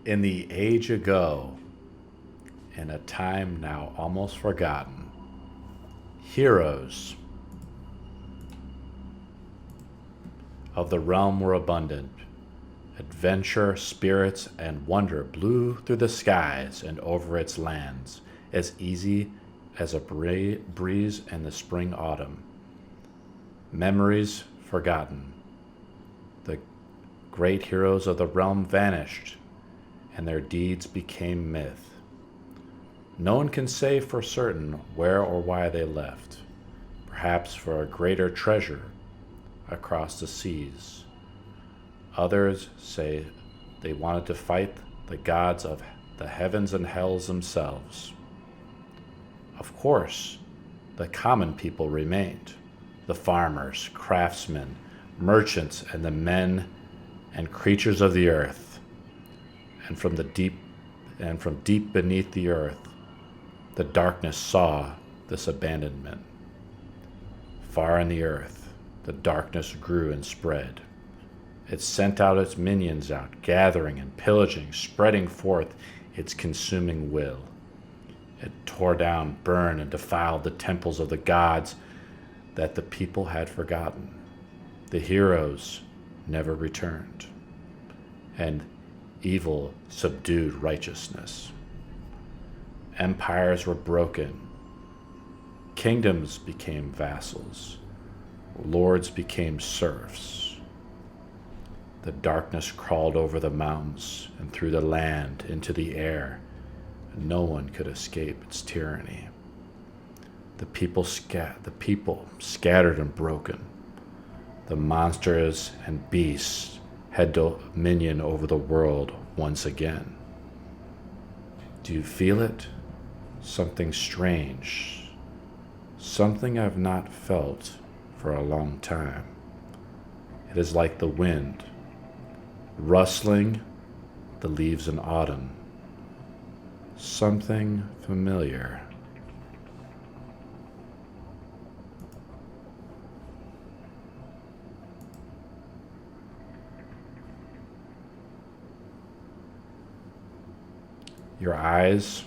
In the age ago, in a time now almost forgotten, heroes of the realm were abundant. Adventure, spirits, and wonder blew through the skies and over its lands, as easy as a breeze in the spring autumn. Memories forgotten. The great heroes of the realm vanished, and their deeds became myth. No one can say for certain where or why they left, perhaps for a greater treasure across the seas. Others say they wanted to fight the gods of the heavens and hells themselves. Of course, the common people remained, the farmers, craftsmen, merchants, and the men and creatures of the earth. And from deep beneath the earth, the darkness saw this abandonment. Far in the earth, the darkness grew and spread. It sent out its minions out, gathering and pillaging, spreading forth its consuming will. It tore down, burned, and defiled the temples of the gods that the people had forgotten. The heroes never returned, and evil subdued righteousness. Empires were broken. Kingdoms became vassals. Lords became serfs. The darkness crawled over the mountains and through the land into the air, and no one could escape its tyranny. The people scattered and broken. The monsters and beasts had dominion over the world once again. Do you feel it? Something strange. Something I've not felt for a long time. It is like the wind, rustling the leaves in autumn. Something familiar. Your eyes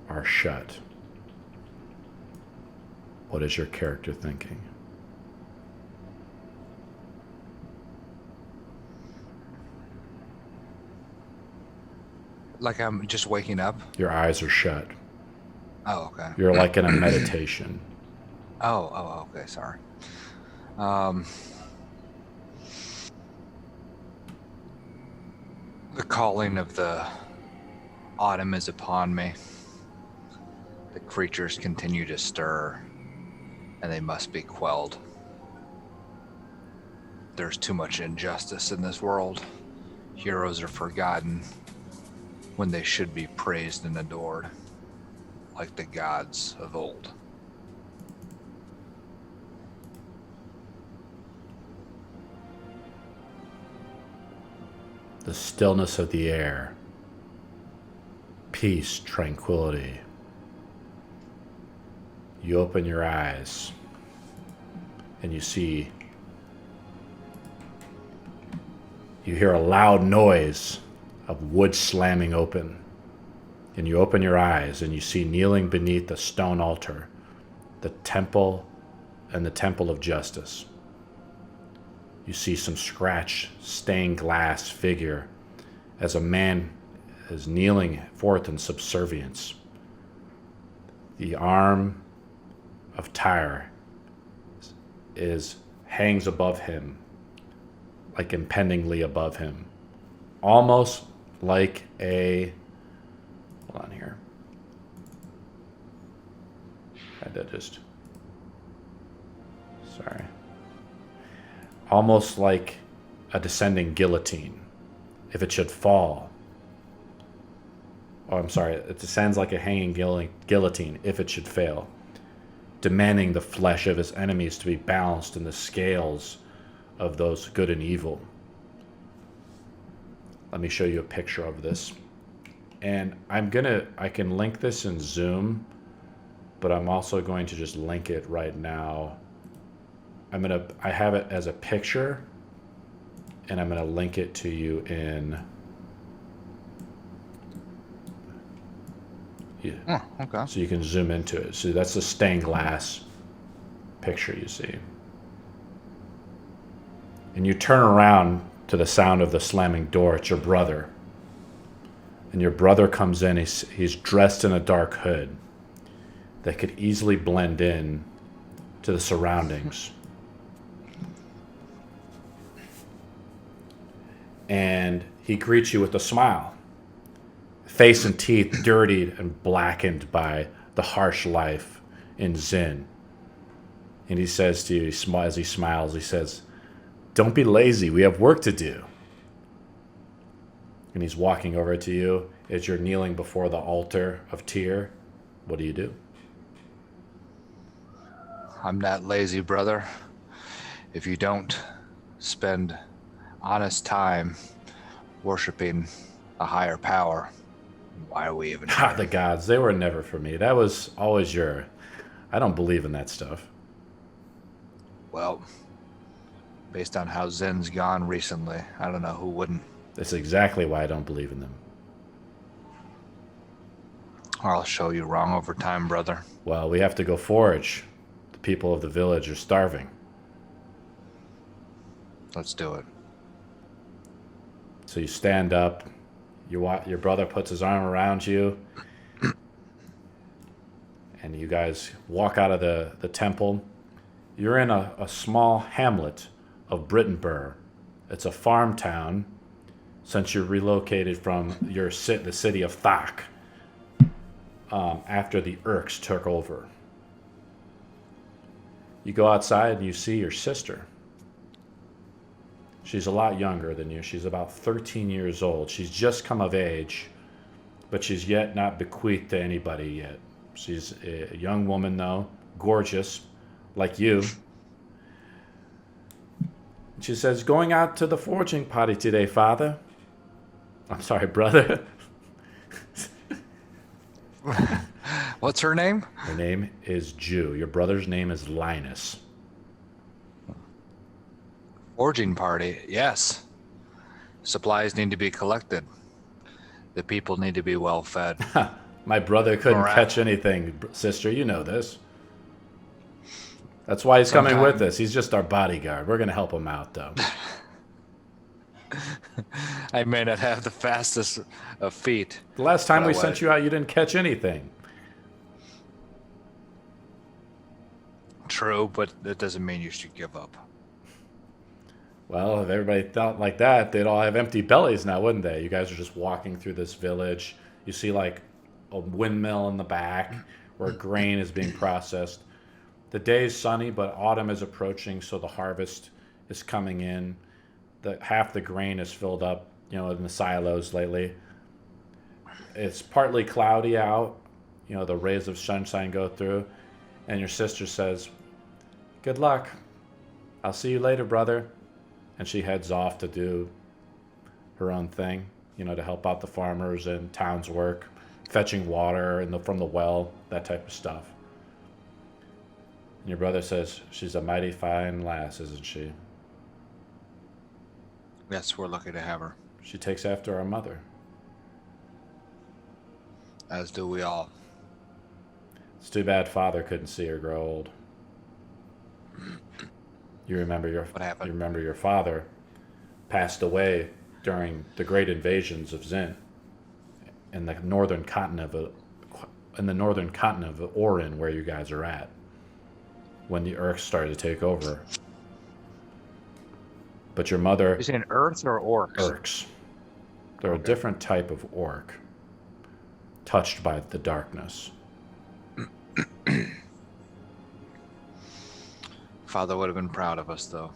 are shut. What is your character thinking? Like I'm just waking up? Your eyes are shut. Oh, okay. You're like in a meditation. Okay, sorry. The calling of the autumn is upon me. The creatures continue to stir, and they must be quelled. There's too much injustice in this world. Heroes are forgotten when they should be praised and adored, like the gods of old. The stillness of the air, peace, tranquility. You open your eyes and you hear a loud noise of wood slamming open. And you open your eyes and you see kneeling beneath the stone altar, the temple of justice. You see some scratched stained glass figure as a man is kneeling forth in subservience. The arm of Tyre hangs above him, like impendingly above him, almost like a, hold on here, sorry, almost like a descending guillotine. If it should fall, it descends like a hanging guillotine if it should fail, demanding the flesh of his enemies to be balanced in the scales of those good and evil. Let me show you a picture of this. And I can link this in Zoom, but I'm also going to just link it right now. I have it as a picture, and I'm gonna link it to you in Yeah. Oh, okay. So you can zoom into it. So that's the stained glass picture you see. And you turn around to the sound of the slamming door. It's your brother. And your brother comes in. He's dressed in a dark hood that could easily blend in to the surroundings. And he greets you with a smile. Face and teeth dirtied and blackened by the harsh life in Zin. And he says to you, as he smiles, he says, "Don't be lazy. We have work to do." And he's walking over to you as you're kneeling before the altar of Tyr. What do you do? I'm not lazy, brother. If you don't spend honest time worshiping a higher power, why are we even here? The gods, they were never for me. That was always I don't believe in that stuff. Well, based on how Zen's gone recently, I don't know who wouldn't. That's exactly why I don't believe in them. I'll show you wrong over time, brother. Well, we have to go forage. The people of the village are starving. Let's do it. So you stand up. Your brother puts his arm around you. And you guys walk out of the temple. You're in a small hamlet of Brittonburg. It's a farm town since you're relocated from the city of Thak after the Urks took over. You go outside and you see your sister. She's a lot younger than you. She's about 13 years old. She's just come of age, but she's yet not bequeathed to anybody yet. She's a young woman, though, gorgeous, like you. She says, "Going out to the foraging party today, father." I'm sorry, brother. What's her name? Her name is Jew. Your brother's name is Linus. Foraging party, yes. Supplies need to be collected. The people need to be well fed. My brother couldn't catch anything, sister. You know this. That's why he's coming with us. He's just our bodyguard. We're going to help him out, though. I may not have the fastest of feet. The last time we sent you out, you didn't catch anything. True, but that doesn't mean you should give up. Well, if everybody thought like that, they'd all have empty bellies now, wouldn't they? You guys are just walking through this village. You see like a windmill in the back where grain is being processed. The day is sunny, but autumn is approaching, so the harvest is coming in. Half the grain is filled up, in the silos lately. It's partly cloudy out. The rays of sunshine go through. And your sister says, "Good luck. I'll see you later, brother." And she heads off to do her own thing, to help out the farmers and town's work, fetching water from the well, that type of stuff. And your brother says, "She's a mighty fine lass, isn't she?" Yes, we're lucky to have her. She takes after our mother. As do we all. It's too bad father couldn't see her grow old. You remember What happened? You remember your father passed away during the great invasions of Zin in the northern continent of Orin, where you guys are at, when the Urks started to take over. But your mother... Is it an Earth or Orcs? Urks. They're a different type of orc, touched by the darkness. Father would have been proud of us, though.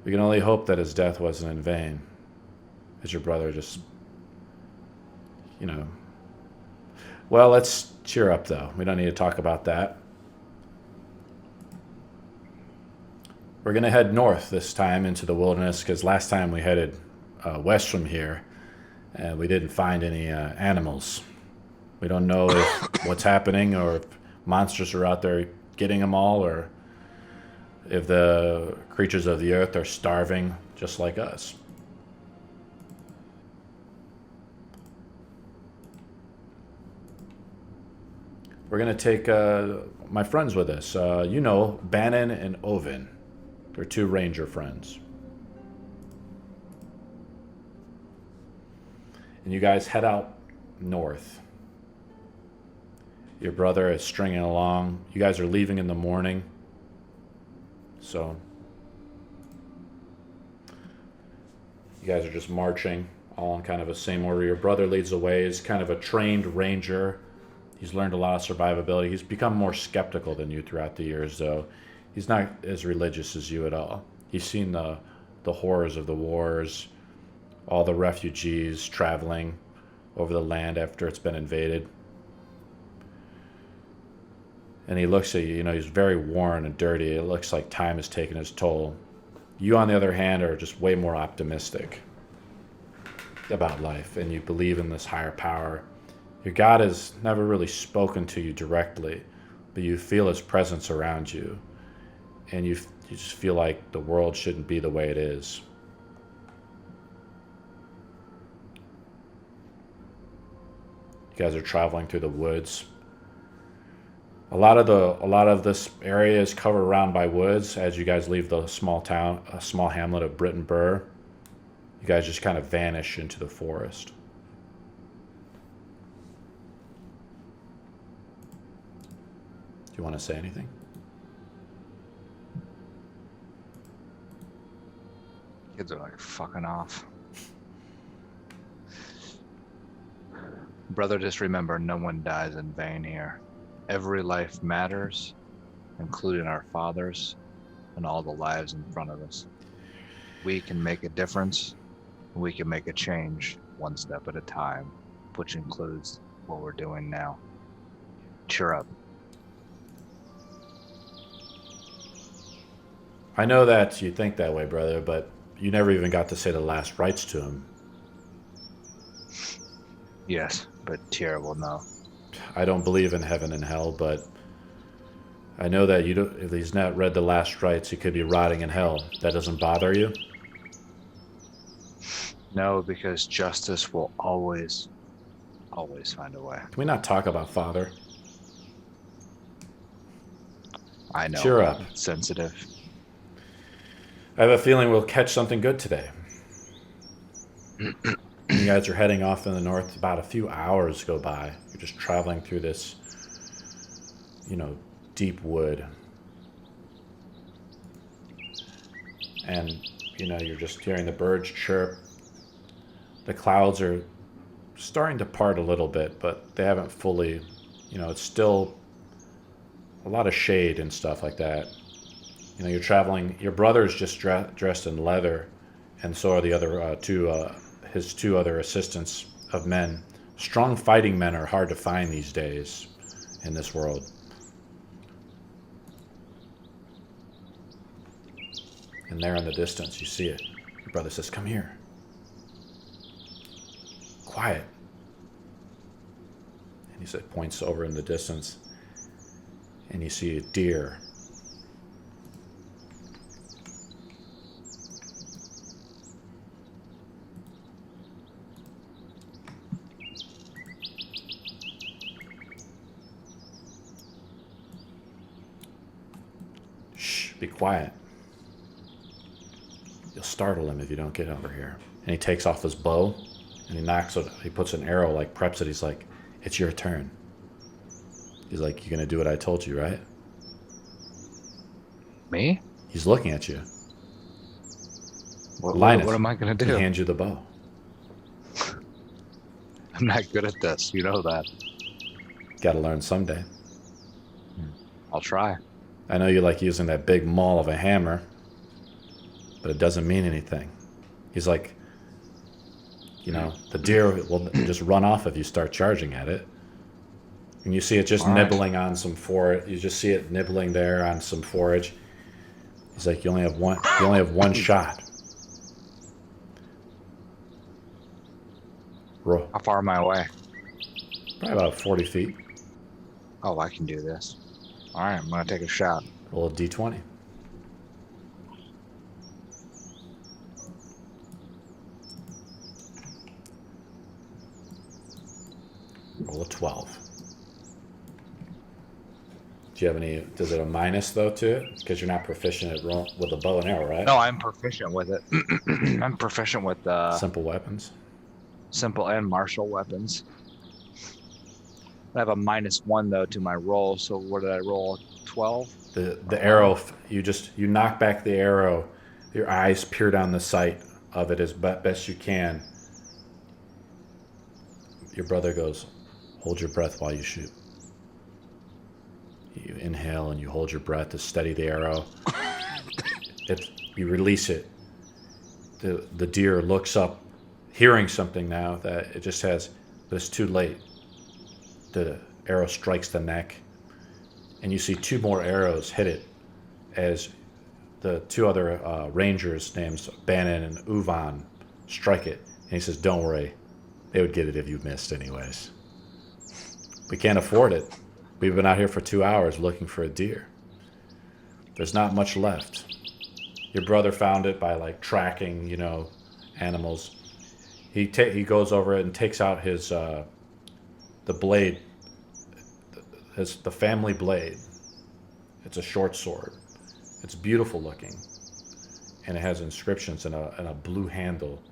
We can only hope that his death wasn't in vain, as your brother just, Well, let's cheer up, though. We don't need to talk about that. We're going to head north this time into the wilderness, because last time we headed west from here, and we didn't find any animals. We don't know if what's happening, or if monsters are out there getting them all, or if the creatures of the earth are starving just like us. We're going to take my friends with us. You know, Bannon and Ovin. They're two ranger friends. And you guys head out north. Your brother is stringing along. You guys are leaving in the morning. So you guys are just marching all in kind of the same order. Your brother leads the way. He's kind of a trained ranger. He's learned a lot of survivability. He's become more skeptical than you throughout the years, though. He's not as religious as you at all. He's seen the horrors of the wars, all the refugees traveling over the land after it's been invaded. And he looks at you, he's very worn and dirty. It looks like time has taken its toll. You, on the other hand, are just way more optimistic about life, and you believe in this higher power. Your God has never really spoken to you directly, but you feel his presence around you, and you just feel like the world shouldn't be the way it is. You guys are traveling through the woods. A lot of this area is covered around by woods. As you guys leave the small hamlet of Britton Burr, you guys just kind of vanish into the forest. Do you want to say anything? Kids are like fucking off. Brother, just remember, no one dies in vain here. Every life matters, including our fathers and all the lives in front of us. We can make a difference. We can make a change one step at a time, which includes what we're doing now. Cheer up. I know that you think that way, brother, but you never even got to say the last rites to him. Yes, but Tierra will know. I don't believe in heaven and hell, but I know that if he's not read the last rites, he could be rotting in hell. That doesn't bother you? No, because justice will always find a way. Can we not talk about Father? I know. Cheer up. Sensitive. I have a feeling we'll catch something good today. You guys are heading off in the north. About a few hours go by. You're just traveling through this, deep wood. And, you're just hearing the birds chirp. The clouds are starting to part a little bit, but they haven't fully, it's still a lot of shade and stuff like that. You're traveling. Your brother's just dressed in leather, and so are the other his two other assistants of men. Strong fighting men are hard to find these days in this world. And there in the distance, you see it. Your brother says, "Come here. Quiet." And he points over in the distance, and you see a deer. Be quiet. You'll startle him if you don't get over here. And he takes off his bow, and he knocks it. He puts an arrow, preps it. He's like, "It's your turn." He's like, "You're gonna do what I told you, right?" Me? He's looking at you. What Linus, am I gonna do? He hands you the bow. I'm not good at this. You know that. Gotta learn someday. I'll try. I know you like using that big maul of a hammer, but it doesn't mean anything. He's like, the deer will just run off if you start charging at it. And you see it just nibbling on some forage. You just see it nibbling there on some forage. He's like, you only have one shot. How far am I away? Probably about 40 feet. Oh, I can do this. All right, I'm going to take a shot. Roll a d20. Roll a 12. Do you have any? Does it a minus though to it? Because you're not proficient at roll with a bow and arrow, right? No, I'm proficient with it. I'm proficient with Simple weapons. simple and martial weapons. I have a -1 though to my roll. So what did I roll? 12. The arrow, you knock back the arrow. Your eyes peer down the sight of it as best you can. Your brother goes, hold your breath while you shoot. You inhale and you hold your breath to steady the arrow. You release it. The deer looks up, hearing something now that it just has, but it's too late. The arrow strikes the neck, and you see 2 more arrows hit it as the 2 other rangers, named Bannon and Uvan, strike it. And he says, don't worry, they would get it if you missed anyways. We can't afford it. We've been out here for 2 hours looking for a deer. There's not much left. Your brother found it by like tracking, animals. He goes over it and takes out his the blade, the family blade. It's a short sword. It's beautiful looking, and it has inscriptions and a blue handle.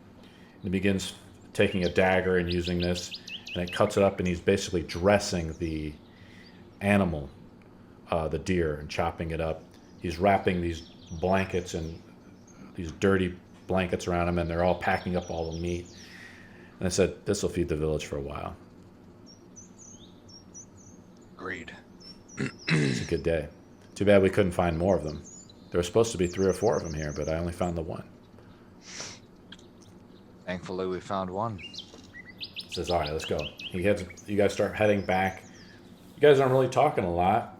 And he begins taking a dagger and using this, and it cuts it up, and he's basically dressing the animal, the deer, and chopping it up. He's wrapping these blankets and these dirty blankets around him, and they're all packing up all the meat. And I said, this will feed the village for a while. Agreed. It's a good day. Too bad we couldn't find more of them. There were supposed to be 3 or 4 of them here, but I only found the one. Thankfully, we found one. He says, all right, let's go. You guys start heading back. You guys aren't really talking a lot.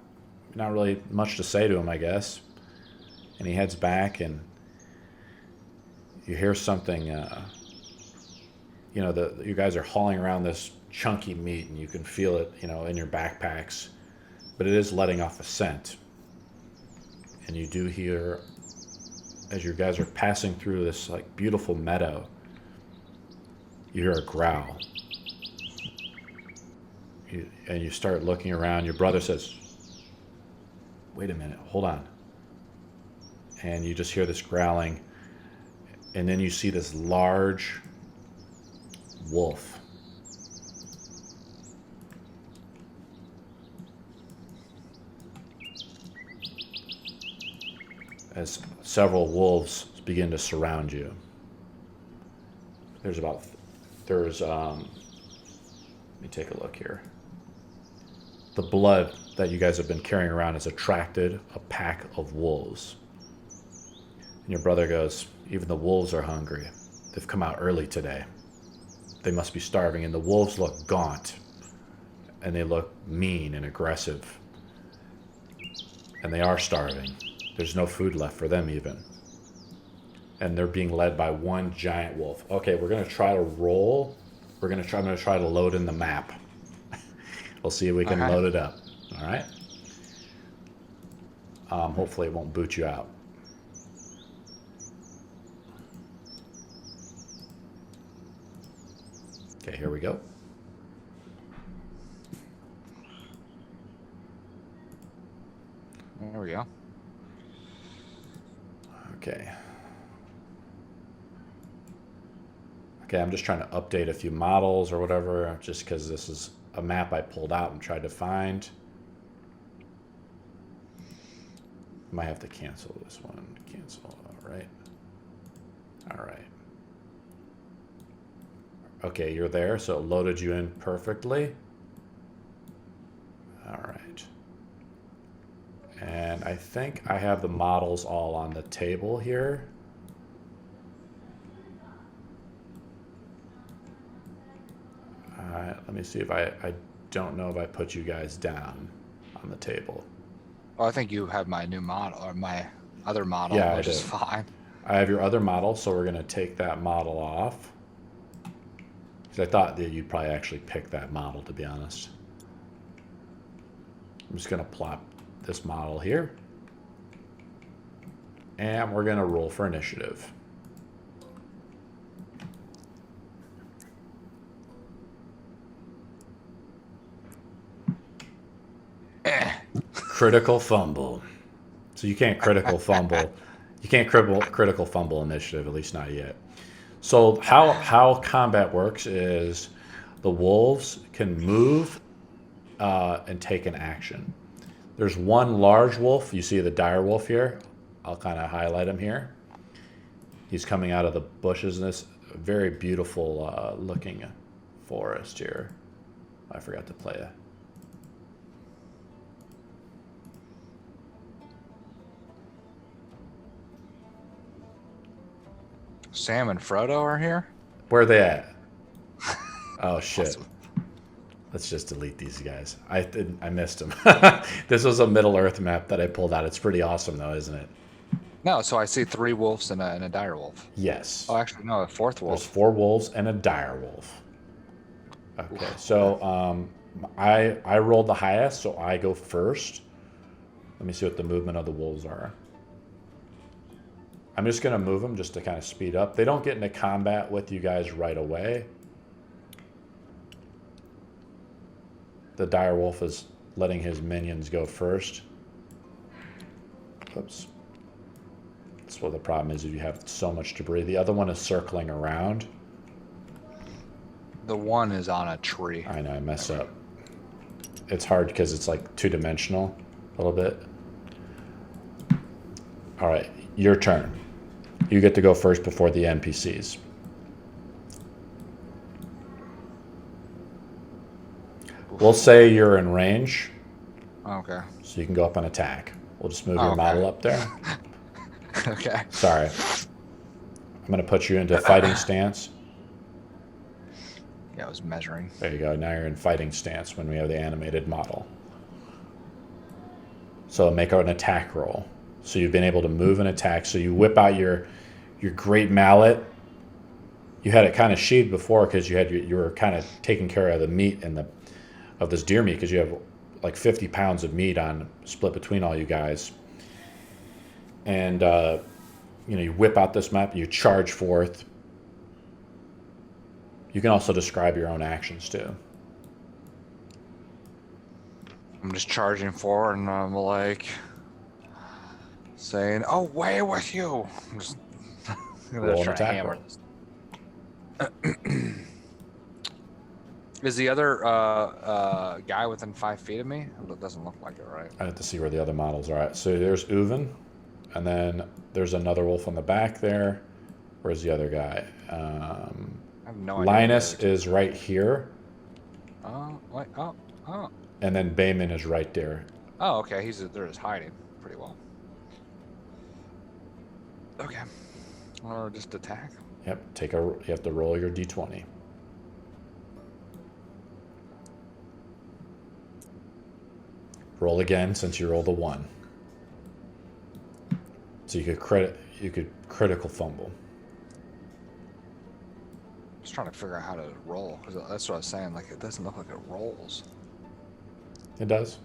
Not really much to say to him, I guess. And he heads back, and you hear something. You guys are hauling around this chunky meat, and you can feel it, in your backpacks. But it is letting off a scent. And you do hear, as you guys are passing through this like beautiful meadow, you hear a growl. And you start looking around. Your brother says, wait a minute, hold on. And you just hear this growling. And then you see this large wolf. As several wolves begin to surround you. Let me take a look here. The blood that you guys have been carrying around has attracted a pack of wolves. And your brother goes, even the wolves are hungry. They've come out early today. They must be starving, and the wolves look gaunt. And they look mean and aggressive. And they are starving. There's no food left for them even. And they're being led by one giant wolf. Okay, we're going to try to roll. I'm going to try to load in the map. We'll see if we can load it up. All right? Hopefully it won't boot you out. Okay, here we go. There we go. Okay. Okay, I'm just trying to update a few models or whatever, just because this is a map I pulled out and tried to find. Might have to cancel this one. Cancel, all right. All right. Okay, you're there, so it loaded you in perfectly. All right. And I think I have the models all on the table here. Let me see if I don't know if I put you guys down on the table. Oh, I think you have my new model, or my other model, Yeah, which I is do. fine. I have your other model, so we're going to take that model off. Because I thought that you'd probably actually pick that model, to be honest. I'm just going to plop this model here. And we're going to roll for initiative. Critical fumble. So you can't critical fumble. You can't critical fumble initiative, at least not yet. So how combat works is the wolves can move and take an action. There's one large wolf. You see the dire wolf here. I'll kind of highlight him here. He's coming out of the bushes in this very beautiful looking forest here. I forgot to play it. Sam and Frodo are here? Where are they at? Oh, shit. Awesome. Let's just delete these guys. I missed them. This was a Middle Earth map that I pulled out. It's pretty awesome, though, isn't it? No, so I see 3 wolves and a dire wolf. Yes. Oh, actually, no, a 4th wolf. There's 4 wolves and a dire wolf. Okay, so I rolled the highest, so I go first. Let me see what the movement of the wolves are. I'm just going to move them just to kind of speed up. They don't get into combat with you guys right away. The dire wolf is letting his minions go first. Oops. That's what the problem is. You have so much debris. The other one is circling around. The one is on a tree. I know, I mess up. It's hard because it's like two-dimensional a little bit. All right, your turn. You get to go first before the NPCs. We'll say you're in range. Okay. So you can go up and attack. We'll just move your model up there. Okay. Sorry. I'm going to put you into fighting stance. Yeah, I was measuring. There you go. Now you're in fighting stance when we have the animated model. So make an attack roll. So you've been able to move and attack. So you whip out your great mallet. You had it kind of sheathed before because you were kind of taking care of the meat and of this deer meat because you have like 50 pounds of meat on split between all you guys. And you whip out this map. You charge forth. You can also describe your own actions too. I'm just charging forward and I'm like saying, away with you. I'm just Roll an attack roll. Is the other guy within 5 feet of me? It doesn't look like it, right? I have to see where the other models are at. So there's Uven, and then there's another wolf on the back there. Where's the other guy? I have no idea. Linus is right here. Oh. And then Bayman is right there. Oh, okay. They're just hiding pretty well. Okay. Or just attack. Yep. You have to roll your d20. Roll again since you rolled a 1. So you could critical fumble. I'm just trying to figure out how to roll because that's what I was saying. Like it doesn't look like it rolls. It does.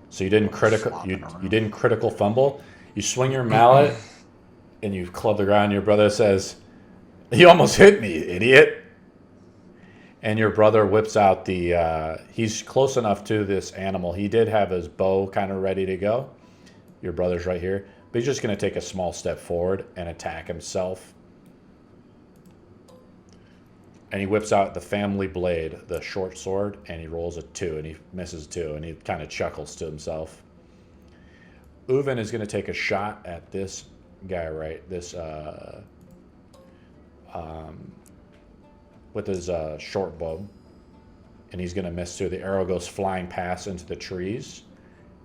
So you didn't critical fumble. You swing your mallet and you club the ground. Your brother says, "You almost hit me, idiot." And your brother whips out he's close enough to this animal. He did have his bow kind of ready to go. Your brother's right here. But he's just going to take a small step forward and attack himself. And he whips out the family blade, the short sword, and he rolls a 2, and he misses 2, and he kind of chuckles to himself. Uven is going to take a shot at this guy, right? With his short bow, and he's going to miss too. The arrow goes flying past into the trees,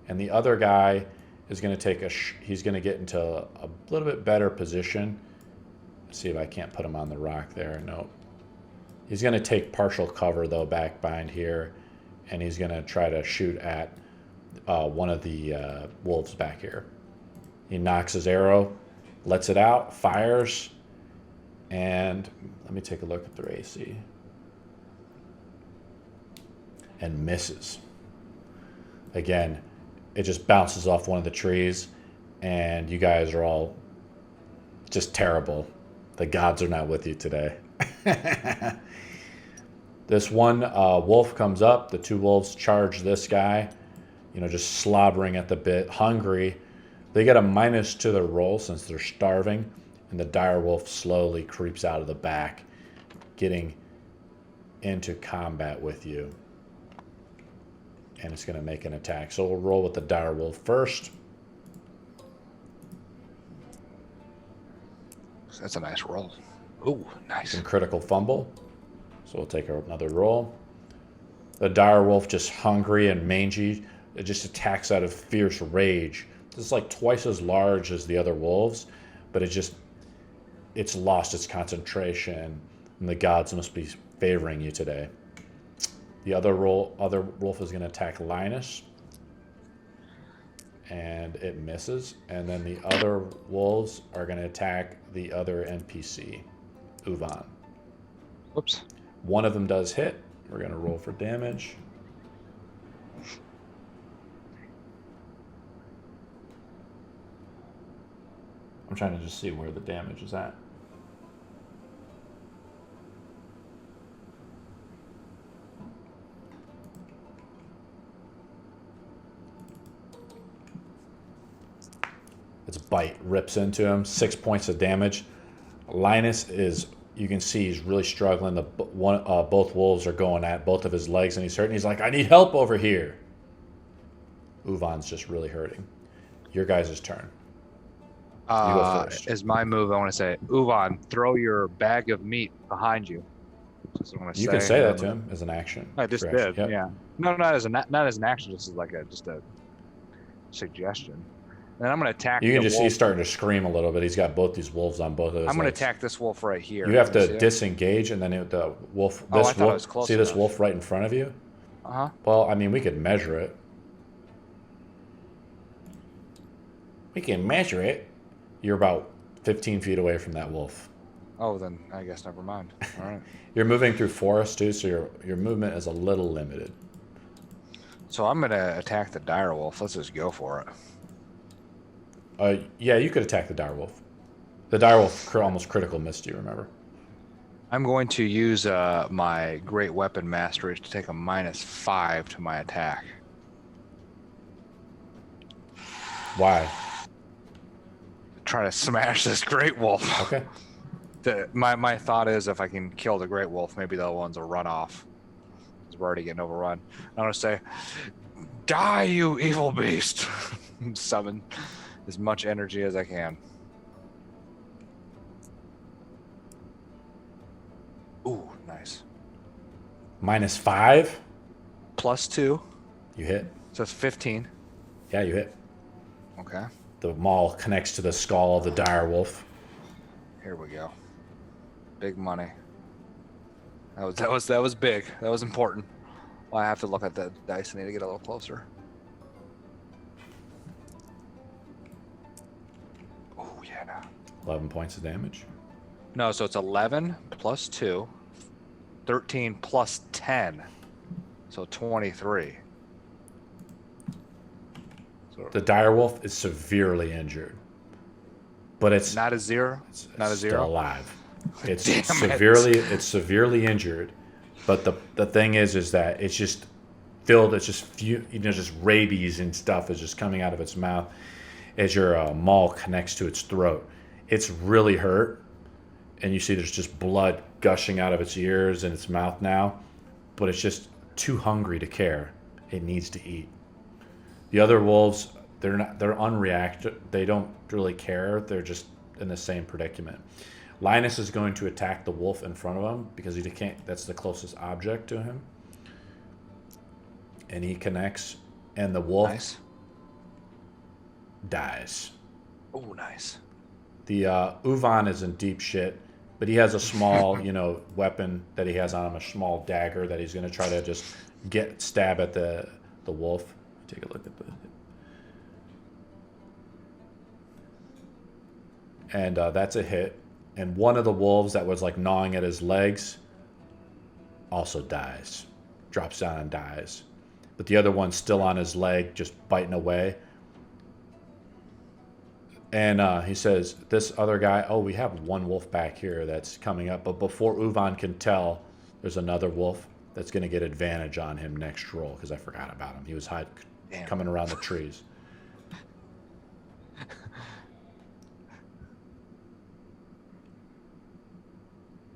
and the other guy is going to he's going to get into a little bit better position. Let's see if I can't put him on the rock there. Nope. He's going to take partial cover though back behind here, and he's going to try to shoot at one of the wolves back here. He knocks his arrow, lets it out, fires. And let me take a look at their AC. And misses. Again, it just bounces off one of the trees, and you guys are all just terrible. The gods are not with you today. This one wolf comes up. The 2 wolves charge this guy. just slobbering at the bit, hungry. They get a minus to their roll since they're starving, and the dire wolf slowly creeps out of the back, getting into combat with you. And it's going to make an attack. So we'll roll with the dire wolf first. That's a nice roll. Ooh, nice. And critical fumble. So we'll take another roll. The dire wolf, just hungry and mangy, it just attacks out of fierce rage. It's like twice as large as the other wolves, but it's lost its concentration, and the gods must be favoring you today. The other wolf is going to attack Linus, and it misses. And then the other wolves are going to attack the other NPC, Uvan. Whoops. One of them does hit. We're going to roll for damage. I'm trying to just see where the damage is at. Its bite rips into him. 6 points of damage. Linus is, you can see he's really struggling. Both wolves are going at both of his legs, and he's hurting. He's like, I need help over here. Uvan's just really hurting. Your guys' turn. You go first. As my move, I want to say, Uvan, throw your bag of meat behind you. You can say that to him as an action. I just did. Yep. Yeah. No, not as an action. Just as like a suggestion. And I'm going to attack. You can just see he's starting to scream a little bit. He's got both these wolves on both of his I'm going to legs. attack this wolf right here. You have to disengage, and then the wolf. I thought it was close See enough. this wolf right in front of you? Uh-huh. Well, I mean, we could measure it. We can measure it. You're about 15 feet away from that wolf. Oh, then I guess never mind. All right. You're moving through forest too, so your movement is a little limited. So I'm going to attack the dire wolf. Let's just go for it. Yeah, you could attack the dire wolf. The dire wolf almost critical missed you, remember? I'm going to use my great weapon mastery to take a -5 to my attack. Why? Try to smash this great wolf. Okay. My thought is if I can kill the great wolf, maybe the other ones will run off. Because we're already getting overrun. I'm going to say, die, you evil beast. Summon as much energy as I can. Ooh, nice. -5? +2. You hit. So it's 15. Yeah, you hit. Okay. The maul connects to the skull of the dire wolf. Here we go. Big money. That was big. That was important. Well, I have to look at the dice. I need to get a little closer. Oh yeah, no. 11 points of damage. No, so it's 11 plus 2, 13 plus 10, so 23. So The dire wolf is severely injured, but it's not a zero. Not a still zero. alive. It's Damn severely injured, but the thing is that it's just filled. It's just just rabies and stuff is just coming out of its mouth as your maul connects to its throat. It's really hurt, and you see there's just blood gushing out of its ears and its mouth now, but it's just too hungry to care. It needs to eat. The other wolves, they're unreactive. They don't really care. They're just in the same predicament. Linus is going to attack the wolf in front of him because he can't. That's the closest object to him, and he connects, and the wolf dies. Oh, nice. The Uvan is in deep shit, but he has a small, weapon that he has on him, a small dagger that he's going to try to just stab at the wolf. Take a look at the. And that's a hit. And one of the wolves that was like gnawing at his legs also dies. Drops down and dies. But the other one's still on his leg, just biting away. And he says, this other guy, we have one wolf back here that's coming up. But before Uvan can tell, there's another wolf that's going to get advantage on him next roll because I forgot about him. He was Damn. coming around the trees.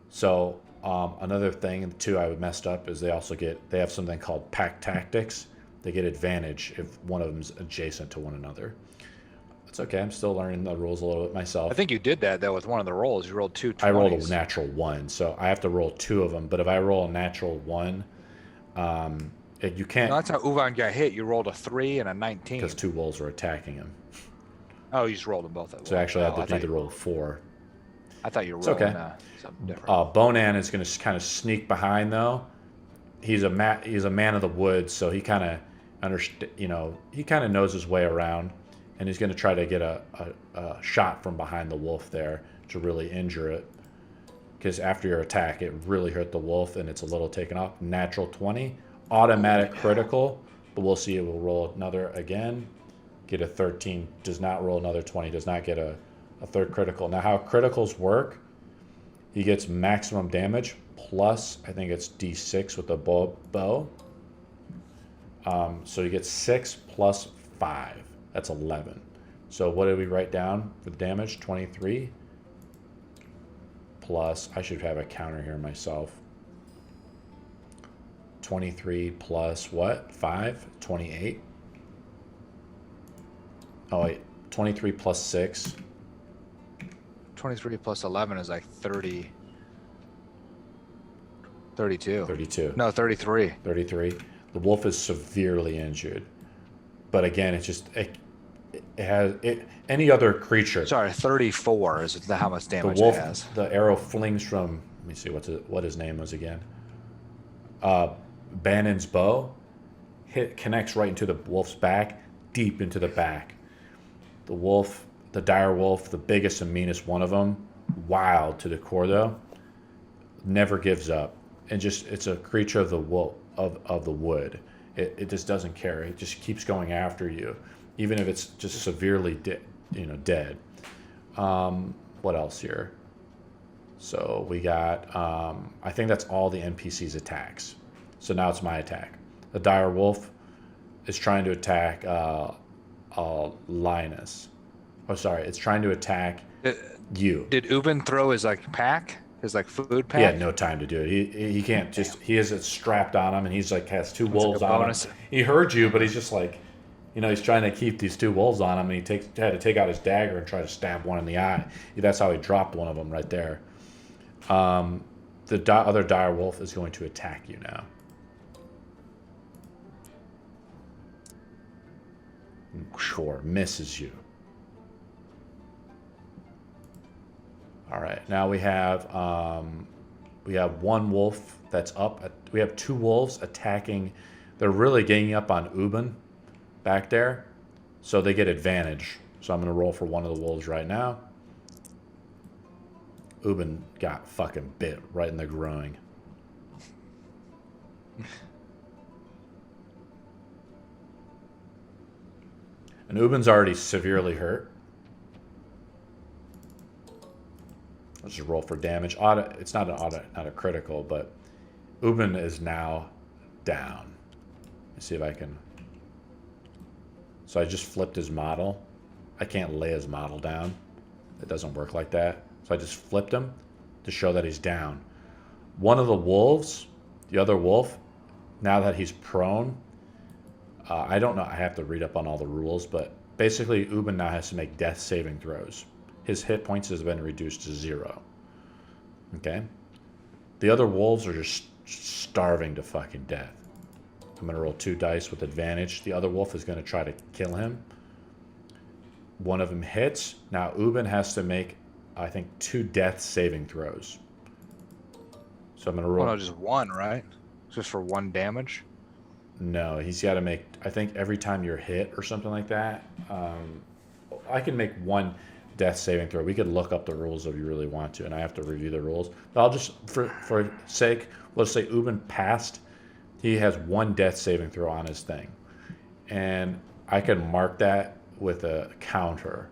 So another thing too I messed up is they have something called pack tactics. They get advantage if one of them's adjacent to one another. It's okay. I'm still learning the rules a little bit myself. I think you did that though with one of the rolls. You rolled 2 20s. I rolled a natural 1, so I have to roll 2 of them. But if I roll a natural 1, you can't. No, that's how Uvan got hit. You rolled a 3 and a 19. Because 2 wolves were attacking him. Oh, you just rolled them both at once. So actually, I have to do the roll 4. I thought you were rolling something different. Bonan is going to kind of sneak behind though. He's a man of the woods, so he kind of he kind of knows his way around, and he's going to try to get a shot from behind the wolf there to really injure it. Because after your attack, it really hurt the wolf, and it's a little taken off. Natural 20, automatic critical, but we'll see. It will roll another again. Get a 13, does not roll another 20, does not get a third critical. Now how criticals work, he gets maximum damage plus, I think it's d6 with the bow. So you get 6 plus 5, that's 11. So what did we write down for the damage? 23 plus, I should have a counter here myself. 23 plus what? 5? 28? Oh wait, 23 plus 6. 23 plus 11 is like 30. 32. 32. No, 33. 33. The wolf is severely injured. But again, it's just, any other creature. Sorry, 34 is how much damage the wolf, it has. The arrow flings from, let me see what his name was again. Bannon's bow connects right into the wolf's back, deep into the back. The wolf, the dire wolf, the biggest and meanest one of them, wild to the core though, never gives up. And just, it's a creature of the wolf, of the wood. It just doesn't care. It just keeps going after you, even if it's just severely dead. What else here? So we got, I think that's all the NPC's attacks. So now it's my attack. The dire wolf is trying to attack Linus. Oh, sorry. It's trying to attack you. Did Ubin throw his pack? His food pack? He had no time to do it. He can't just. He has it strapped on him, and he's has 2 wolves on him. He heard you, but he's just he's trying to keep these 2 wolves on him, and he had to take out his dagger and try to stab one in the eye. That's how he dropped one of them right there. The other dire wolf is going to attack you now. Sure, misses you. All right, now we have 1 wolf that's up. We have 2 wolves attacking. They're really ganging up on Ubin back there, so they get advantage. So I'm going to roll for one of the wolves right now. Ubin got fucking bit right in the groin. And Ubin's already severely hurt. Let's just roll for damage. It's not not a critical, but Ubin is now down. Let's see if I can. So I just flipped his model. I can't lay his model down. It doesn't work like that. So I just flipped him to show that he's down. One of the wolves, the other wolf, now that he's prone, I don't know. I have to read up on all the rules, but basically Ubin now has to make death saving throws. His hit points has been reduced to 0. Okay? The other wolves are just starving to fucking death. I'm going to roll 2 dice with advantage. The other wolf is going to try to kill him. One of them hits. Now Ubin has to make, I think, 2 death saving throws. So I'm going to roll. Oh, no, just 1, right? Just for 1 damage? No, he's got to make, I think every time you're hit or something like that. I can make 1 death saving throw. We could look up the rules if you really want to, and I have to review the rules. But I'll just, for sake, let's say Ubin passed. He has 1 death saving throw on his thing. And I can mark that with a counter.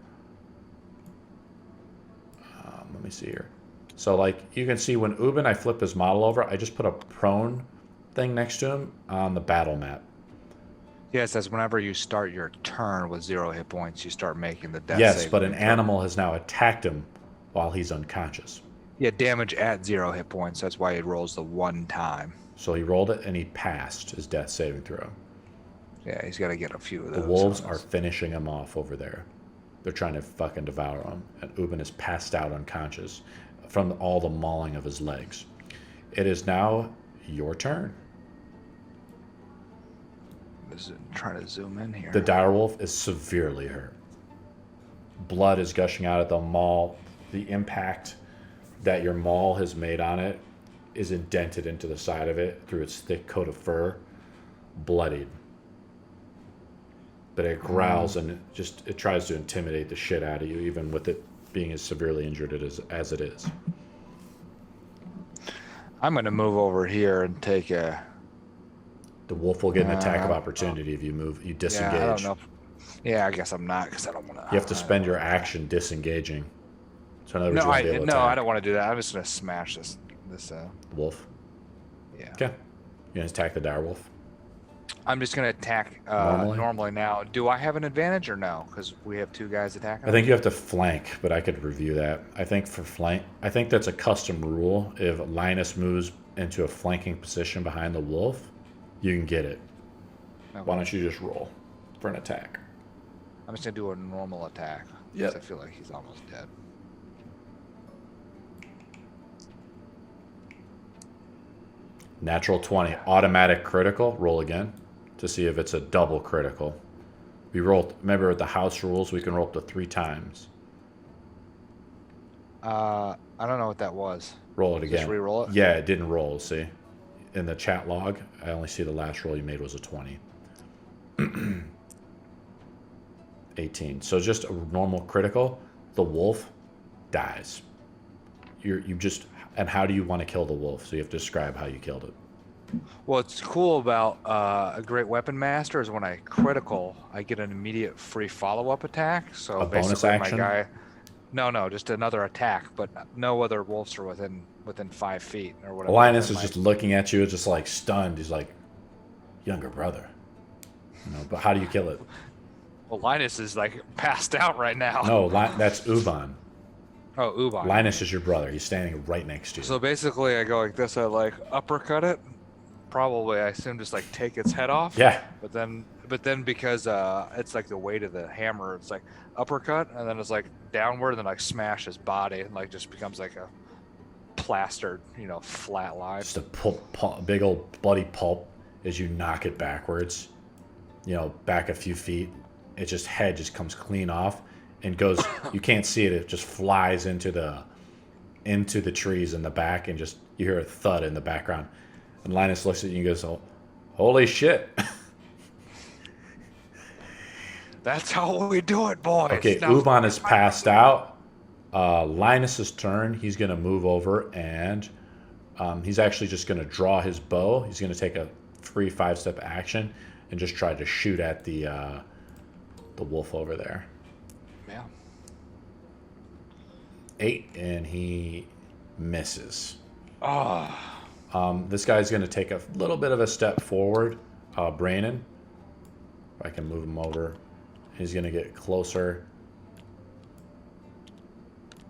Let me see here. So you can see when Ubin, I flip his model over, I just put a prone thing next to him on the battle map. Yeah, it says whenever you start your turn with 0 hit points, you start making the death Yes, saving but an throw. animal has now attacked him while he's unconscious. Yeah, damage at 0 hit points. That's why it rolls the 1 time. So he rolled it and he passed his death saving throw. Yeah, he's got to get a few of The those. wolves are finishing him off over there. They're trying to fucking devour him. And Ubin is passed out unconscious from all the mauling of his legs. It is now your turn. Trying to zoom in here. The direwolf is severely hurt. Blood is gushing out at the maul. The impact that your maul has made on it is indented into the side of it through its thick coat of fur, bloodied. But it growls and it tries to intimidate the shit out of you, even with it being as severely injured as it is. I'm going to move over here and take a... The wolf will get an attack of opportunity if you move. You disengage. Yeah, I don't know. Yeah, I guess I'm not because I don't want to. You have to spend your action disengaging. So in other words, No, you won't be able to attack. I don't want to do that. I'm just going to smash this. Wolf. Yeah. Okay. You're gonna attack the direwolf. I'm just going to attack normally now. Do I have an advantage or no? Because we have 2 guys attacking. I think you have to flank, but I could review that. I think for flank, I think that's a custom rule. If Linus moves into a flanking position behind the wolf, you can get it. Okay. Why don't you just roll for an attack? I'm just going to do a normal attack. Yep. I feel like he's almost dead. Natural 20. Automatic critical. Roll again to see if it's a double critical. We rolled, remember with the house rules, we can roll up to 3 times. I don't know what that was. Roll it again. Just re-roll it? Yeah, it didn't roll, see? In the chat log, I only see the last roll you made was a 20. 18. So just a normal critical. The wolf dies. And how do you want to kill the wolf? So you have to describe how you killed it. Well, what's cool about a great weapon master is when I critical, I get an immediate free follow-up attack. So A bonus basically action? my guy... No, just another attack, but no other wolves are within 5 feet or whatever. Linus is just looking at you, just like stunned. He's like, younger brother. But how do you kill it? Well, Linus is like passed out right now. No, that's Uban. Oh, Uban. Linus is your brother. He's standing right next to you. So basically, I go like this. I like uppercut it. Probably, I assume, just like take its head off. Yeah. But then because it's like the weight of the hammer, it's like uppercut, and then it's like downward, and then like smash his body, and like just becomes like a plastered, flat line. Just a big old bloody pulp as you knock it backwards. Back a few feet. It just head just comes clean off and goes. You can't see it. It just flies into the trees in the back, and just you hear a thud in the background. And Linus looks at you and goes, "Oh, holy shit!" That's how we do it, boys. Okay, Uban is passed out. Linus's turn. He's going to move over, and he's actually just going to draw his bow. He's going to take a free 5-step action and just try to shoot at the wolf over there. Yeah. 8, and he misses. Oh. This guy's going to take a little bit of a step forward. Brandon, if I can move him over. He's going to get closer.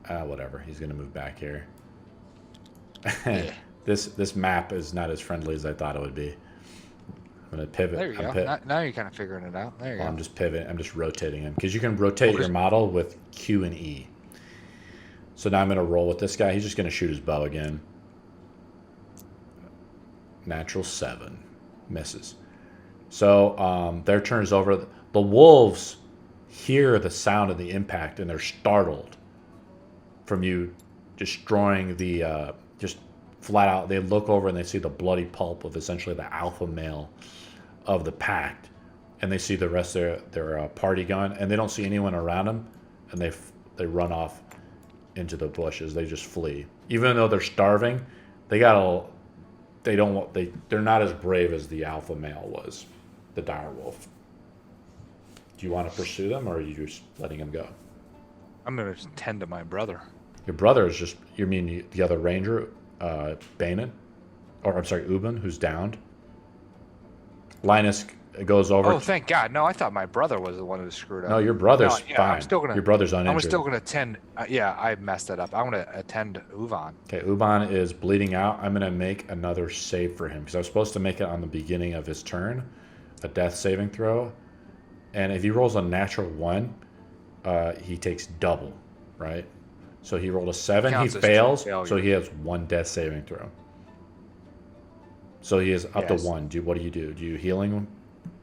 Whatever. He's going to move back here. Yeah. This map is not as friendly as I thought it would be. I'm going to pivot. There you go. Now you're kind of figuring it out. There you go. I'm just pivoting. I'm just rotating him. Because you can rotate your model with Q and E. So now I'm going to roll with this guy. He's just going to shoot his bow again. Natural 7. Misses. So their turn is over. The wolves hear the sound of the impact, and they're startled from you destroying the... just flat out, they look over and they see the bloody pulp of essentially the alpha male of the pact. And they see the rest of their party gone, and they don't see anyone around them, and they run off into the bushes. They just flee. Even though they're starving, they're not as brave as the alpha male was, the direwolf. Do you want to pursue them, or are you just letting them go? I'm going to tend to my brother. Your brother is just, you mean the other ranger, Banin? Or, I'm sorry, Uban, who's downed? Linus It goes over. Oh, thank God. No, I thought my brother was the one who screwed No, up. your brother's No, yeah, fine. Your brother's I'm uninjured. still gonna attend. Yeah, I messed that up. I'm gonna attend Uvan. Okay, Uban is bleeding out. I'm going to make another save for him because I was supposed to make it on the beginning of his turn, a death saving throw. And if he rolls a natural 1, he takes double, right? So he rolled a 7, he Counts as fails, failure. so he has 1 death saving throw. So he is up to Yes. 1. What do? Do you heal him,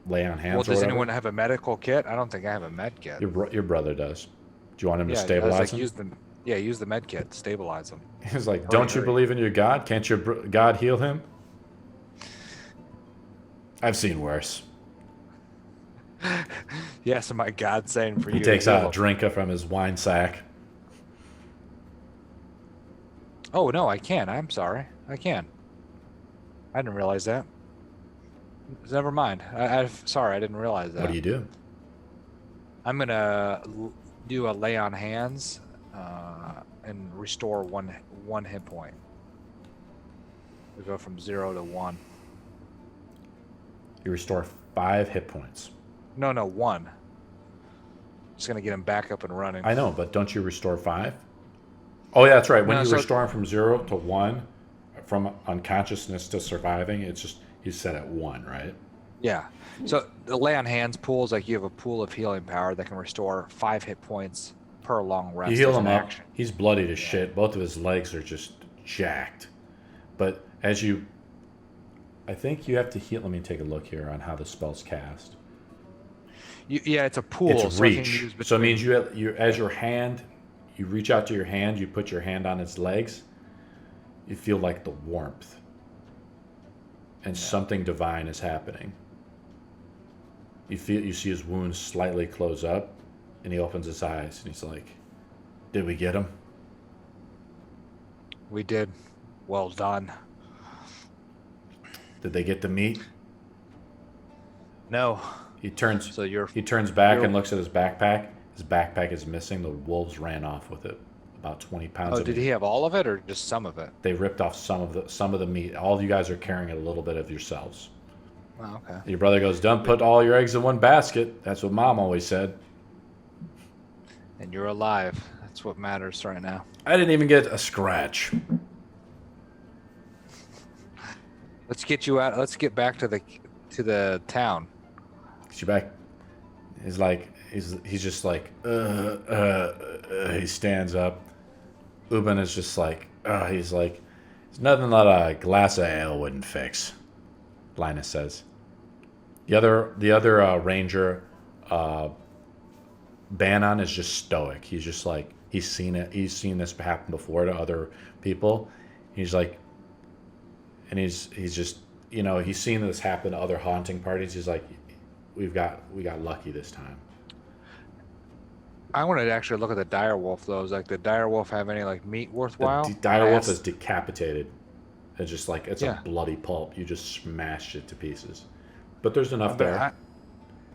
lay on hands Well, or does whatever? anyone have a medical kit? I don't think I have a med kit. Your brother does. Do you want him to Yeah, I was stabilize like, him? use the med kit, stabilize him. He's like, don't you believe in your God? Can't your God heal him? I've seen worse. Yes, my God saying for you. He takes to out heal a him. drinker from his wine sack. Oh no, I can. I'm sorry. I can. I didn't realize that. Never mind. Sorry, I didn't realize that. What do you do? I'm gonna do a lay on hands and restore one hit point. We go from 0 to 1. You restore 5 hit points. No, 1. Just gonna get him back up and running. I know, but don't you restore 5? Oh, yeah, that's right. When No, you so- restore him from 0 to 1, from unconsciousness to surviving, it's just he's set at 1, right? Yeah. So the lay on hands pool is like you have a pool of healing power that can restore 5 hit points per long rest. You heal as him an up. action. He's bloody to shit. Both of his legs are just jacked. But as you, I think you have to heal. Let me take a look here on how the spell's cast. Yeah, it's a pool. It's so I can reach. use So it means between- you as your hand, you reach out to your hand. You put your hand on its legs. You feel like the warmth, and something divine is happening. You see his wounds slightly close up, and he opens his eyes, and he's like, "Did we get him?" We did. Well done. Did they get the meat? No. He turns. So you're He turns back you're- and looks at his backpack. His backpack is missing. The wolves ran off with it. About 20 pounds. Oh, of did meat. he have all of it or just some of it? They ripped off some of the meat. All of you guys are carrying a little bit of yourselves. Oh, okay. Your brother goes, "Don't put all your eggs in one basket." That's what Mom always said. And you're alive. That's what matters right now. I didn't even get a scratch. Let's get you out. Let's get back to the town. Get you back. He's like, he's just like, he stands up. Uben is just like, he's like, "It's nothing that a glass of ale wouldn't fix," Linus says. The other ranger, Bannon, is just stoic. He's just like, he's seen it. He's seen this happen before to other people. He's like, and he's just, he's seen this happen to other haunting parties. He's like, we got lucky this time. I wanted to actually look at the dire wolf though. Does like the dire wolf have any like meat worthwhile? The dire wolf is decapitated. It's just like, it's Yeah. a bloody pulp. You just smashed it to pieces. But there's enough there.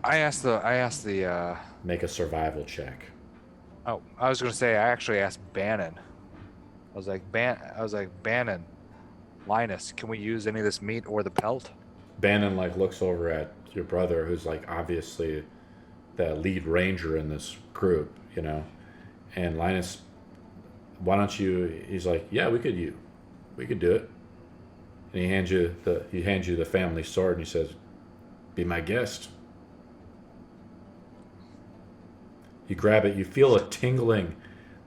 I asked the Make a survival check. oh, I was gonna say I actually asked Bannon. I was like Bannon, Linus, can we use any of this meat or the pelt? Bannon like looks over at your brother, who's like obviously the lead ranger in this group, and Linus, why don't you? He's like, "Yeah, we could do it." And he hands you the family sword, and he says, "Be my guest." You grab it. You feel a tingling,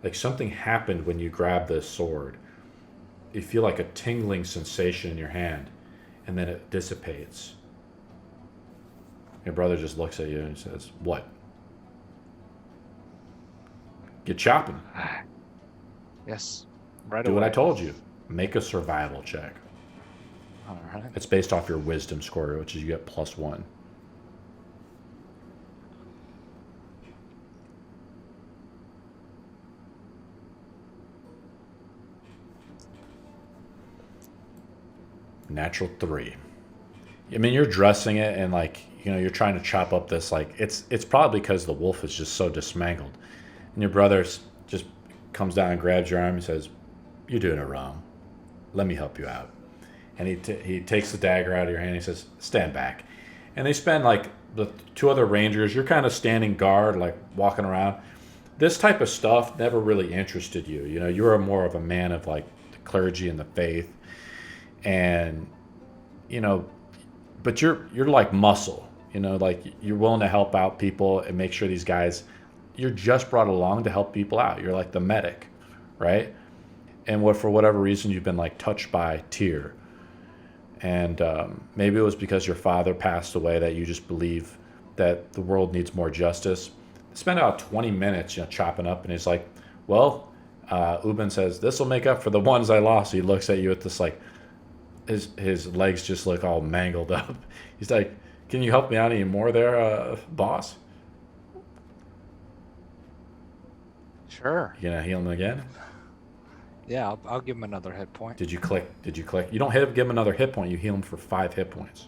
like something happened when you grab the sword. You feel like a tingling sensation in your hand, and then it dissipates. Your brother just looks at you and says, "What?" "Get chopping. Yes, right Do away. what I told you. Make a survival check." All right. It's based off your wisdom score, which is you get +1. Natural 3. I mean, you're dressing it and like, you're trying to chop up this, like, it's probably because the wolf is just so dismangled. And your brother just comes down and grabs your arm and says, "You're doing it wrong. Let me help you out." And he takes the dagger out of your hand and he says, "Stand back." and they spend like the two other rangers. You're kind of standing guard, like walking around. This type of stuff never really interested you. You know, you were more of a man of like the clergy and the faith, and you know, but you're like muscle. You know, like you're willing to help out people and make sure these guys. You're just brought along to help people out. You're like the medic, right? And what for whatever reason you've been like touched by Tyr, and maybe it was because your father passed away that you just believe that the world needs more justice. Spend about 20 minutes, chopping up, and he's like, "Well," Ubin says, "This will make up for the ones I lost." He looks at you with this like, his legs just look all mangled up. He's like, "Can you help me out any more there, boss?" Sure. You gonna heal him again? Yeah, I'll give him another hit point. Did you click? You don't give him another hit point. You heal him for 5 hit points.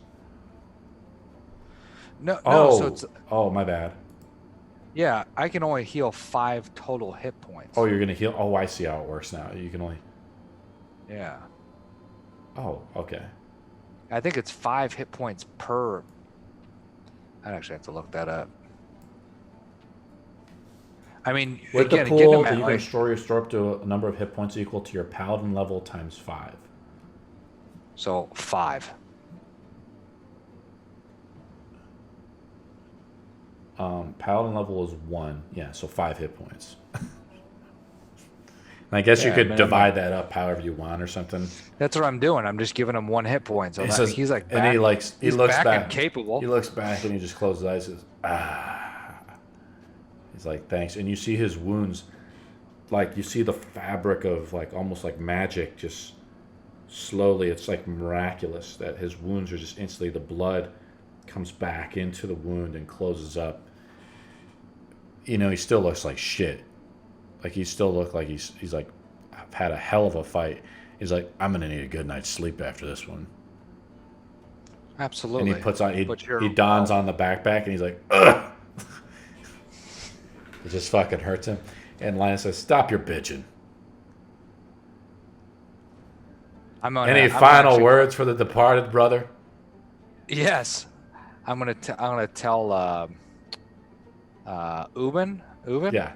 No, Oh, so it's my bad. yeah. I can only heal 5 total hit points. Oh, you're gonna heal. Oh, I see how it works now. You can only. Yeah. Oh, okay. I think it's 5 hit points per. I'd actually have to look that up. I mean, With again, the getting pool, them at you can like, store up to a number of hit points equal to your paladin level times 5. so 5. Paladin level is 1. Yeah, so 5 hit points. And I guess you could divide that up however you want or something. That's what I'm doing. I'm just giving him 1 hit point. So he's like, back, and he looks back and capable. He looks back and he just closes his eyes. And says, "Ah." He's like, "Thanks." And you see his wounds, like you see the fabric of like almost like magic, just slowly. It's like miraculous that his wounds are just instantly the blood comes back into the wound and closes up. You know, he still looks like shit. Like he still looks like he's like, "I've had a hell of a fight." He's like, "I'm gonna need a good night's sleep after this one." Absolutely. And he puts on he dons on the backpack and he's like, "Ugh." It just fucking hurts him. And Linus says, "Stop your bitching." Any final words for the departed, brother? Yes, I'm gonna tell Ubin. Yeah.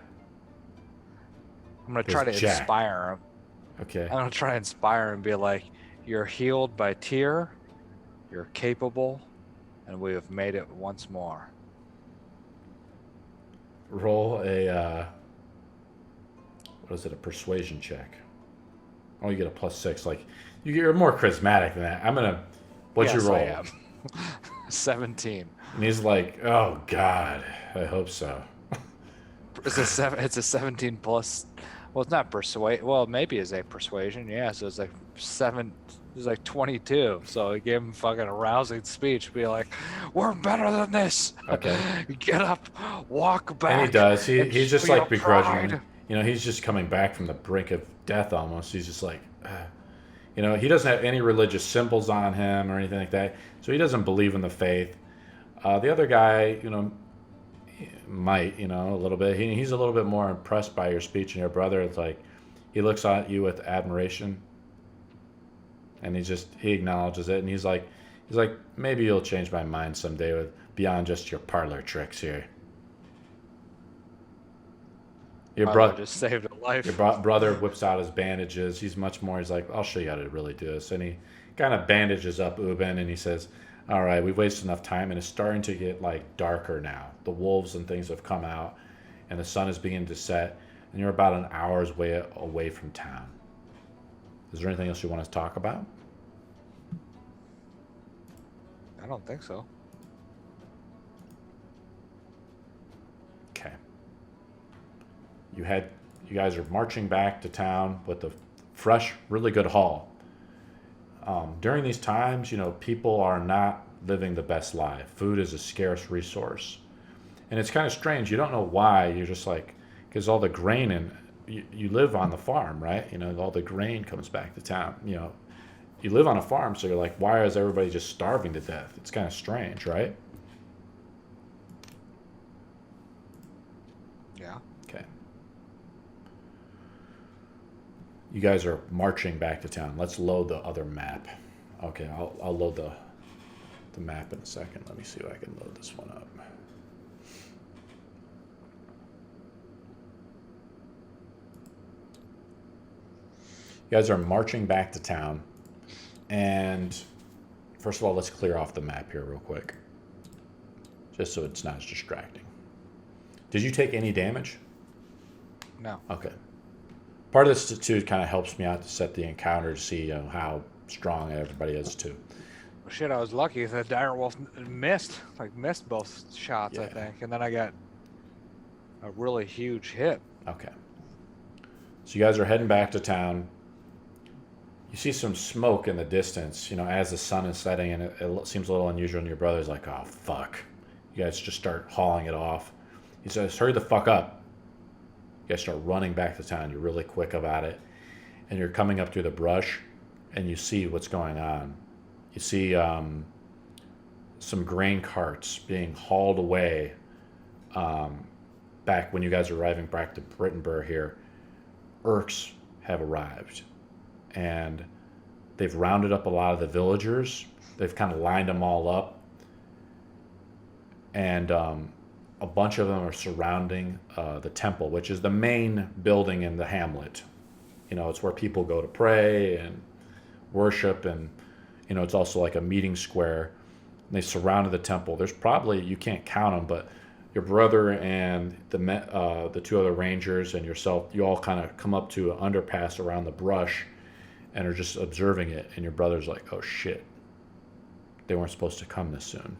I'm gonna try to inspire him. Okay. I'm gonna try to inspire him and be like, "You're healed by Tyr. You're capable, and we have made it once more." Roll a what is it? A persuasion check. Oh, you get a +6. Like you're more charismatic than that. I'm gonna. What'd you roll? I am. 17. And he's like, "Oh God, I hope so." It's a 17 plus. Well, it's not persuade. Well, maybe it's a persuasion. Yeah, so it's like 7. It's like 22. So I gave him fucking a rousing speech. Be like, "We're better than this." Okay. Get up, walk back. And he does. He's just like begrudging. Pride. You know, he's just coming back from the brink of death almost. He's just like, you know, he doesn't have any religious symbols on him or anything like that. So he doesn't believe in the faith. The other guy, you know, might, you know, a little bit. He's a little bit more impressed by your speech, and your brother, it's like, he looks at you with admiration. And he acknowledges it, and he's like, maybe you'll change my mind someday with beyond just your parlor tricks here. Your brother just saved a life. Your brother whips out his bandages. He's much more. He's like, "I'll show you how to really do this." And he kind of bandages up Ubin, and he says, "All right, we've wasted enough time, and it's starting to get like darker now. The wolves and things have come out, and the sun is beginning to set, and you're about an hour's way away from town. Is there anything else you want to talk about?" I don't think so. Okay. You guys are marching back to town with a fresh, really good haul. During these times, you know, people are not living the best life. Food is a scarce resource. And it's kind of strange. You don't know why. You're just like, because all the grain you live on the farm, right? You know, all the grain comes back to town. You know, you live on a farm, so you're like, why is everybody just starving to death? It's kind of strange, right? Yeah. Okay. You guys are marching back to town. Let's load the other map. Okay, I'll load the map in a second. Let me see if I can load this one up. You guys are marching back to town, and first of all, let's clear off the map here real quick, just so it's not as distracting. Did you take any damage? No. Okay. Part of this too kind of helps me out to set the encounter to see how strong everybody is too. Well, shit, I was lucky that direwolf missed both shots, I Yeah. think, and then I got a really huge hit. Okay. So you guys are heading back to town. You see some smoke in the distance, as the sun is setting, and it seems a little unusual, and your brother's like, oh, fuck. You guys just start hauling it off. He says, hurry the fuck up. You guys start running back to town. You're really quick about it. And you're coming up through the brush, and you see what's going on. You see some grain carts being hauled away back when you guys are arriving back to Brittenburg here. Orcs have arrived. And they've rounded up a lot of the villagers. They've kind of lined them all up. And a bunch of them are surrounding the temple, which is the main building in the hamlet. It's where people go to pray and worship, and it's also like a meeting square. And they surrounded the temple. There's probably, you can't count them, but your brother and the two other rangers and yourself, you all kind of come up to an underpass around the brush and are just observing it. And your brother's like, oh shit, they weren't supposed to come this soon.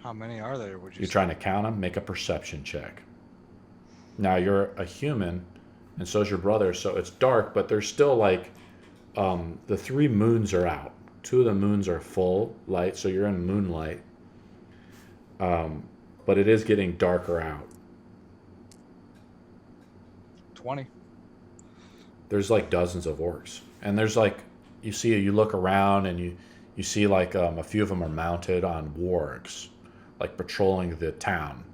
How many are there, would you You're say? trying to count them? Make a perception check. Now, you're a human, and so is your brother, so it's dark, but there's still like, the 3 moons are out. 2 of the moons are full light, so you're in moonlight. But it is getting darker out. 20. There's like dozens of orcs. And there's like, you look around and you see like a few of them are mounted on wargs, like patrolling the town,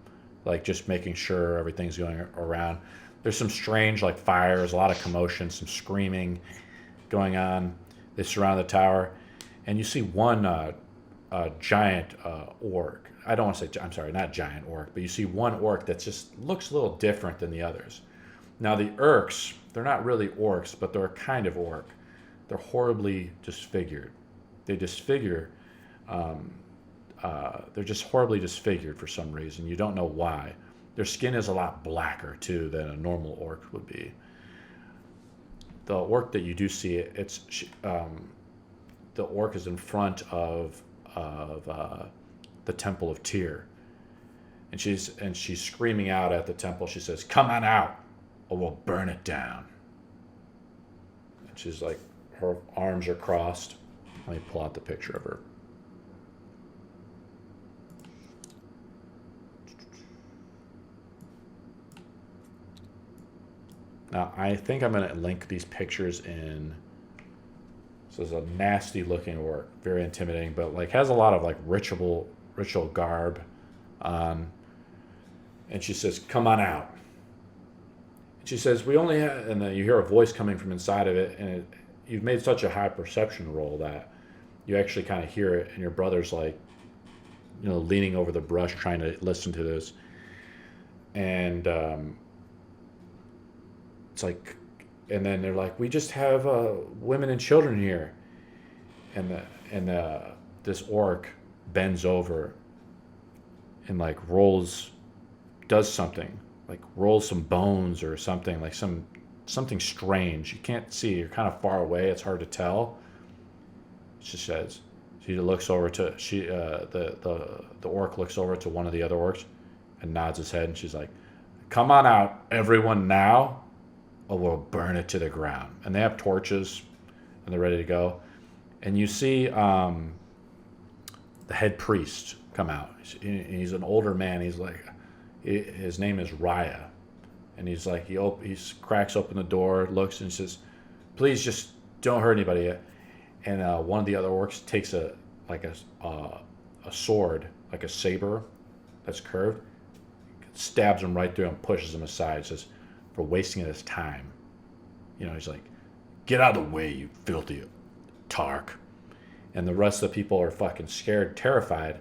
like just making sure everything's going around. There's some strange like fires, a lot of commotion, some screaming going on. They surround the tower, and you see one giant orc. I don't want to say, I'm sorry, not giant orc, but you see one orc that just looks a little different than the others. Now the orcs, they're not really orcs, but they're a kind of orc. They're horribly disfigured. They disfigure. They're just horribly disfigured for some reason. You don't know why. Their skin is a lot blacker too than a normal orc would be. The orc that you do see, the orc is in front of the Temple of Tyr, and she's screaming out at the temple. She says, "Come on out, or we'll burn it down." And she's like, her arms are crossed. Let me pull out the picture of her. Now, I think I'm going to link these pictures in. So it's a nasty looking orc, very intimidating, but like has a lot of like ritual garb on. And she says, "Come on out." And she says, "We only have," and then you hear a voice coming from inside of it, and you've made such a high perception roll that you actually kind of hear it, and your brother's like, leaning over the brush trying to listen to this. And it's like, and then they're like, "We just have women and children here," and this orc bends over and like does something, like rolls some bones or something, like something strange. You can't see. You're kind of far away. It's hard to tell. She says, she looks over to the orc looks over to one of the other orcs and nods his head, and she's like, "Come on out, everyone now, or we'll burn it to the ground." And they have torches, and they're ready to go. And you see the head priest come out. He's an older man. He's like, his name is Raya, and he's like, he cracks open the door, looks, and says, "Please just don't hurt anybody yet." And one of the other orcs takes a sword, like a saber that's curved, stabs him right through and pushes him aside. Says, "For wasting his time." He's like, "Get out of the way, you filthy Tark." and the rest of the people are fucking scared, terrified,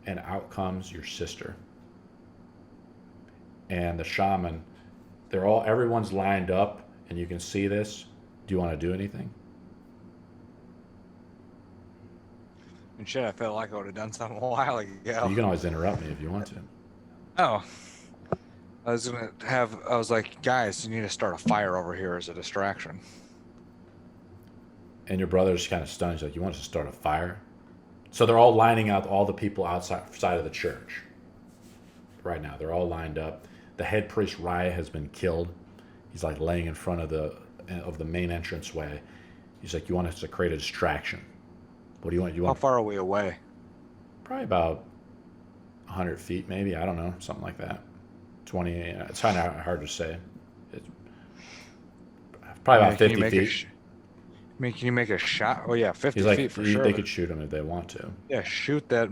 and out comes your sister. And the shaman, everyone's lined up, and you can see this. Do you want to do anything? And shit, I felt like I would have done something a while ago. You can always interrupt me if you want to. Oh. I was like, guys, you need to start a fire over here as a distraction. And your brother's kind of stunned. He's like, you want us to start a fire? So they're all lining out all the people outside of the church. Right now, they're all lined up. The head priest Raya has been killed. He's like laying in front of the main entranceway. He's like, you want us to create a distraction? What do you want? How far are we away? Probably about 100 feet, maybe. I don't know, something like that. 20. It's kind of hard to say. It's probably about 50 feet. Can you make a shot? Oh yeah, 50 He's like, feet for sure. They could shoot him if they want to. Yeah, shoot that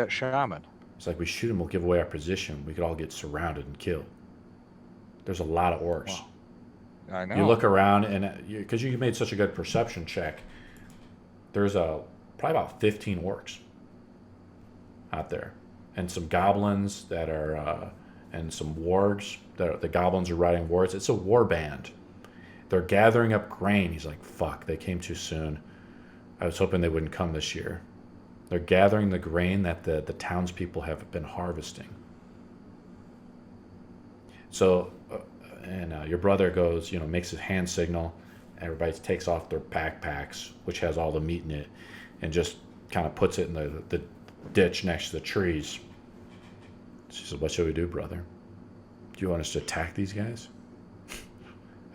shaman. It's like, we shoot him, we'll give away our position. We could all get surrounded and killed. There's a lot of orcs. Wow. I know. You look around, and because you made such a good perception check, there's probably about 15 orcs out there, and some goblins that are, and some wargs. The goblins are riding wargs. It's a war band. They're gathering up grain. He's like, fuck, they came too soon. I was hoping they wouldn't come this year. They're gathering the grain that the townspeople have been harvesting. So, your brother goes, makes his hand signal. Everybody takes off their backpacks, which has all the meat in it, and just kind of puts it in the ditch next to the trees. She says, what should we do, brother? Do you want us to attack these guys?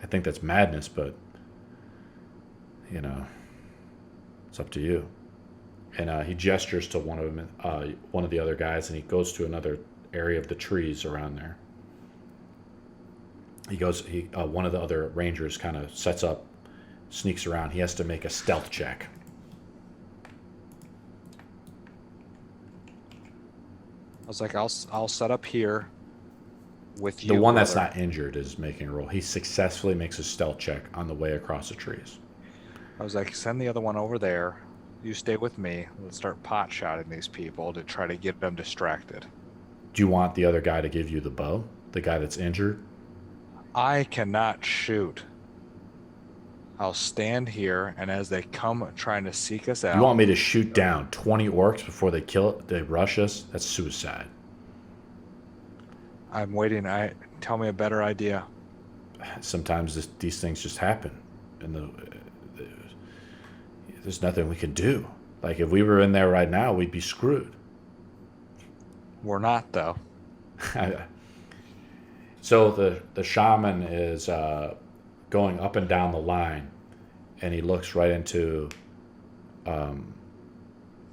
I think that's madness, but, it's up to you. And he gestures to one of them, one of the other guys, and he goes to another area of the trees around there. One of the other rangers kind of sets up, sneaks around. He has to make a stealth check. I was like, I'll set up here with you. The one that's not injured is making a roll. He successfully makes a stealth check on the way across the trees. I was like, send the other one over there. You stay with me. Let's start pot shotting these people to try to get them distracted. Do you want the other guy to give you the bow? The guy that's injured? I cannot shoot. I'll stand here, and as they come trying to seek us out... You want me to shoot down 20 orcs before they rush us? That's suicide. I'm waiting. Tell me a better idea. Sometimes these things just happen. And there's nothing we can do. Like, if we were in there right now, we'd be screwed. We're not, though. So the shaman is going up and down the line, and he looks right into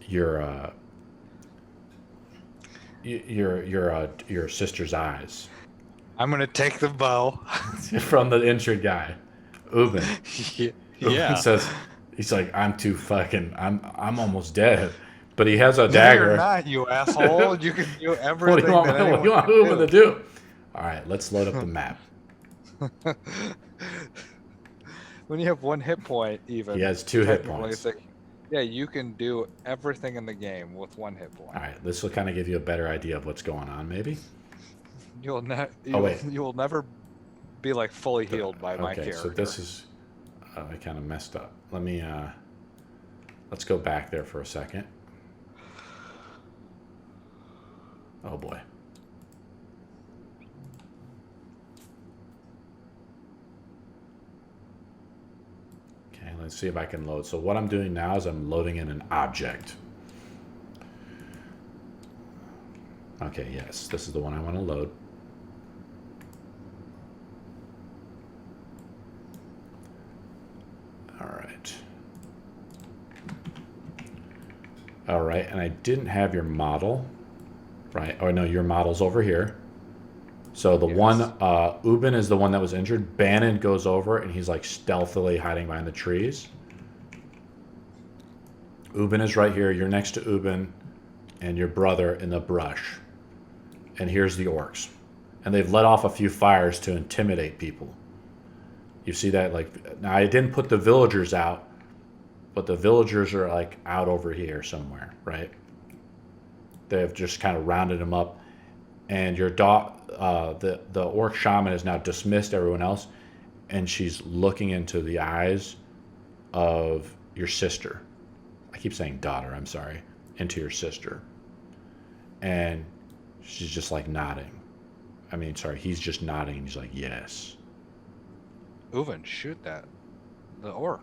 your sister's eyes. I'm gonna take the bow from the injured guy, Ubin. Yeah. Ubin he's like, I'm almost dead, but he has a dagger. You're not, you asshole. You can do everything. What do you want Ubin to do? All right, let's load up the map. When you have 1 hit point, even. He has 2 hit points. Like, yeah, you can do everything in the game with 1 hit point. All right, this will kind of give you a better idea of what's going on, maybe. You will never be like fully healed by my character. So this is, I kind of messed up. Let's go back there for a second. Oh boy. Okay, let's see if I can load. So what I'm doing now is I'm loading in an object. Okay, yes, this is the one I want to load. All right, and I didn't have your model, right? Oh no, your model's over here. So the one, Ubin is the one that was injured. Bannon goes over and he's like stealthily hiding behind the trees. Ubin is right here. You're next to Ubin and your brother in the brush. And here's the orcs. And they've let off a few fires to intimidate people. You see that? Like, now I didn't put the villagers out but the villagers are like out over here somewhere, right? They've just kind of rounded them up, and the orc shaman has now dismissed everyone else, and she's looking into the eyes of your sister. I keep saying daughter, I'm sorry. Into your sister. And she's just like nodding. I mean, sorry, he's just nodding, and he's like, yes. Uven, shoot the orc.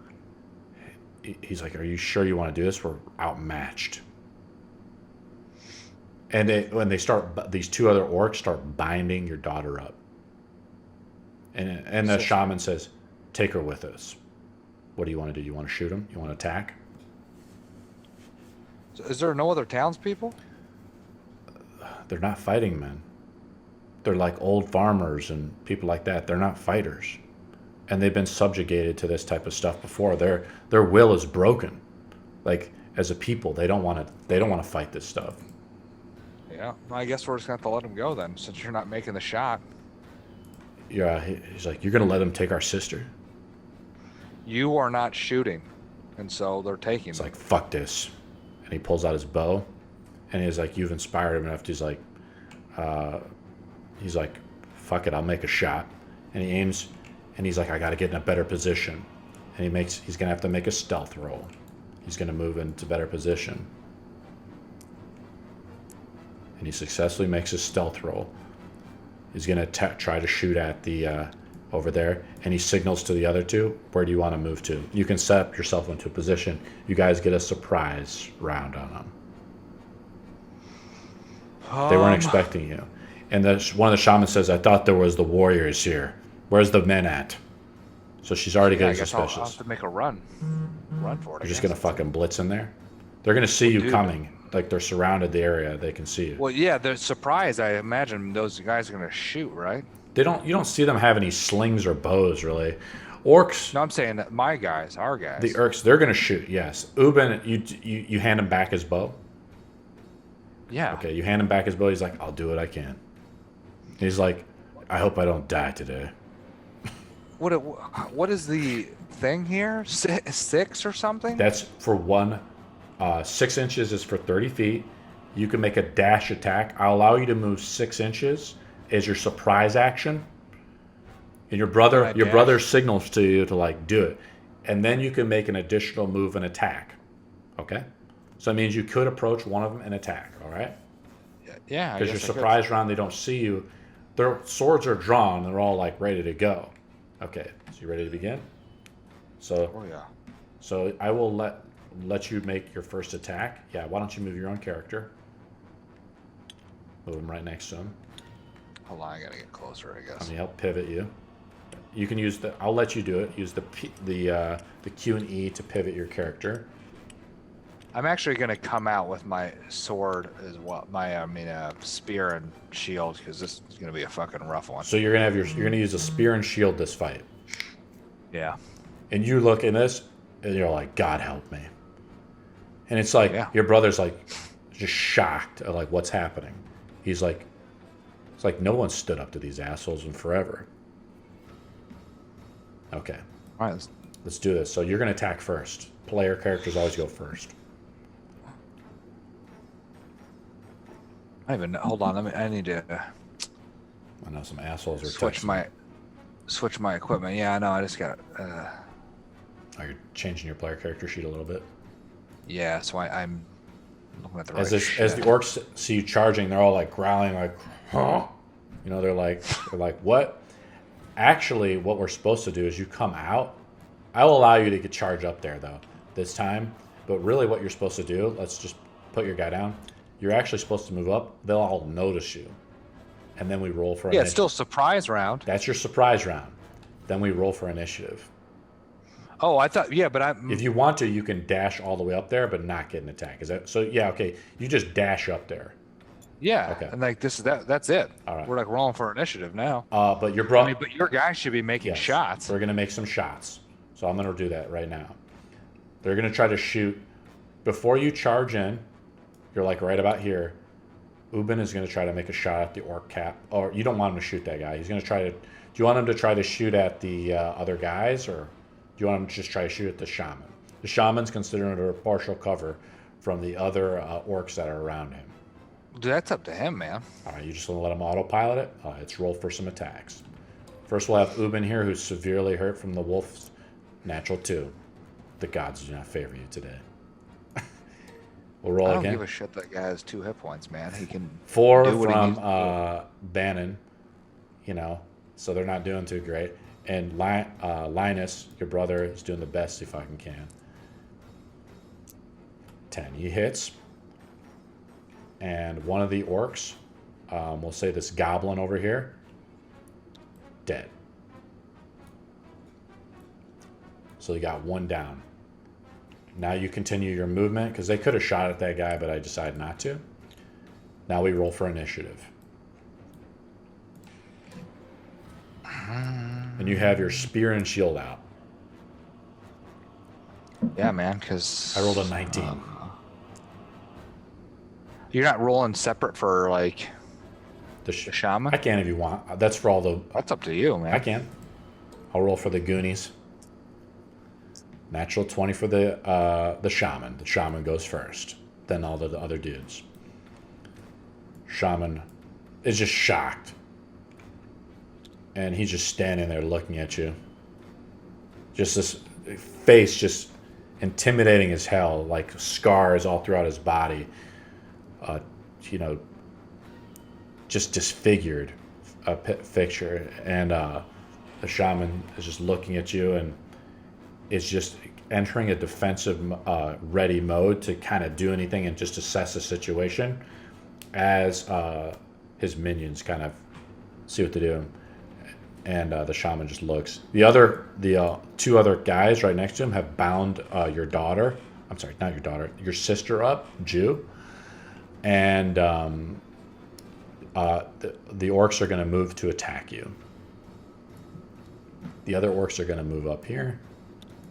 He's like, are you sure you want to do this? We're outmatched. And these two other orcs start binding your daughter up. And the shaman says, take her with us. What do you want to do? You want to shoot him? You want to attack? So is there no other townspeople? They're not fighting men. They're like old farmers and people like that. They're not fighters. And they've been subjugated to this type of stuff before. Their will is broken. Like, as a people, they don't want to fight this stuff. Yeah, I guess we're just going to have to let them go then, since you're not making the shot. Yeah, he's like, you're going to let them take our sister? You are not shooting, and so they're taking It's them. like, fuck this. And he pulls out his bow, and he's like, you've inspired him enough. He's like, fuck it, I'll make a shot. And he aims, and he's like, I got to get in a better position. And he's going to have to make a stealth roll. He's going to move into better position. And he successfully makes his stealth roll. He's going to try to shoot at the over there, and he signals to the other two, where do you want to move to? You can set up yourself into a position. You guys get a surprise round on them. They weren't expecting you. And one of the shamans says, I thought there was the warriors here. Where's the men at? So she's already getting suspicious. I'll have to make a run. Run for it. You're just going to fucking blitz in there? They're going to see you coming. Like, they're surrounded the area. They can see you. Well, yeah, they're surprised. I imagine those guys are going to shoot, right? You don't see them have any slings or bows, really. Orcs. No, I'm saying that my guys, our guys. The orcs, they're going to shoot, yes. Uben, you hand him back his bow? Yeah. Okay, you hand him back his bow. He's like, I'll do what I can. He's like, I hope I don't die today. What is the thing here? 6 or something? That's for one. 6 inches is for 30 feet. You can make a dash attack. I'll allow you to move 6 inches as your surprise action. And your brother signals to you to like do it. And then you can make an additional move and attack. Okay? So that means you could approach one of them and attack, all right? Yeah. Because your surprise round, they don't see you. Their swords are drawn. They're all like ready to go. Okay, so you ready to begin? So, oh yeah. So I will let you make your first attack. Yeah, why don't you move your own character? Move him right next to him. Hold on, I gotta get closer, I guess. Let me help pivot you. You can use I'll let you do it. Use the Q and E to pivot your character. I'm actually gonna come out with my sword as well. Spear and shield, because this is gonna be a fucking rough one. So you're gonna use a spear and shield this fight. Yeah. And you look in this, and you're like, God help me. And it's like your brother's like just shocked at like what's happening. He's like, it's like no one stood up to these assholes in forever. Okay. All right. Let's do this. So you're gonna attack first. Player characters always go first. Hold on. I need to. I know some assholes are switch my equipment. Yeah, I know. I just got. Oh, you're changing your player character sheet a little bit. Yeah, so I'm looking at the right as the orcs see you charging, they're all like growling, like, huh? You know, they're like, what? Actually, what we're supposed to do is you come out. I will allow you to get charged up there though this time. But really, what you're supposed to do? Let's just put your guy down. You're actually supposed to move up. They'll all notice you. And then we roll for initiative. Yeah, it's still surprise round. That's your surprise round. Then we roll for initiative. Oh, I thought, yeah, but if you want to, you can dash all the way up there, but not get an attack. Is that so? Yeah, okay. You just dash up there. Yeah. Okay. And like that's it. All right. We're like rolling for initiative now. But your but your guy should be making shots. We're gonna make some shots. So I'm gonna do that right now. They're gonna try to shoot before you charge in. You're like right about here. Ubin is going to try to make a shot at the orc cap. Or you don't want him to shoot that guy. He's going to try to... Do you want him to try to shoot at the other guys? Or do you want him to just try to shoot at the shaman? The shaman's considered under partial cover from the other orcs that are around him. Dude, that's up to him, man. All right, you just want to let him autopilot it? Let's roll for some attacks. First, we'll have Ubin here, who's severely hurt from the wolf's natural 2. The gods do not favor you today. We'll roll I don't again. give a shit that guy has 2 hit points, man. He can 4 do what he from needs to Bannon, you know, so they're not doing too great. And Linus, your brother, is doing the best if I can. 10. He hits. And one of the orcs, we'll say this goblin over here, dead. So you got 1 down. Now you continue your movement, because they could have shot at that guy, but I decided not to. Now we roll for initiative. And you have your spear and shield out. Yeah, man, because I rolled a 19. You're not rolling separate for, like, The the shaman? I can if you want. That's for all the... That's up to you, man. I can. I'll roll for the Goonies. Natural 20 for the shaman. The shaman goes first. Then all the other dudes. Shaman is just shocked. And he's just standing there looking at you. Just this face just intimidating as hell. Like scars all throughout his body. You know, just disfigured picture. And the shaman is just looking at you and is just entering a defensive ready mode to kind of do anything and just assess the situation as his minions kind of see what to do. And the shaman just looks. The 2 other guys right next to him have bound your daughter. I'm sorry, not your daughter, your sister up, Jew. And the orcs are going to move to attack you. The other orcs are going to move up here.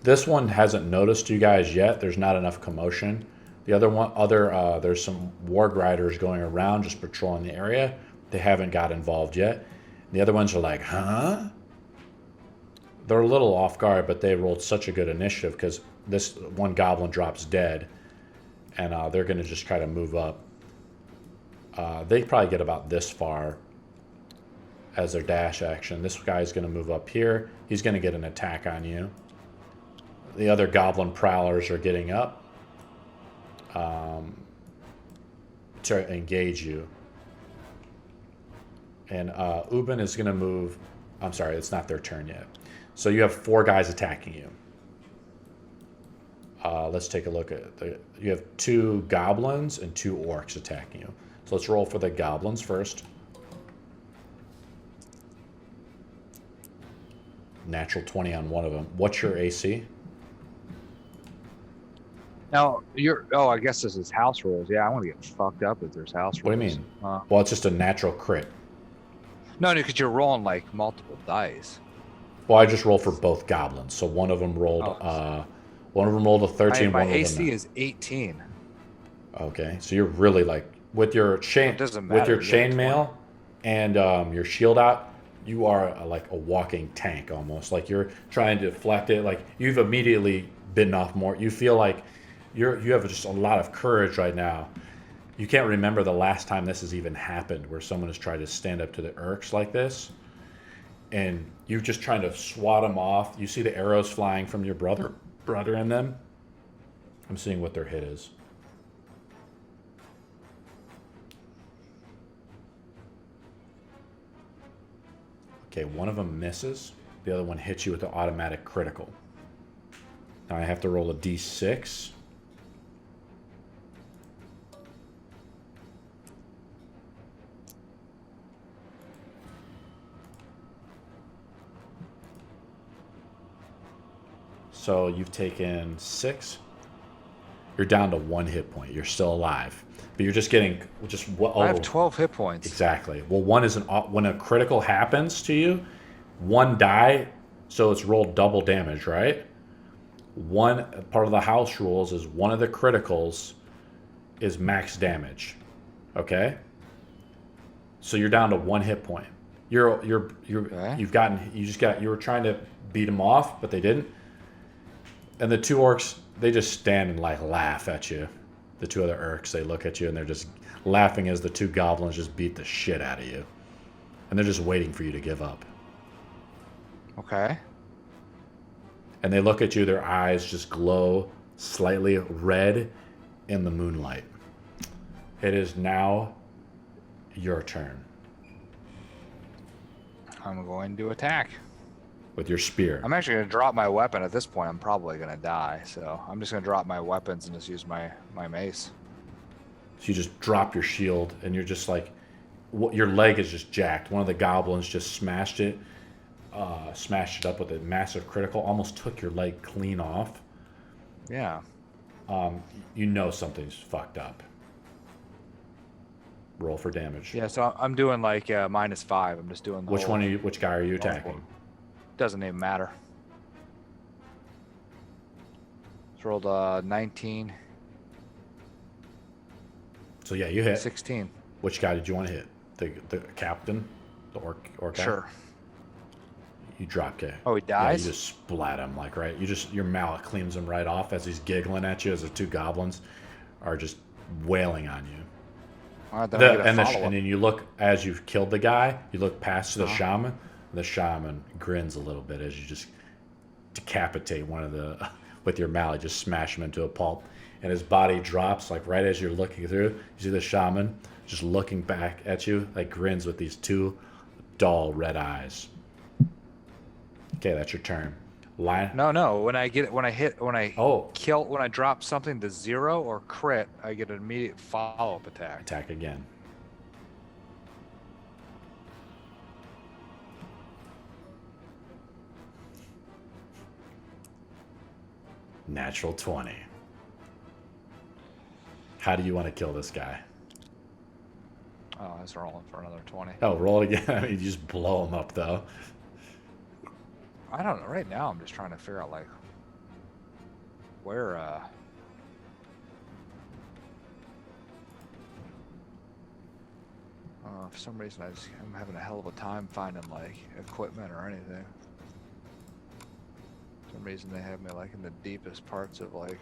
This one hasn't noticed you guys yet. There's not enough commotion. The other one, there's some warg riders going around just patrolling the area. They haven't got involved yet. The other ones are like, huh? They're a little off guard, but they rolled such a good initiative because this one goblin drops dead, and they're going to just try to move up. They probably get about this far as their dash action. This guy's going to move up here. He's going to get an attack on you. The other goblin prowlers are getting up to engage you. And Ubin is going to move. I'm sorry, it's not their turn yet. So you have 4 guys attacking you. Let's take a look at you have 2 goblins and 2 orcs attacking you. So let's roll for the goblins first. Natural 20 on one of them. What's your AC? Now, I guess this is house rules. Yeah, I want to get fucked up if there's house rules. What do you mean? Well, it's just a natural crit. No, because you're rolling, like, multiple dice. Well, I just rolled for both goblins. So one of them rolled a 13. My one AC is 18. Okay, so you're really like with your chain, doesn't with your matter, chainmail and your shield out. You are like a walking tank almost. Like you're trying to deflect it. Like you've immediately bitten off more. You feel like you have just a lot of courage right now. You can't remember the last time this has even happened, where someone has tried to stand up to the Urks like this, and you're just trying to swat them off. You see the arrows flying from your brother in them. I'm seeing what their hit is. Okay, one of them misses. The other one hits you with the automatic critical. Now I have to roll a d6. So you've taken 6. You're down to 1 hit point. You're still alive, but you're just getting I have 12 hit points. Exactly. Well, one is when a critical happens to you, 1 die, so it's rolled double damage, right? One part of the house rules is one of the criticals is max damage. Okay. So you're down to 1 hit point. You were trying to beat them off, but they didn't. And the 2 orcs they just stand and like laugh at you. The two other Urks, they look at you and they're just laughing as the two goblins just beat the shit out of you. And they're just waiting for you to give up. Okay. And they look at you, their eyes just glow slightly red in the moonlight. It is now your turn. I'm going to attack. With your spear. I'm actually going to drop my weapon. At this point, I'm probably going to die. So I'm just going to drop my weapons and just use my mace. So you just drop your shield and you're just like, your leg is just jacked. One of the goblins just smashed it up with a massive critical, almost took your leg clean off. Yeah. You know something's fucked up. Roll for damage. Yeah, so I'm doing like -5. I'm just doing the Which whole- one are you? Which guy are you attacking? Doesn't even matter. Just rolled 19, So yeah, you hit. 16. Which guy did you want to hit? The captain, the orc guy? Sure. You drop kick. Oh, he Yeah, dies? you just splat him like right. Your mallet cleans him right off as he's giggling at you as the two goblins are just wailing on you. All right, then I get a And follow-up. then you look as you've killed the guy. You look past the shaman. The shaman grins a little bit as you just decapitate one of the with your mallet. Just smash him into a pulp, and his body drops like right as you're looking through. You see the shaman just looking back at you, like grins with these two dull red eyes. Okay, that's your turn. Line. No. When I Oh. kill, when I drop something to 0 or crit, I get an immediate follow-up attack. Attack again. Natural 20. How do you want to kill this guy? Oh, I was rolling for another 20. Oh, roll it again. You just blow him up, though. I don't know. Right now, I'm just trying to figure out like where. For some reason, I'm having a hell of a time finding like equipment or anything. For some reason, they have me like in the deepest parts of like.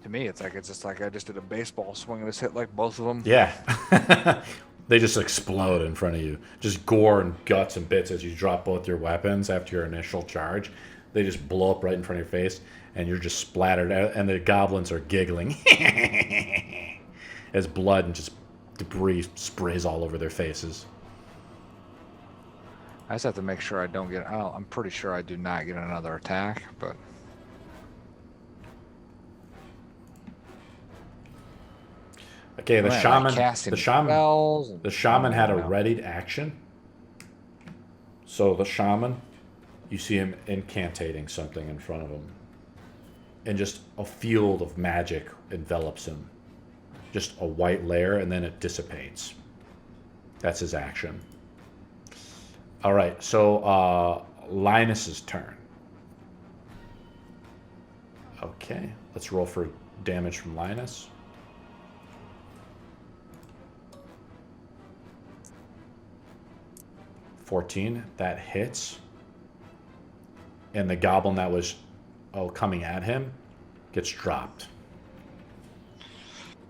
To me, it's just like I just did a baseball swing and just hit like both of them. Yeah. They just explode in front of you. Just gore and guts and bits as you drop both your weapons after your initial charge. They just blow up right in front of your face, and you're just splattered out, and the goblins are giggling as blood and just debris sprays all over their faces. I just have to make sure I don't get. Oh, I'm pretty sure I do not get another attack, but. Okay, the Man, shaman. like casting The shaman. spells and- The shaman had a Yeah. readied action. So the shaman, you see him incantating something in front of him, and just a field of magic envelops him. Just a white layer, and then it dissipates. That's his action. All right, so Linus's turn. Okay, let's roll for damage from Linus. $14, that hits. And the goblin that was coming at him gets dropped.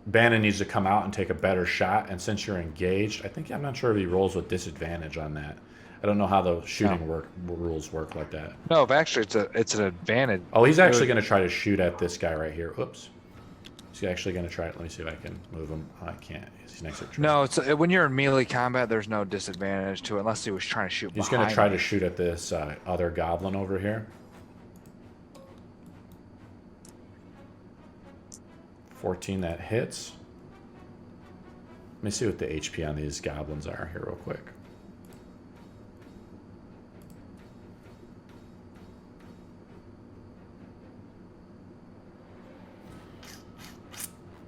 Bannon needs to come out and take a better shot, and since you're engaged, I'm not sure if he rolls with disadvantage on that. I don't know how the shooting rules work like that. No, but actually, it's an advantage. Oh, he's actually going to try to shoot at this guy right here. Oops. He's actually going to try it. Let me see if I can move him. Oh, I can't. He's next to Trey. No, it's when you're in melee combat, there's no disadvantage to it unless he was trying to shoot. He's going to try to me. shoot at this other goblin over here. 14, that hits. Let me see what the HP on these goblins are here real quick.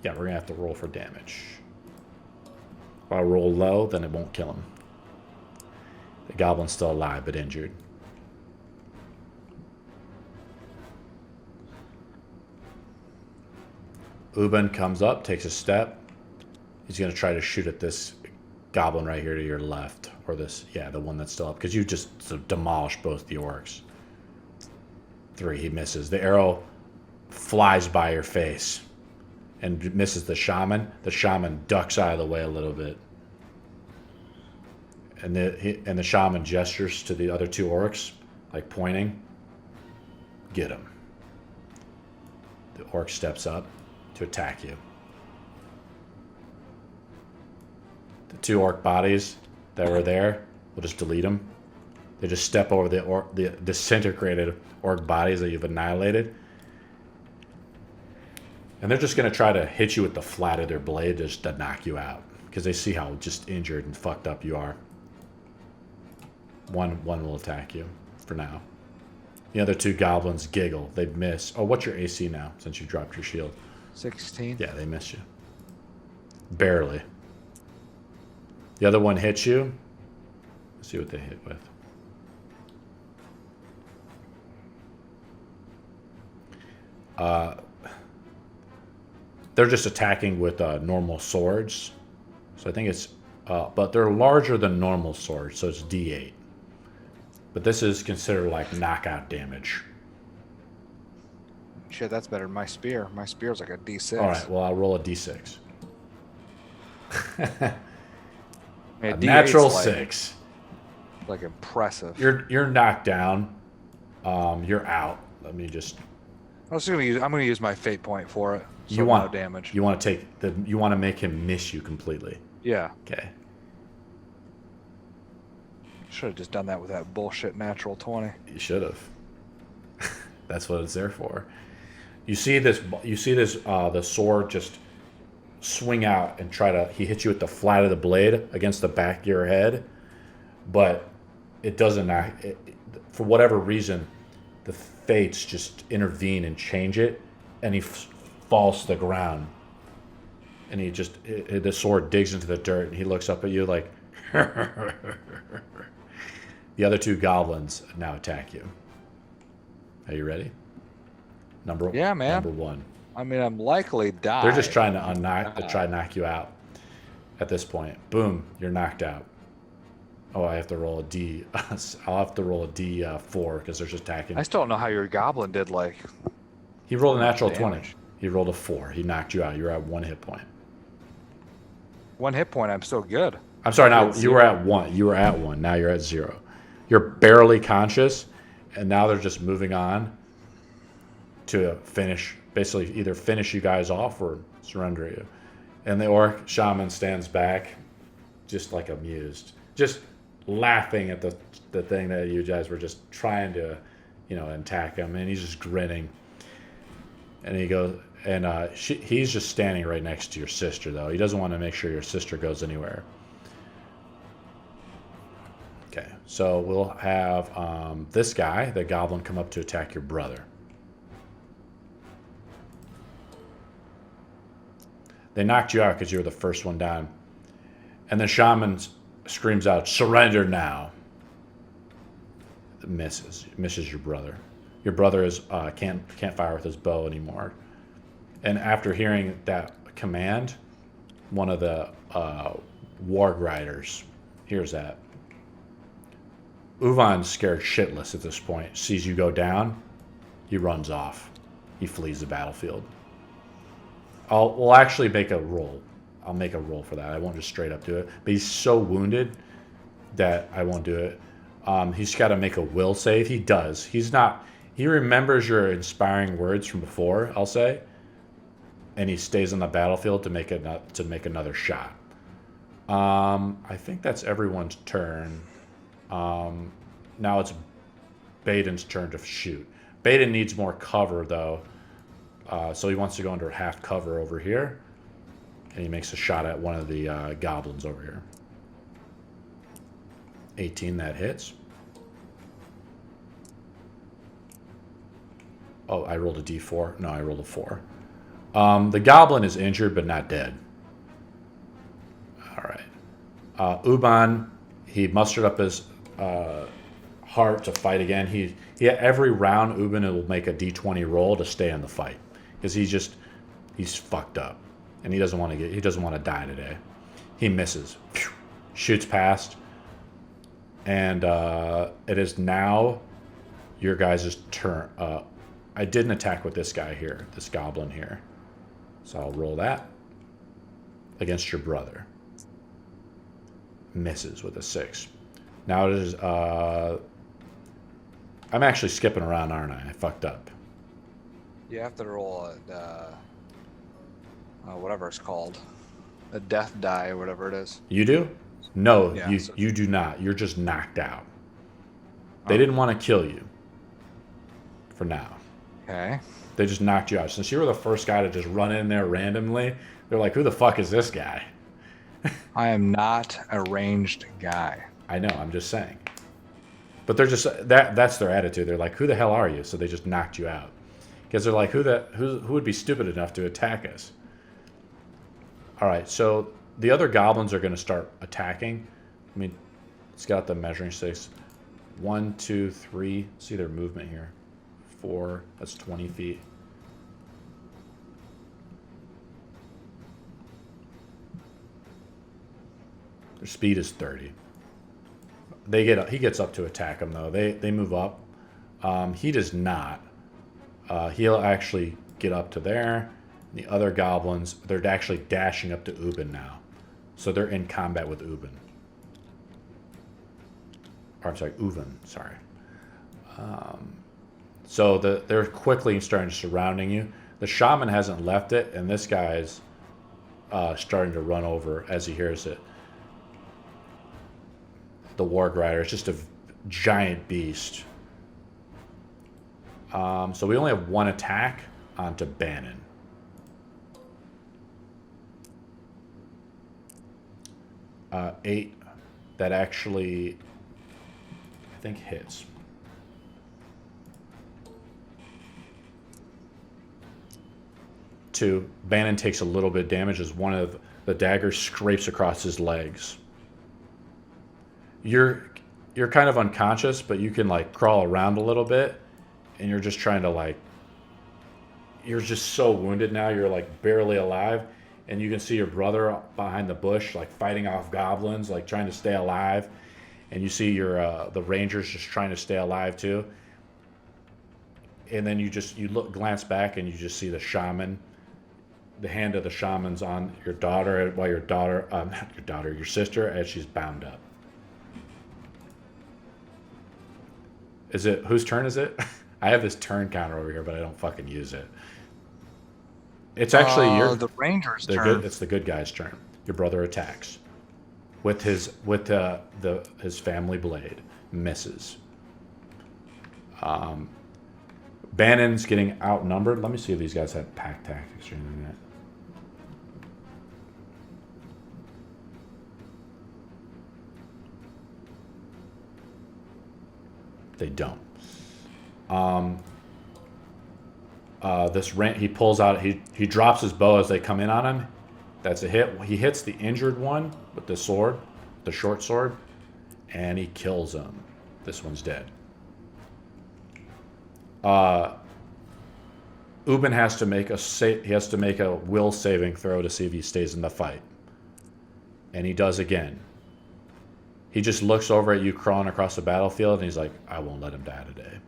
Yeah, we're going to have to roll for damage. If I roll low, then it won't kill him. The goblin's still alive, but injured. Uben comes up, takes a step. He's going to try to shoot at this goblin right here to your left, or this, yeah, the one that's still up, because you just sort of demolished both the orcs. 3, he misses. The arrow flies by your face and misses the shaman. The shaman ducks out of the way a little bit. And the shaman gestures to the other 2 orcs, like pointing. Get him. The orc steps up to attack you. The 2 orc bodies that were there, we'll just delete them. They just step over the disintegrated orc bodies that you've annihilated. And they're just going to try to hit you with the flat of their blade just to knock you out. Because they see how just injured and fucked up you are. One will attack you for now. The other 2 goblins giggle. They miss. Oh, what's your AC now since you dropped your shield? 16. Yeah, they miss you. Barely. The other one hits you. Let's see what they hit with. They're just attacking with normal swords. So I think it's... but they're larger than normal swords, so it's D8. But this is considered like knockout damage. Shit, that's better than my spear. My spear's like a D6. All right, well, I'll roll a D6. Yeah, A D8's natural like, 6. Like impressive. You're knocked down. You're out. Let me just... I'm gonna use my fate point for it. So You want no damage. You want to take the... You want to make him miss you completely. Yeah. Okay. Should have just done that with that bullshit natural 20. You should have. That's what it's there for. You see this. You see this. The sword just swing out and try to. He hits you with the flat of the blade against the back of your head, but it doesn't. For whatever reason, the fates just intervene and change it, and he falls to the ground. And he just the sword digs into the dirt, and he looks up at you like. The other 2 goblins now attack you. Are you ready? Yeah, man. Number 1. I mean, I'm likely die. They're just trying to try to knock you out. At this point, boom, you're knocked out. Oh, I have to roll a D. I'll have to roll a D4 because they're just attacking. I still don't know how your goblin did. Like, He rolled a natural damage. 20. He rolled a 4. He knocked you out. You're at 1 hit point. 1 hit point. I'm still good. I'm sorry. Now you were at 1. You were at 1. Now you're at 0. You're barely conscious, and now they're just moving on to finish, basically either finish you guys off or surrender you. And the orc shaman stands back, just like amused, just laughing at the thing that you guys were just trying to, attack him, and he's just grinning. And he goes, and he's just standing right next to your sister, though. He doesn't want to make sure your sister goes anywhere. Okay, so we'll have this guy, the goblin, come up to attack your brother. They knocked you out because you were the first one down. And the shaman screams out, "Surrender now!" Misses your brother. Your brother is can't fire with his bow anymore. And after hearing that command, one of the warg riders hears that. Uvan's scared shitless at this point. Sees you go down, he runs off. He flees the battlefield. We'll actually make a roll. I'll make a roll for that. I won't just straight up do it. But he's so wounded that I won't do it. He's got to make a will save. He does. He remembers your inspiring words from before, I'll say. And he stays on the battlefield to make another shot. I think that's everyone's turn. Now it's Baden's turn to shoot. Baden needs more cover, though. So he wants to go under half cover over here. And he makes a shot at one of the goblins over here. 18, that hits. Oh, I rolled a d4. No, I rolled a 4. The goblin is injured, but not dead. All right. Uban, he mustered up his heart to fight again. Every round, Uban will make a d20 roll to stay in the fight because he's fucked up, and he doesn't want to die today. He misses. shoots past, and it is now your guys' turn. I didn't attack with this guy here, this goblin here. So I'll roll that against your brother. Misses with a 6. Now it is... I'm actually skipping around, aren't I? I fucked up. You have to roll whatever it's called. A death die or whatever it is. You do? No, Yeah, you do not. You're just knocked out. They didn't want to kill you. For now. Okay. They just knocked you out. Since you were the first guy to just run in there randomly, they're like, who the fuck is this guy? I am not a ranged guy. I know, I'm just saying. But they're just that's their attitude. They're like, who the hell are you? So they just knocked you out. Because they're like, who would be stupid enough to attack us? Alright, so the other goblins are gonna start attacking. I mean, it's got the measuring sticks. 1, 2, 3. See their movement here. 4, that's 20 feet. Their speed is 30. He gets up to attack them though. They move up. He does not. He'll actually get up to there. The other goblins, they're actually dashing up to Ubin now. So they're in combat with Ubin. Or I'm sorry, Uven, sorry. So they're quickly starting surrounding you. The shaman hasn't left it, and this guy's starting to run over as he hears it. The warg rider is just a giant beast. So we only have one attack onto Bannon. Eight. That actually, I think, hits. Two. Bannon takes a little bit of damage as one of the daggers scrapes across his legs. You're kind of unconscious, but you can like crawl around a little bit, and you're just trying to like. You're just so wounded now. You're like barely alive, and you can see your brother behind the bush, like fighting off goblins, like trying to stay alive, and you see your the rangers just trying to stay alive too. And then you glance back, and you just see the shaman. The hand of the shaman's on your daughter, while your sister, as she's bound up. Is it, whose turn is it? I have this turn counter over here, but I don't fucking use it. It's actually the ranger's turn. It's the good guy's turn. Your brother attacks with his family blade, misses. Bannon's getting outnumbered. Let me see if these guys have pack tactics or anything like that. They don't. He pulls out. He drops his bow as they come in on him. That's a hit. He hits the injured one with the sword, the short sword, and he kills him. This one's dead. Ubin has to make a will saving throw to see if he stays in the fight, and he does again. He just looks over at you crawling across the battlefield, and he's like, I won't let him die today.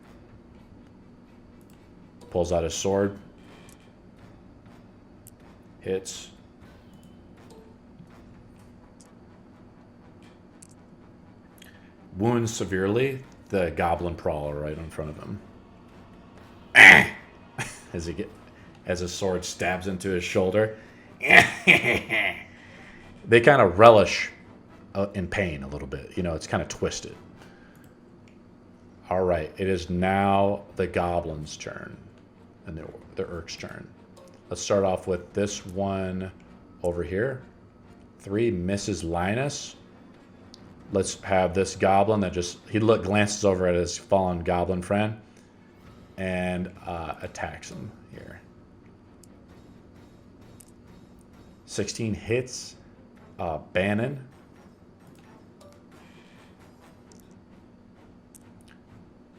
Pulls out his sword. Hits. Wounds severely the goblin prowler right in front of him. As his sword stabs into his shoulder. They kind of relish in pain a little bit. You know, it's kind of twisted. All right, it is now the goblin's turn and the Urk's turn. Let's start off with this one over here. 3 misses Linus. Let's have this goblin that glances over at his fallen goblin friend and attacks him here. 16 hits Bannon.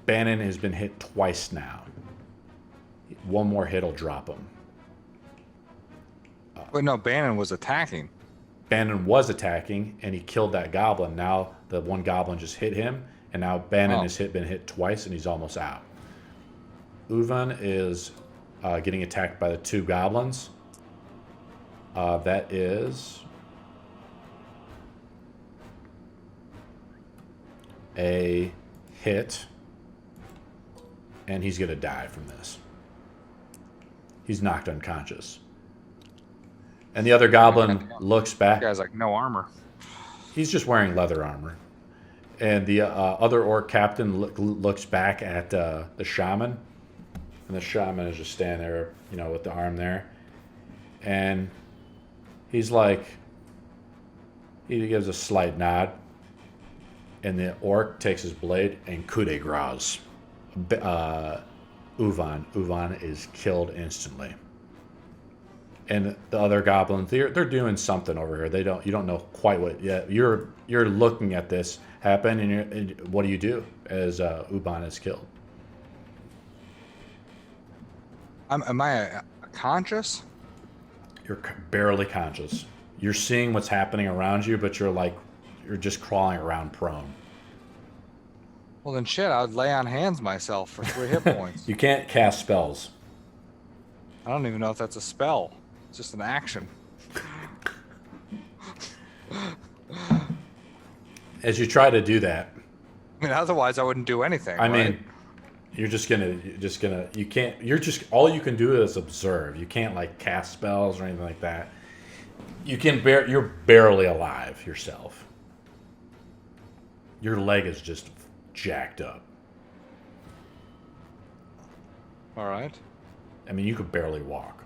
Bannon has been hit twice now. One more hit will drop him. But no, Bannon was attacking. Bannon was attacking, and he killed that goblin. Now the one goblin just hit him, and now Bannon has been hit twice, and he's almost out. Uvan is getting attacked by the 2 goblins. That is a hit, and he's going to die from this. He's knocked unconscious. And the other goblin looks back. The guy's like, no armor. He's just wearing leather armor. And the other orc captain looks back at the shaman. And the shaman is just standing there, with the arm there. And he's like, he gives a slight nod. And the orc takes his blade and coup de grace. Uvan is killed instantly. And the other goblins, they're doing something over here. You don't know quite what yet. You're looking at this happen, and what do you do as Uban is killed? Am I conscious? You're barely conscious. You're seeing what's happening around you, but you're just crawling around prone. Well then shit, I would lay on hands myself for 3 hit points. You can't cast spells. I don't even know if that's a spell. It's just an action. As you try to do that, I mean, otherwise I wouldn't do anything. I right? mean, all you can do is observe. You can't cast spells or anything like that. You're barely alive yourself. Your leg is just jacked up. All right. I mean, you could barely walk.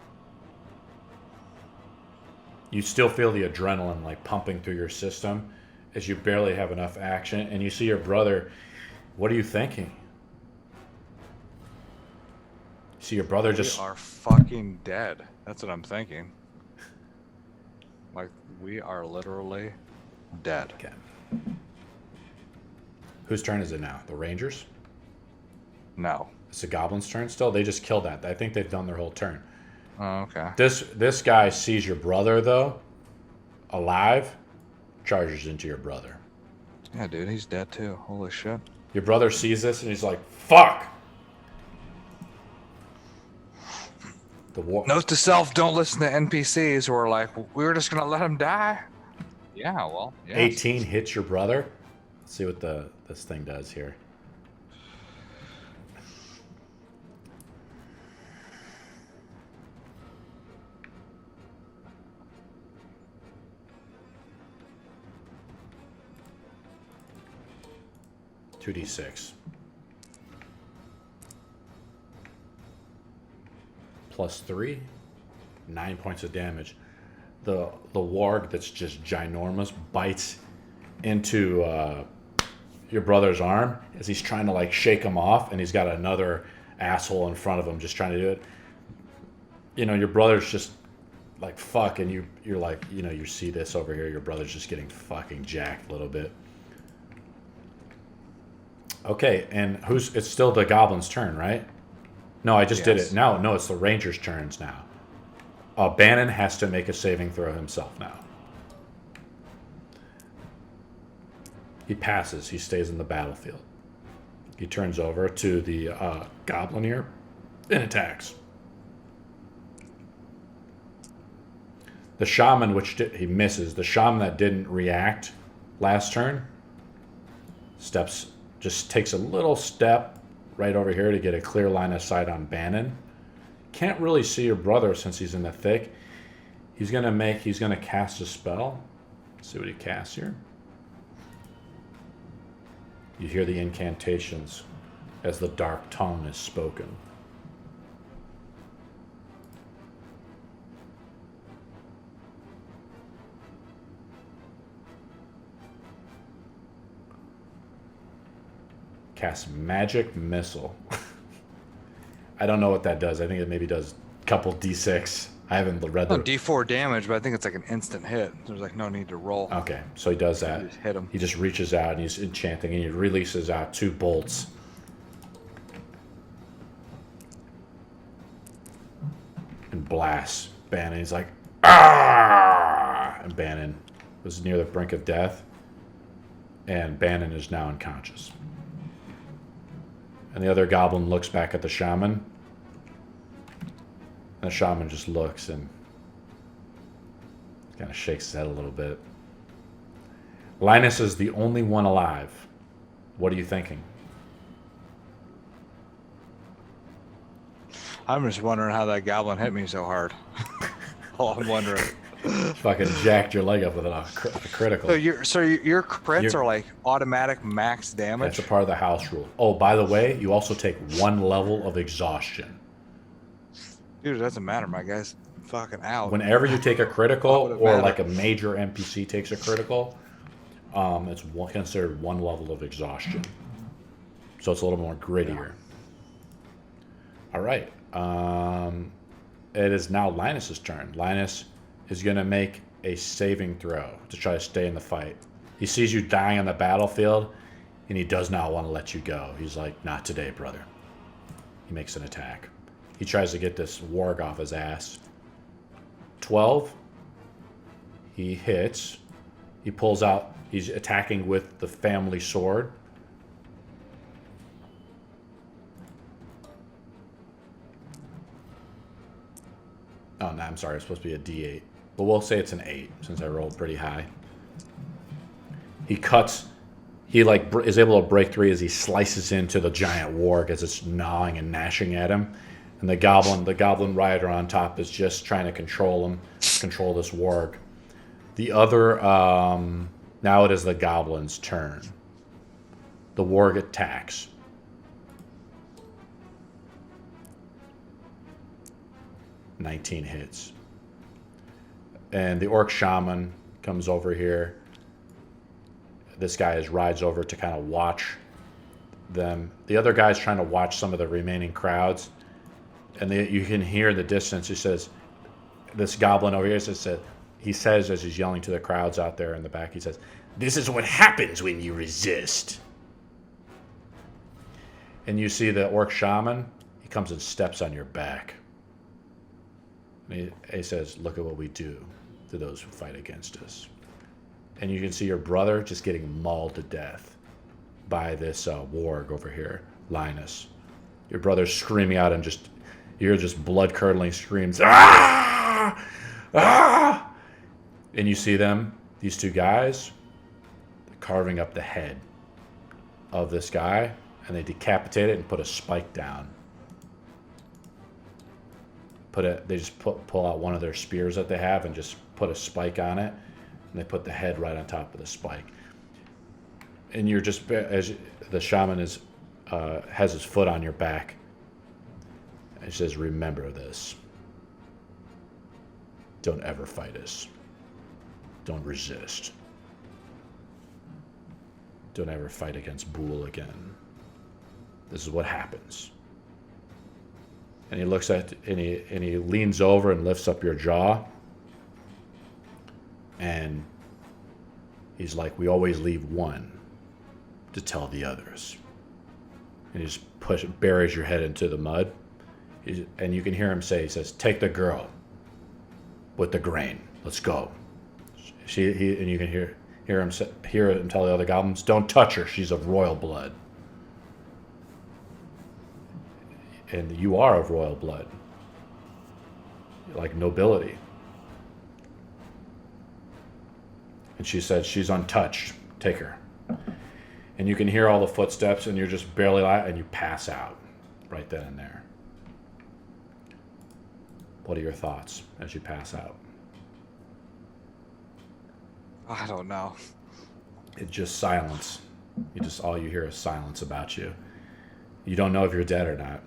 You still feel the adrenaline pumping through your system as you barely have enough action, and you see your brother. What are you thinking? See your brother just... We are fucking dead. That's what I'm thinking. We are literally dead. Okay. Whose turn is it now? The Rangers? No. It's the Goblins' turn still? They just killed that. I think they've done their whole turn. Oh, okay. This guy sees your brother, though, alive, charges into your brother. Yeah, dude, he's dead too. Holy shit. Your brother sees this, and he's like, fuck! Note to self, don't listen to NPCs who are like, we were just going to let him die. Yeah, well, yeah. 18 hits your brother. Let's see what this thing does here. (2d6) plus 3, 9 points of damage. The warg that's just ginormous bites into your brother's arm as he's trying to shake him off, and he's got another asshole in front of him just trying to do it. Your brother's just like, fuck, and you're like, you see this over here, your brother's just getting fucking jacked a little bit. Okay, and it's still the Goblin's turn, right? No, I just did it. No, it's the Ranger's turns now. Bannon has to make a saving throw himself now. He passes. He stays in the battlefield. He turns over to the Goblin here and attacks. The Shaman, he misses. The Shaman that didn't react last turn just takes a little step right over here to get a clear line of sight on Bannon. Can't really see your brother since he's in the thick. He's gonna cast a spell. Let's see what he casts here. You hear the incantations as the dark tongue is spoken. Cast Magic Missile. I don't know what that does. I think it maybe does a couple d6. I haven't read the... D4 damage, but I think it's like an instant hit. There's no need to roll. Okay, so he does that. You just hit him. He just reaches out and he's enchanting, and he releases out 2 bolts. And blasts Bannon. He's like, ah! And Bannon was near the brink of death, and Bannon is now unconscious. And the other goblin looks back at the shaman, and the shaman just looks and kind of shakes his head a little bit. Linus is the only one alive. What are you thinking? I'm just wondering how that goblin hit me so hard. All I'm wondering. Fucking jacked your leg up with a critical. So your crits are like automatic max damage. That's a part of the house rule. Oh, by the way, you also take 1 level of exhaustion. Dude, it doesn't matter. My guy's fucking out. Whenever you take a critical, or like a major NPC takes a critical, it's considered 1 level of exhaustion. So it's a little more grittier. All right. It is now Linus's turn. Linus is going to make a saving throw to try to stay in the fight. He sees you dying on the battlefield, and he does not want to let you go. He's like, not today, brother. He makes an attack. He tries to get this warg off his ass. 12. He hits. He pulls out. He's attacking with the family sword. Oh, no, I'm sorry. It's supposed to be a D8. But we'll say it's an 8 since I rolled pretty high. He cuts. He like is able to break free as he slices into the giant warg as it's gnawing and gnashing at him. And the goblin rider on top is just trying to control this warg. The other, now it is the goblin's turn. The warg attacks. "19 hits. And the orc shaman comes over here. This guy rides over to kind of watch them. The other guy's trying to watch some of the remaining crowds. And you can hear in the distance, he says, this goblin over here he says as he's yelling to the crowds out there in the back, he says, "This is what happens when you resist." And you see the orc shaman, he comes and steps on your back. And he says, "Look at what we do to those who fight against us." And you can see your brother just getting mauled to death by this warg over here, Linus. Your brother's screaming out and you're just blood-curdling screams. "Ah! Ah!" And you see them, these two guys, carving up the head of this guy, and they decapitate it and put a spike down. They just pull out one of their spears that they have and just put a spike on it, and they put the head right on top of the spike. And you're just, as the shaman has his foot on your back, and he says, "Remember this. Don't ever fight us. Don't resist. Don't ever fight against Boole again. This is what happens." And he looks at, and he leans over and lifts up your jaw. And he's like, "We always leave one to tell the others." And he just buries your head into the mud. And you can hear him say, he says, "Take the girl with the grain. Let's go." And you can hear him tell the other goblins, "Don't touch her. She's of royal blood." And you are of royal blood. Like nobility. And she said, "She's untouched. Take her." And you can hear all the footsteps, and you're just barely alive, and you pass out right then and there. What are your thoughts as you pass out? I don't know. It's just silence. All you hear is silence about you. You don't know if you're dead or not.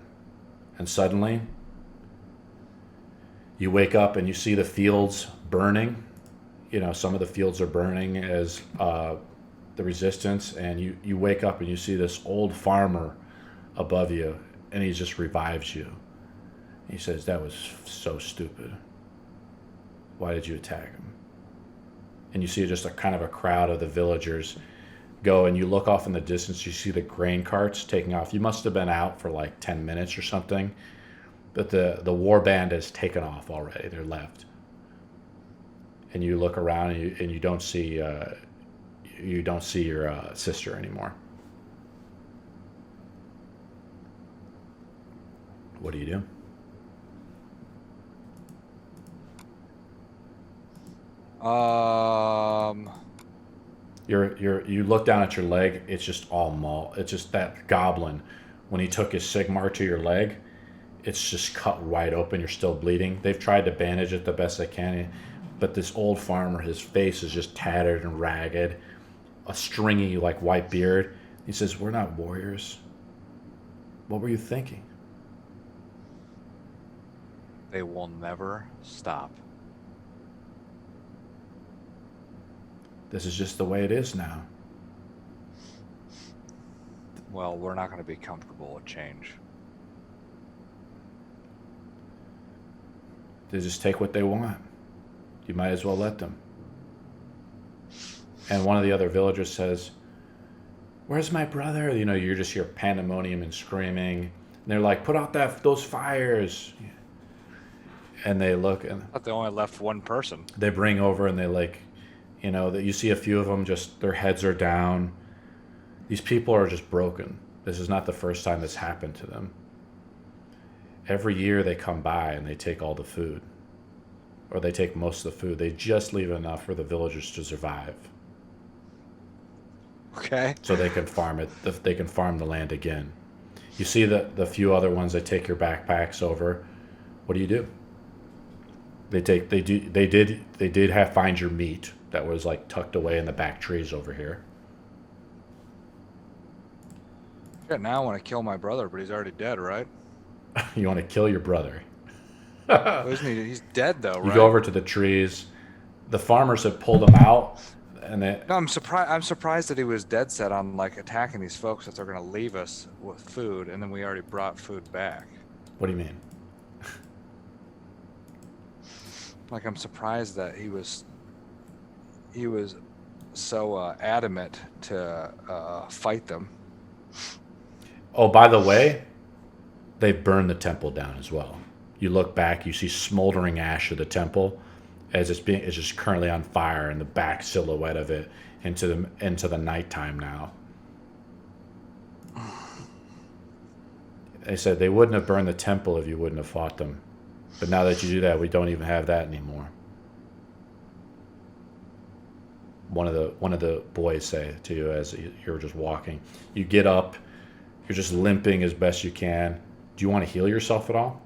And suddenly, you wake up and you see the fields burning. You know, some of the fields are burning as the resistance, and you wake up and you see this old farmer above you, and he just revives you. He says, "That was so stupid. Why did you attack him?" And you see just a kind of a crowd of the villagers go, and you look off in the distance, you see the grain carts taking off. You must have been out for like 10 minutes or something, but the war band has taken off already. They're left. and you look around and you don't see your sister anymore. What do you do? You look down at your leg. It's just all maul. It's just that goblin. When he took his Sigmar to your leg, it's just cut wide open. You're still bleeding. They've tried to bandage it the best they can, but this old farmer, his face is just tattered and ragged, a stringy like white beard. He says, "We're not warriors. What were you thinking?" They will never stop. This is just the way it is now. Well, we're not going to be comfortable with change. They just take what they want. You might as well let them. And one of the other villagers says, "Where's my brother?" You know, you just hear pandemonium and screaming. And they're like, "Put out those fires." And they look, and I thought they only left one person. they bring over, and they like, you know, that you see a few of them just their heads are down. These people are just broken. This is not the first time this happened to them. Every year they come by and they take all the food, or they take most of the food. They just leave enough for the villagers to survive, Okay. so they can farm it. They can farm the land again. You see the few other ones that take your backpacks over. What do you do? They did have find your meat that was like tucked away in the back trees over here. Yeah, now I want to kill my brother, but he's already dead, right? You want to kill your brother. Well, isn't he? He's dead though, right? You go over to the trees. The farmers have pulled him out, and they, No, I'm surprised. I'm surprised that he was dead set on like attacking these folks that they're going to leave us with food, and then we already brought food back. what do you mean? Like, I'm surprised that he was so adamant to fight them. Oh, by the way, they burned the temple down as well. You look back, you see smoldering ash of the temple as it's just currently on fire, and the back silhouette of it into the nighttime now. They said they wouldn't have burned the temple if you wouldn't have fought them. But now that you do that, we don't even have that anymore. One of the boys say to you as you're just walking. You get up, you're just limping as best you can. Do you want to heal yourself at all?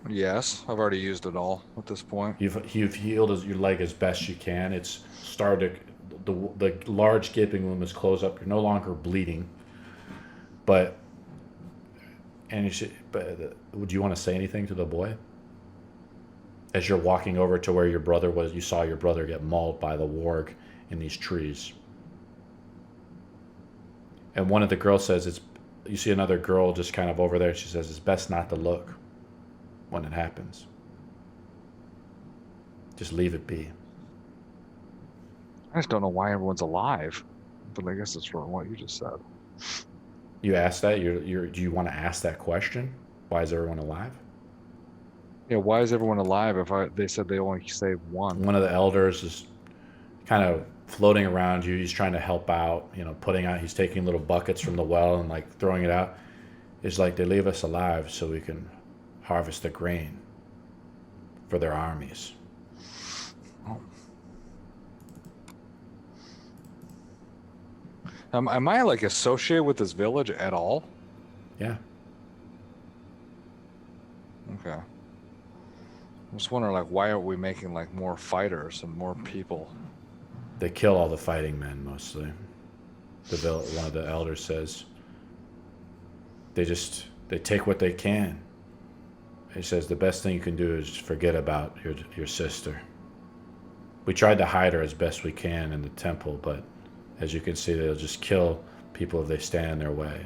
Yes, I've already used it all at this point. You've healed your leg as best you can. It's started. The large gaping wound is closed up. You're no longer bleeding. But would you want to say anything to the boy? As you're walking over to where your brother was, you saw your brother get mauled by the warg in these trees. And one of the girls says, you see another girl just kind of over there. She says, "It's best not to look when it happens. Just leave it be." I just don't know why everyone's alive, but I guess it's from what you just said. You asked that? Do you want to ask that question? Why is everyone alive? Yeah, why is everyone alive if they said they only saved one? One of the elders is kind of floating around you. He's trying to help out, you know, he's taking little buckets from the well and like throwing it out. It's like they leave us alive so we can harvest the grain for their armies. Am I like associated with this village at all? Yeah. Okay. I'm just wondering, like, why aren't we making like more fighters and more people? They kill all the fighting men mostly. One of the elders says. They take what they can. He says the best thing you can do is just forget about your sister. We tried to hide her as best we can in the temple, but as you can see, they'll just kill people if they stand in their way.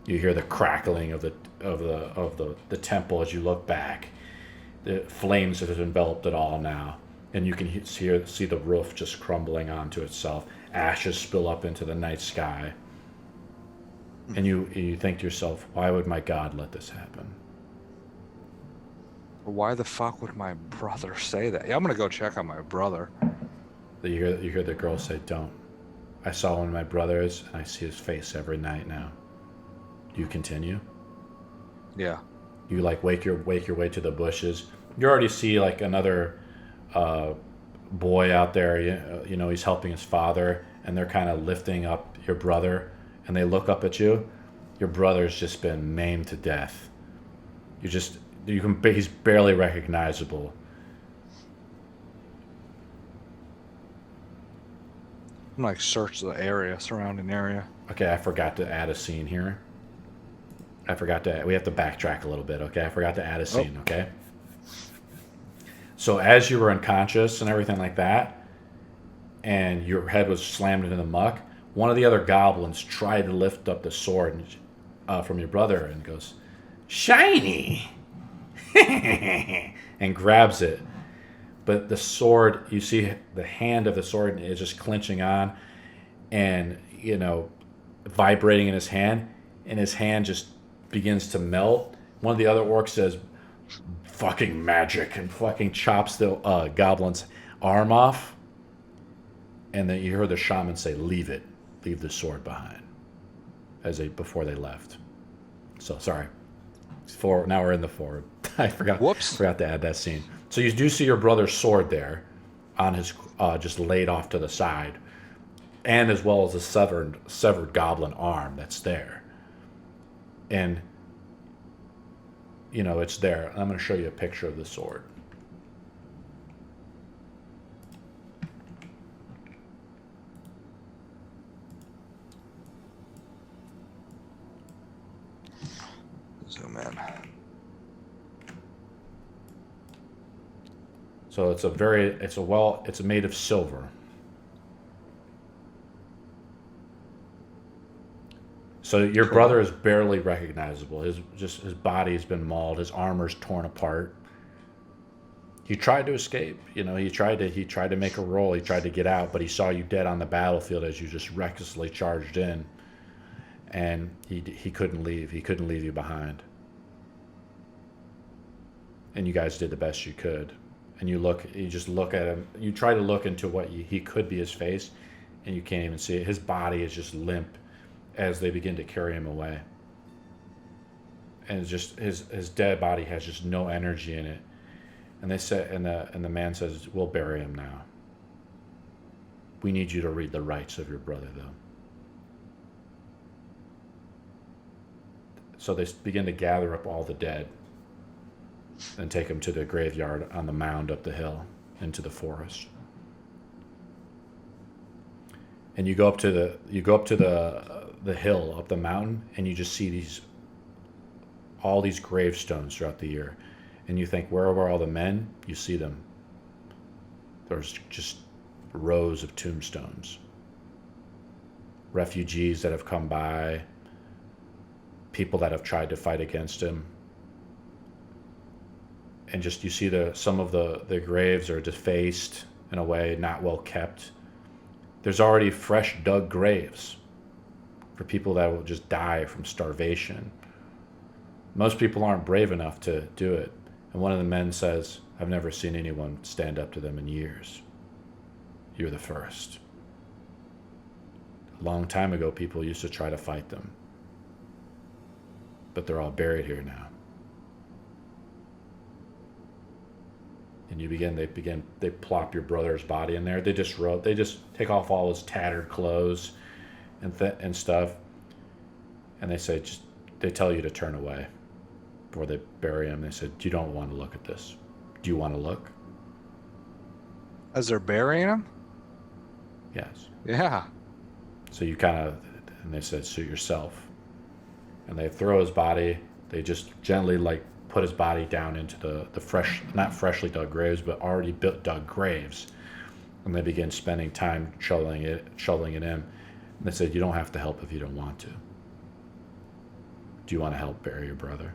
You hear the crackling of the temple as you look back. The flames have enveloped it all now, and you can see the roof just crumbling onto itself. Ashes spill up into the night sky. And you think to yourself, why would my God let this happen? Why the fuck would my brother say that? Yeah, I'm gonna go check on my brother. You hear the girl say, "Don't. I saw one of my brothers, and I see his face every night now." Do you continue? Yeah. You like wake your way to the bushes. You already see like another boy out there. You know, he's helping his father, and they're kind of lifting up your brother, and they look up at you. Your brother's just been maimed to death. He's barely recognizable. I'm like search the area, surrounding area. Okay, I forgot to add a scene here. We have to backtrack a little bit, okay? I forgot to add a scene, okay? So as you were unconscious and everything like that, and your head was slammed into the muck, one of the other goblins tried to lift up the sword from your brother and goes, "Shiny!" and grabs it. But the sword, you see the hand of the sword is just clenching on and, you know, vibrating in his hand, and his hand just begins to melt. One of the other orcs says, "Fucking magic," and fucking chops the goblin's arm off. And then you heard the shaman say, "Leave it. Leave the sword behind," before they left. So, sorry. Now we're in the forward. I forgot to add that scene. So you do see your brother's sword there on his, just laid off to the side, and as well as a severed goblin arm that's there. And, you know, it's there. I'm going to show you a picture of the sword. Zoom in. So it's made of silver. So your brother is barely recognizable. His body has been mauled. His armor's torn apart. He tried to escape. You know, he tried to make a roll. He tried to get out, but he saw you dead on the battlefield as you just recklessly charged in, and he couldn't leave. He couldn't leave you behind. And you guys did the best you could. And you just look at him. You try to look into what he could be his face, and you can't even see it. His body is just limp as they begin to carry him away. And it's just his dead body has just no energy in it. And they said, and the man says, "We'll bury him now. We need you to read the rights of your brother, though." So they begin to gather up all the dead and take them to the graveyard on the mound up the hill into the forest. And you go up to the hill up the mountain, and you just see all these gravestones throughout the year. And you think, where were all the men? You see them. There's just rows of tombstones. Refugees that have come by, people that have tried to fight against him. And just you see some of the graves are defaced in a way, not well kept. There's already fresh dug graves for people that will just die from starvation. Most people aren't brave enough to do it. And one of the men says, "I've never seen anyone stand up to them in years. You're the first. A long time ago, people used to try to fight them. But they're all buried here now." And they plop your brother's body in there. They just take off all his tattered clothes and stuff. And they tell you to turn away before they bury him. They said, "You don't want to look at this. Do you want to look?" As they're burying him? Yes. Yeah. So and they said, "Suit yourself." And they throw his body. They just gently put his body down into the fresh, not freshly dug graves, but already dug graves. And they begin spending time shoveling it in. And they said, "You don't have to help if you don't want to. Do you want to help bury your brother?"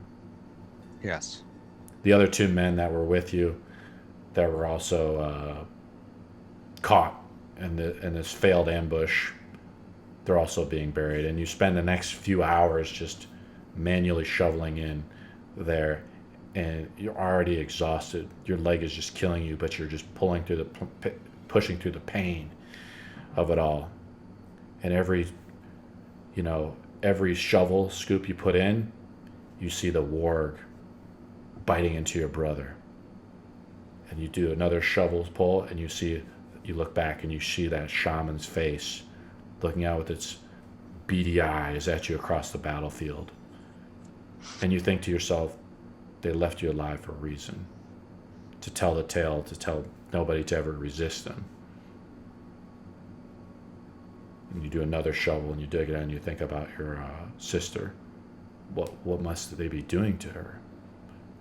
Yes. The other two men that were with you, that were also caught in this failed ambush, they're also being buried. And you spend the next few hours just manually shoveling in there. and you're already exhausted. Your leg is just killing you, but you're just pushing through the pain of it all. And every shovel scoop you put in, you see the warg biting into your brother. And you do another shovel pull, and you look back and you see that shaman's face looking out with its beady eyes at you across the battlefield. And you think to yourself, they left you alive for a reason. To tell the tale, to tell nobody to ever resist them. And you do another shovel and you dig it in and you think about your sister. What must they be doing to her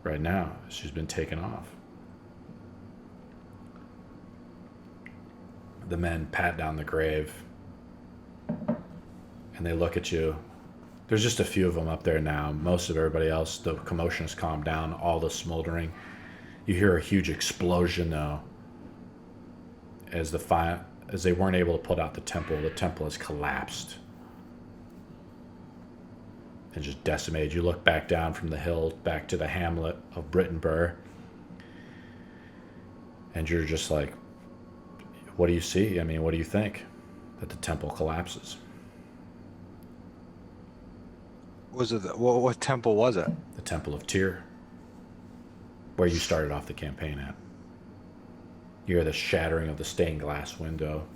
right now? She's been taken off. The men pat down the grave and they look at you. There's just a few of them up there now. Most of everybody else, the commotion has calmed down, all the smoldering. You hear a huge explosion though. As they weren't able to put out the temple has collapsed and just decimated. You look back down from the hill, back to the hamlet of Brittonburg, and you're just like, what do you see? I mean, what do you think? That the temple collapses. Was it what temple was it? The Temple of Tyr, where you started off the campaign at. You hear the shattering of the stained glass window.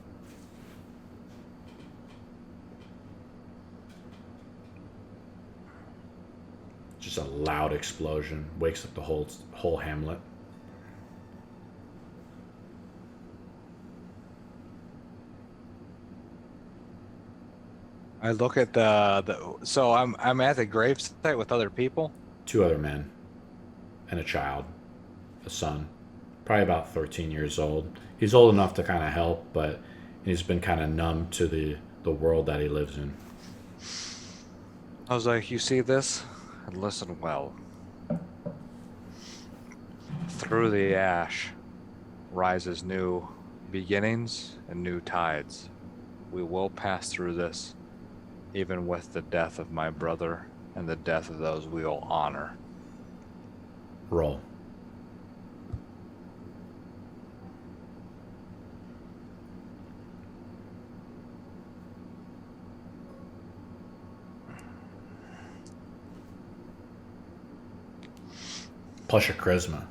Just a loud explosion wakes up the whole hamlet. I look at so I'm at the gravesite with other people. 2 other men and a child, a son, probably about 13 years old. He's old enough to kind of help, but he's been kind of numb to the world that he lives in. I was like, you see this? And listen well. Through the ash rises new beginnings and new tides. We will pass through this, even with the death of my brother and the death of those we will honor. Roll. Plus your charisma.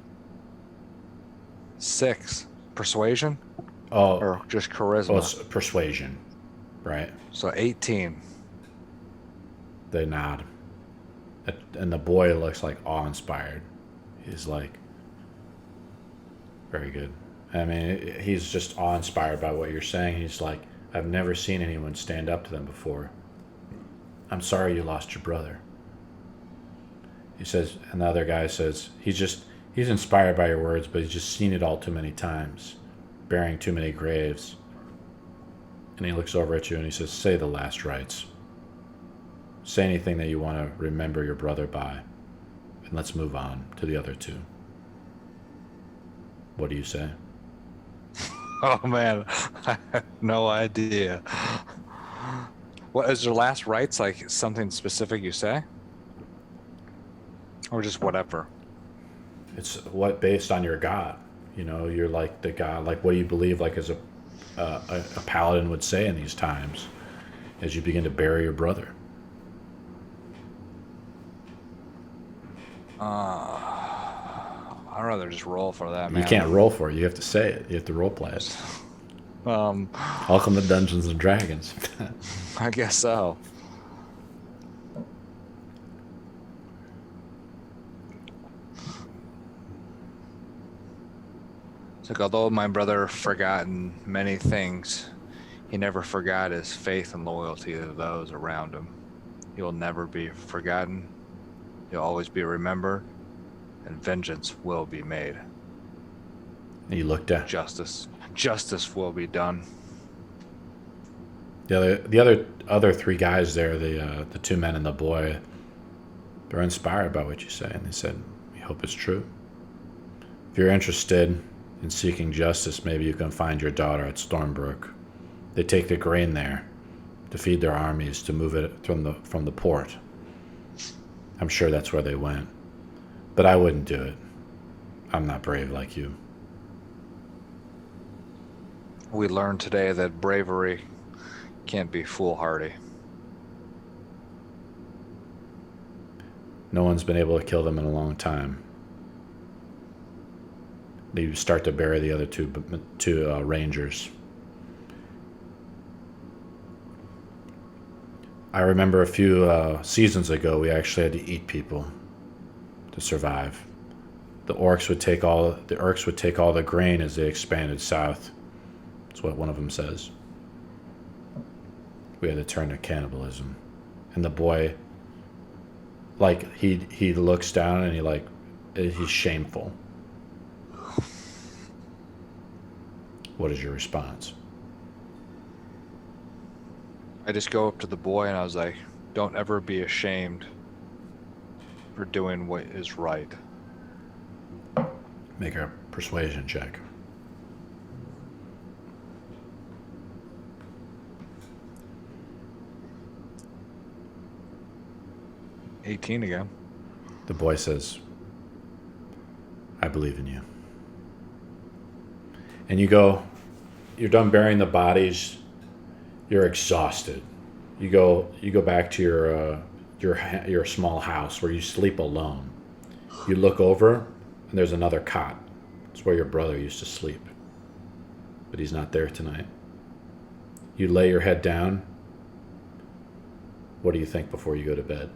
6. Persuasion? Oh, Or just charisma? well, it's persuasion, right? So 18. They nod. And the boy looks like awe-inspired. He's like, very good. I mean, he's just awe-inspired by what you're saying. He's like, I've never seen anyone stand up to them before. I'm sorry you lost your brother. He says, and the other guy says, he's inspired by your words, but he's just seen it all too many times, bearing too many graves. And he looks over at you and he says, say the last rites. Say anything that you want to remember your brother by. And let's move on to the other 2. What do you say? Oh man, I have no idea. What is your last rites, like something specific you say? Or just whatever? It's what based on your god. You know, you're like the god. Like, what do you believe? Like, as a paladin would say in these times, as you begin to bury your brother. I'd rather just roll for that, man. You can't roll for it. You have to say it. You have to role play it. Welcome to Dungeons and Dragons. I guess so. It's like, although my brother forgotten many things, he never forgot his faith and loyalty to those around him. He will never be forgotten. He'll always be remembered, and vengeance will be made. And you looked at Justice will be done. the other 3 guys there, the 2 men and the boy. They're inspired by what you say, and they said, "We hope it's true. If you're interested in seeking justice, maybe you can find your daughter at Stormbrook. They take the grain there to feed their armies, to move it from the port. I'm sure that's where they went. But I wouldn't do it. I'm not brave like you. We learned today that bravery can't be foolhardy. No one's been able to kill them in a long time. They start to bury the other two rangers. I remember a few seasons ago, we actually had to eat people to survive. The orcs would take all the grain as they expanded south. That's what one of them says. We had to turn to cannibalism, and the boy, like he looks down and he's shameful. What is your response? I just go up to the boy and I was like, don't ever be ashamed for doing what is right. Make a persuasion check. $18 again. The boy says, I believe in you. And you're done burying the bodies, you're exhausted. You go back to your small house where you sleep alone. You look over and there's another cot. It's where your brother used to sleep. But he's not there tonight. You lay your head down. What do you think before you go to bed?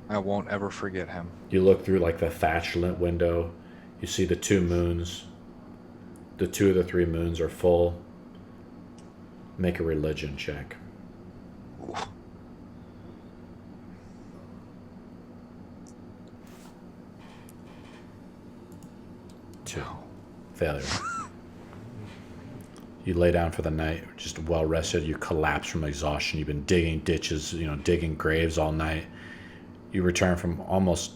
I won't ever forget him. You look through like the thatch lit window. You see the 2 moons. The 2 of the 3 moons are full. Make a religion check. Ooh. Two. Failure. You lay down for the night, just well rested. You collapse from exhaustion. You've been digging ditches, digging graves all night. You return from almost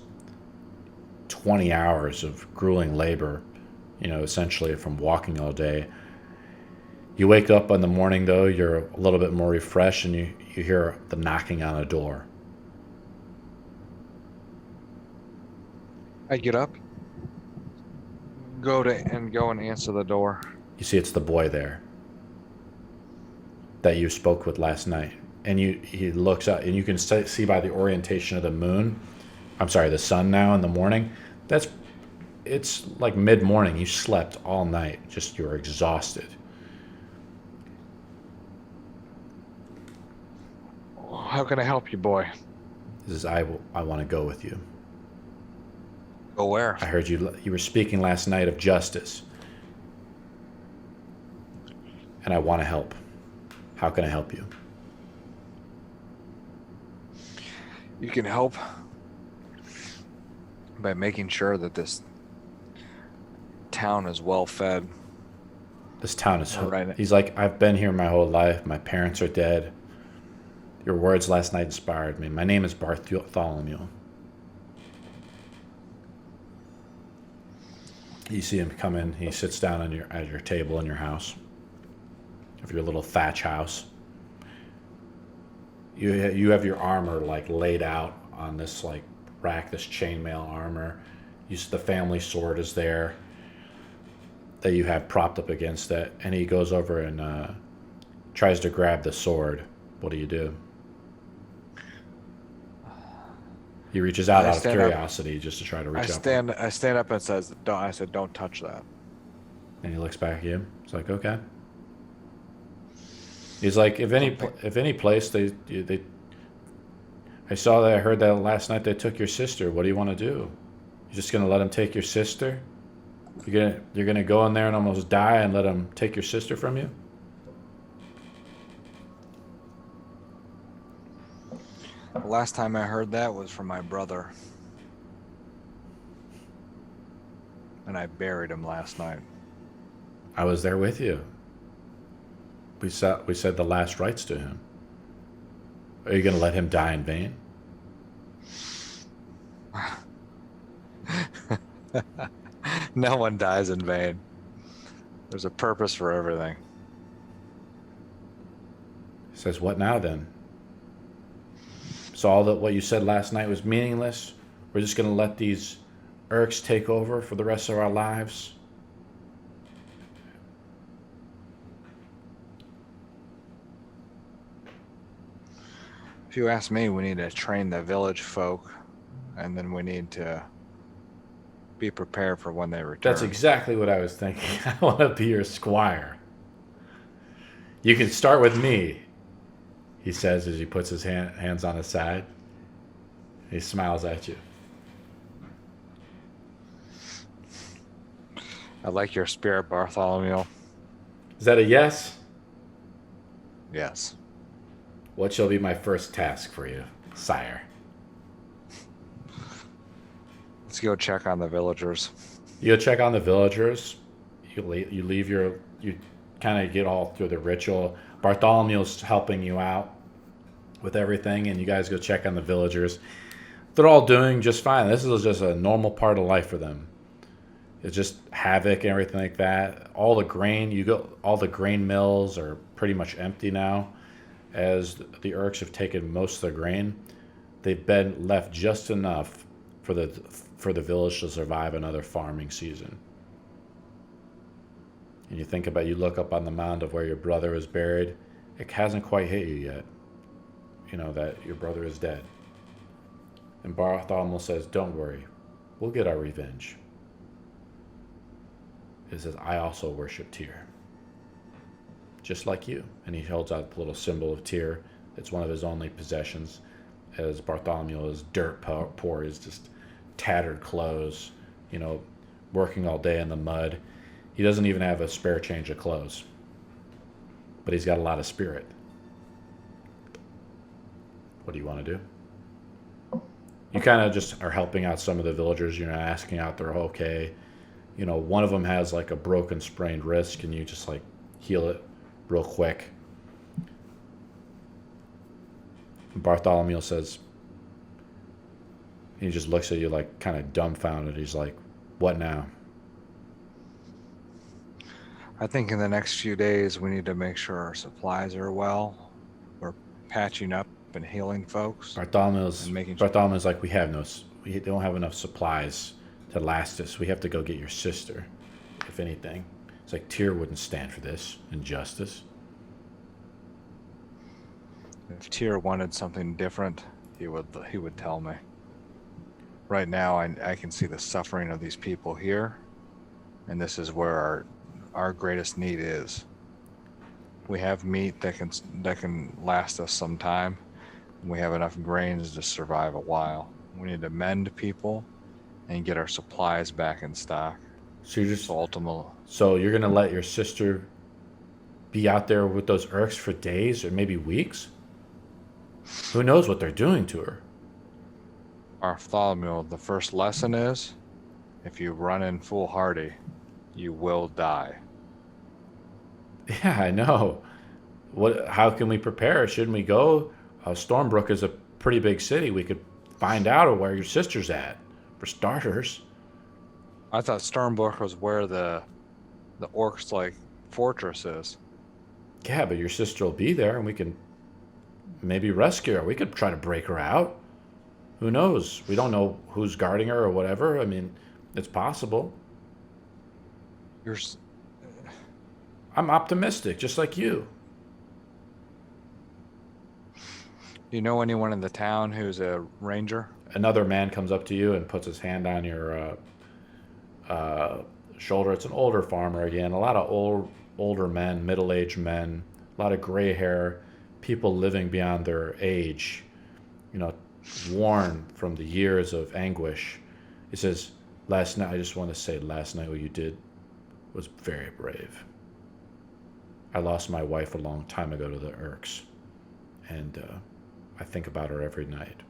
20 hours of grueling labor, essentially from walking all day. You wake up in the morning, though, you're a little bit more refreshed, and you hear the knocking on a door. I get up, go and answer the door. You see it's the boy there that you spoke with last night. And he looks up, and you can see by the orientation of the sun now in the morning, it's like mid-morning. You slept all night, you're exhausted. How can I help you, boy? He says, I want to go with you. Go where? I heard you were speaking last night of justice, and I want to help. How can I help you? You can help by making sure that this town is well fed. This town is... Right. He's like, I've been here my whole life. My parents are dead. Your words last night inspired me. My name is Bartholomew. You see him come in. He sits down at your table in your house, of your little thatch house. You have your armor laid out on this rack, this chainmail armor. The family sword is there that you have propped up against it, and he goes over and tries to grab the sword. What do? He reaches out of curiosity just to try to reach up. I stand up and I said, don't touch that. And he looks back at you. It's like, okay. He's like, if any place I heard that last night they took your sister. What do you want to do? You're just gonna let them take your sister? You're gonna go in there and almost die and let them take your sister from you? The last time I heard that was from my brother, and I buried him last night. I was there with you. We said the last rites to him. Are you going to let him die in vain? No one dies in vain. There's a purpose for everything. Says, what now then? So all that what you said last night was meaningless? We're just going to let these Urks take over for the rest of our lives? If you ask me, we need to train the village folk, and then we need to be prepared for when they return. That's exactly what I was thinking. I want to be your squire. You can start with me, he says as he puts his hands on his side. He smiles at you. I like your spirit, Bartholomew. Is that a yes? Yes. What shall be my first task for you, sire? Let's go check on the villagers. You go check on the villagers. You leave you kind of get all through the ritual. Bartholomew's helping you out with everything, and you guys go check on the villagers. They're all doing just fine. This is just a normal part of life for them. It's just havoc and everything like that. All the grain mills are pretty much empty now, as the Urks have taken most of the grain. They've been left just enough for the village to survive another farming season. And you look up on the mound of where your brother is buried. It hasn't quite hit you yet. You know that your brother is dead. And Bartholomew says, don't worry. We'll get our revenge. He says, I also worship Tyr. Just like you. And he holds out the little symbol of Tyr. It's one of his only possessions. As Bartholomew is dirt poor, he's just tattered clothes, working all day in the mud. He doesn't even have a spare change of clothes. But he's got a lot of spirit. What do you want to do? You kind of just are helping out some of the villagers, asking out they're okay. One of them has like a broken, sprained wrist. Can you just like heal it real quick? Bartholomew says, he just looks at you like kind of dumbfounded. He's like, what now? I think in the next few days, we need to make sure our supplies are well. We're patching up and healing folks. Bartholomew's like, we don't have enough supplies to last us. We have to go get your sister, if anything. It's like Tyr wouldn't stand for this injustice. If Tyr wanted something different, he would tell me. Right now, I can see the suffering of these people here, and this is where our greatest need is. We have meat that can last us some time, and we have enough grains to survive a while. We need to mend people and get our supplies back in stock. So you're gonna let your sister be out there with those Urks for days or maybe weeks? Who knows what they're doing to her? Bartholomew, the first lesson is, if you run in foolhardy, you will die. Yeah, I know. How can we prepare? Shouldn't we go? Stormbrook is a pretty big city. We could find out where your sister's at, for starters. I thought Stormbrook was where the Orcs fortress is. Yeah, but your sister will be there, and we can maybe rescue her. We could try to break her out. Who knows? We don't know who's guarding her or whatever. I mean, it's possible. I'm optimistic, just like you. Do you know anyone in the town who's a ranger? Another man comes up to you and puts his hand on your shoulder. It's an older farmer again. A lot of older men, middle-aged men, a lot of gray hair, people living beyond their age, worn from the years of anguish. He says, last night what you did was very brave. I lost my wife a long time ago to the Urks, and I think about her every night.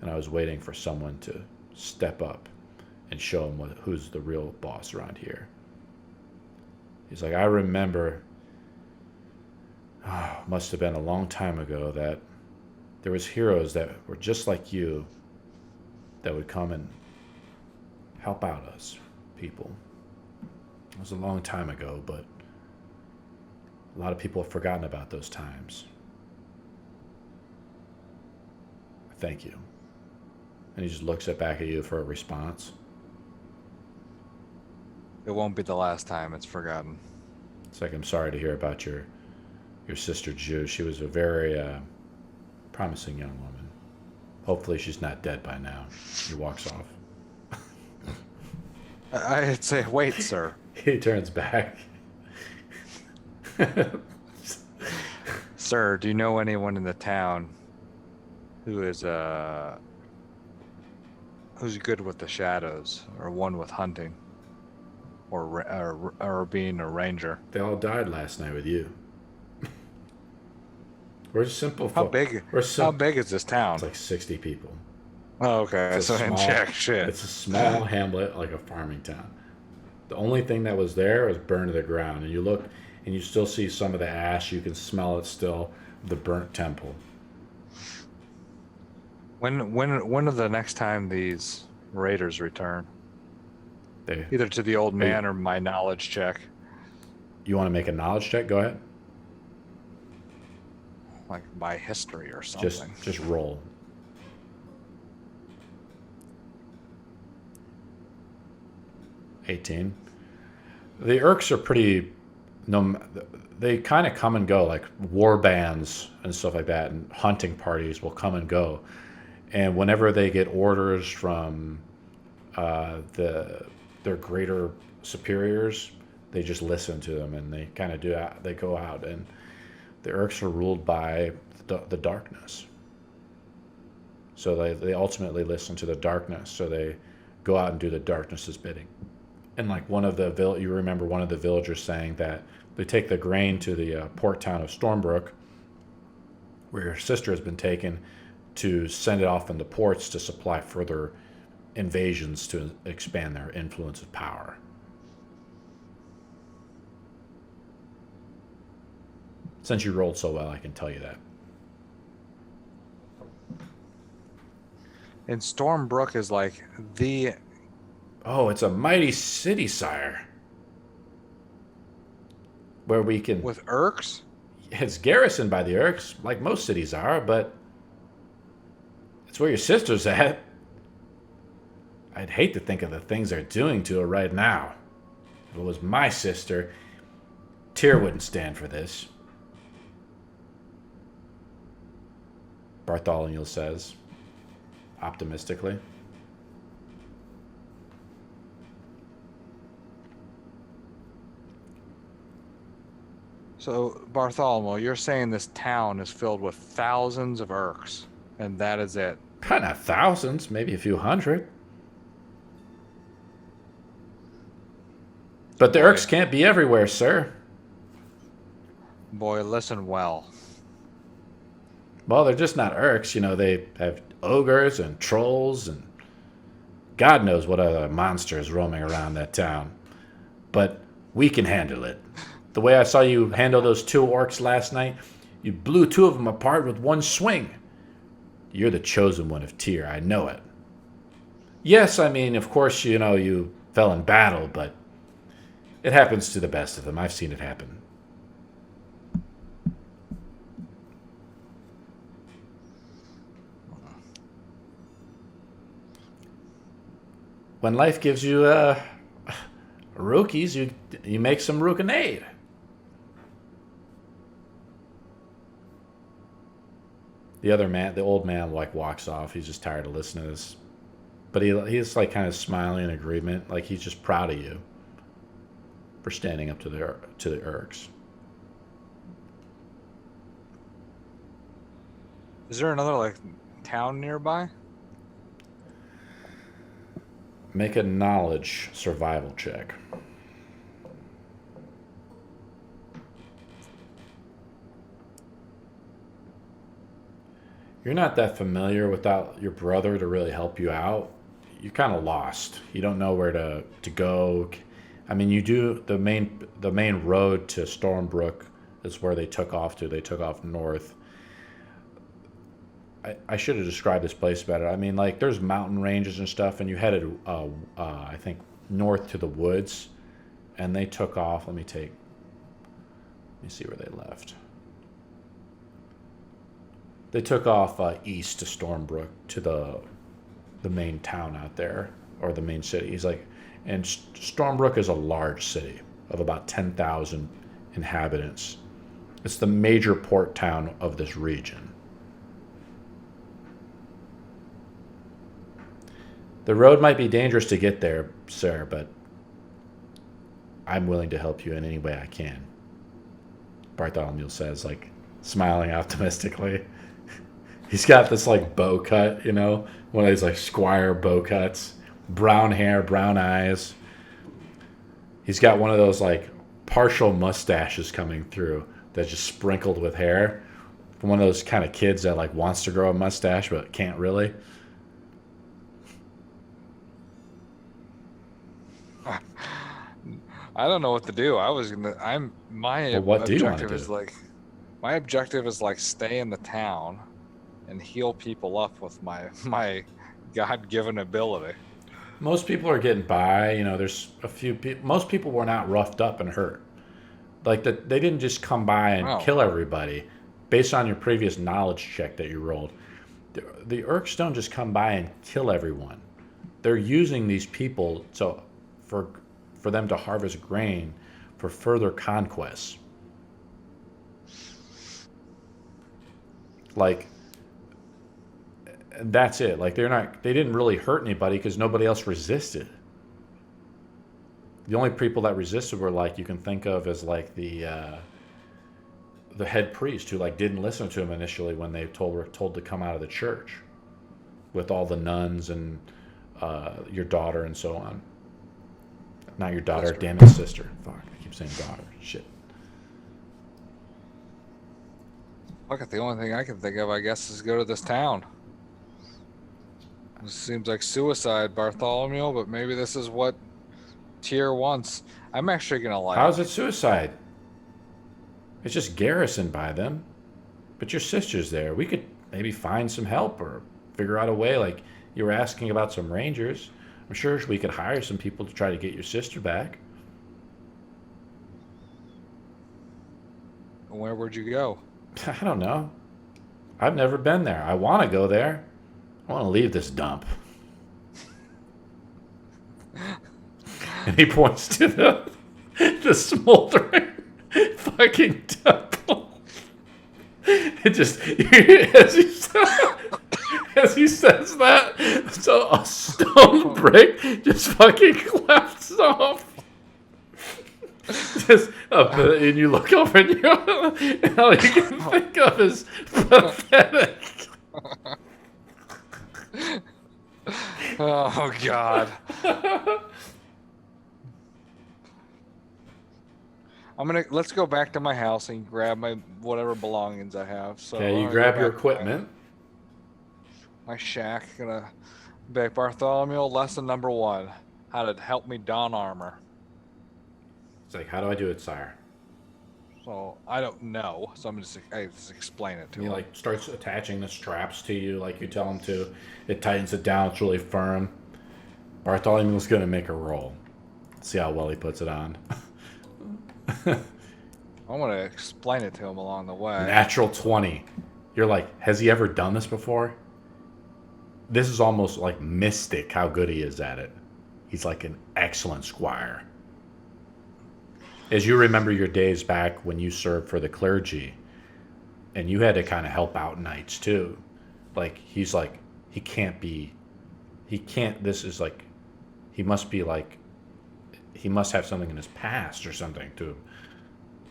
And I was waiting for someone to step up and show him who's the real boss around here. He's like, I remember, must have been a long time ago, that there was heroes that were just like you that would come and help out us people. It was a long time ago, but a lot of people have forgotten about those times. Thank you. And he just looks back at you for a response. It won't be the last time it's forgotten. It's like, I'm sorry to hear about your sister Jew. She was a very promising young woman. Hopefully she's not dead by now. He walks off. I'd say, wait, sir. He turns back. Sir, do you know anyone in the town who is who's good with the shadows, or one with hunting, or being a ranger? They all died last night with you. We're simple How folk. big? We're How big is this town? It's like 60 people. Oh, okay, It's so a I didn't small- check shit. It's a small hamlet, like a farming town. The only thing that was there was burned to the ground, and you look, and you still see some of the ash. You can smell it still, the burnt temple. When are the next time these raiders return? They, Either to the old man or my knowledge check. you want to make a knowledge check? Go ahead. Like by history or something. Just roll. $18. The Urks are pretty. No, they kind of come and go, like war bands and stuff like that, and hunting parties will come and go. And whenever they get orders from their greater superiors, they just listen to them, and they kind of do. They go out, and the Urks are ruled by the darkness. So they ultimately listen to the darkness. So they go out and do the darkness's bidding. And like you remember one of the villagers saying that they take the grain to the port town of Stormbrook, where your sister has been taken, to send it off in the ports to supply further invasions to expand their influence of power. Since you rolled so well, I can tell you that. And Stormbrook is like the. Oh, it's a mighty city, sire. Where we can. With Urks? It's garrisoned by the Urks, like most cities are, but it's where your sister's at. I'd hate to think of the things they're doing to her right now. If it was my sister, Tyr wouldn't stand for this. Bartholomew says, optimistically. So, Bartholomew, you're saying this town is filled with thousands of Urks, and that is it? Not thousands, maybe a few hundred. But the Urks can't be everywhere, sir. Boy, listen well. Well, they're just not Urks. You know, they have ogres and trolls and God knows what other monsters roaming around that town. But we can handle it. The way I saw you handle those 2 orcs last night, you blew 2 of them apart with one swing. You're the chosen one of Tyr, I know it. Yes, I mean, of course, you know, you fell in battle, but it happens to the best of them. I've seen it happen. When life gives you rookies, you make some rookinade. The old man, like walks off. He's just tired of listening to this, but he's like kind of smiling in agreement, like he's just proud of you for standing up to the Urks. Is there another like town nearby? Make a knowledge survival check. You're not that familiar without your brother to really help you out. You're kind of lost. You don't know where to go. I mean, you do the main road to Stormbrook is where they took off to. They took off north. I should have described this place better. I mean, like, there's mountain ranges and stuff, and you headed, I think, north to the woods, and they took off. Let me see where they left. They took off east to Stormbrook, to the main town out there, or the main city. He's like, and Stormbrook is a large city of about 10,000 inhabitants. It's the major port town of this region. The road might be dangerous to get there, sir, but I'm willing to help you in any way I can. Bartholomew says, like, smiling optimistically. He's got this, like, bow cut, you know? One of these, like, squire bow cuts. Brown hair, brown eyes. He's got one of those, like, partial mustaches coming through that's just sprinkled with hair. One of those kind of kids that, like, wants to grow a mustache but can't really. I don't know what to do. My What do you want to objective do? is my objective is like stay in the town and heal people up with my God-given ability. Most people are getting by. You know, there's a few people. Most people were not roughed up and hurt. Like, they didn't just come by and kill everybody. Based on your previous knowledge check that you rolled, the Urks don't just come by and kill everyone. They're using these people for them to harvest grain for further conquests. Like, that's it. Like, they didn't really hurt anybody because nobody else resisted. The only people that resisted were, like, you can think of as, like, the head priest who, like, didn't listen to him initially when they were told to come out of the church with all the nuns and your daughter and so on. Not your daughter, damn it, sister. Fuck, I keep saying daughter. Shit. Look, the only thing I can think of, I guess, is go to this town. This seems like suicide, Bartholomew, but maybe this is what Tyr wants. I'm actually gonna like. How's it suicide? It's just garrisoned by them. But your sister's there. We could maybe find some help or figure out a way. Like, you were asking about some rangers. I'm sure we could hire some people to try to get your sister back. Where would you go? I don't know. I've never been there. I want to go there. I want to leave this dump. And he points to the smoldering fucking temple. It just, as he says that, so a stone brick just fucking collapses off. Just up, and you look over and all you can think of is pathetic. Oh God. Let's go back to my house and grab my whatever belongings I have. So Okay, you grab your equipment. My shack. Gonna beg Bartholomew, lesson number 1. How to help me don armor. It's like, how do I do it, sire? So I don't know. So I just explain it to He him. like starts attaching the straps to you like you tell him to. It tightens it down. It's really firm. Bartholomew's gonna make a roll. See how well he puts it on. I want to explain it to him along the way. Natural 20. You're like, has he ever done this before? This is almost like mystic how good he is at it. He's like an excellent squire. As you remember your days back when you served for the clergy, and you had to kind of help out knights too. Like, he's like, this is like, he must be like, he must have something in his past or something to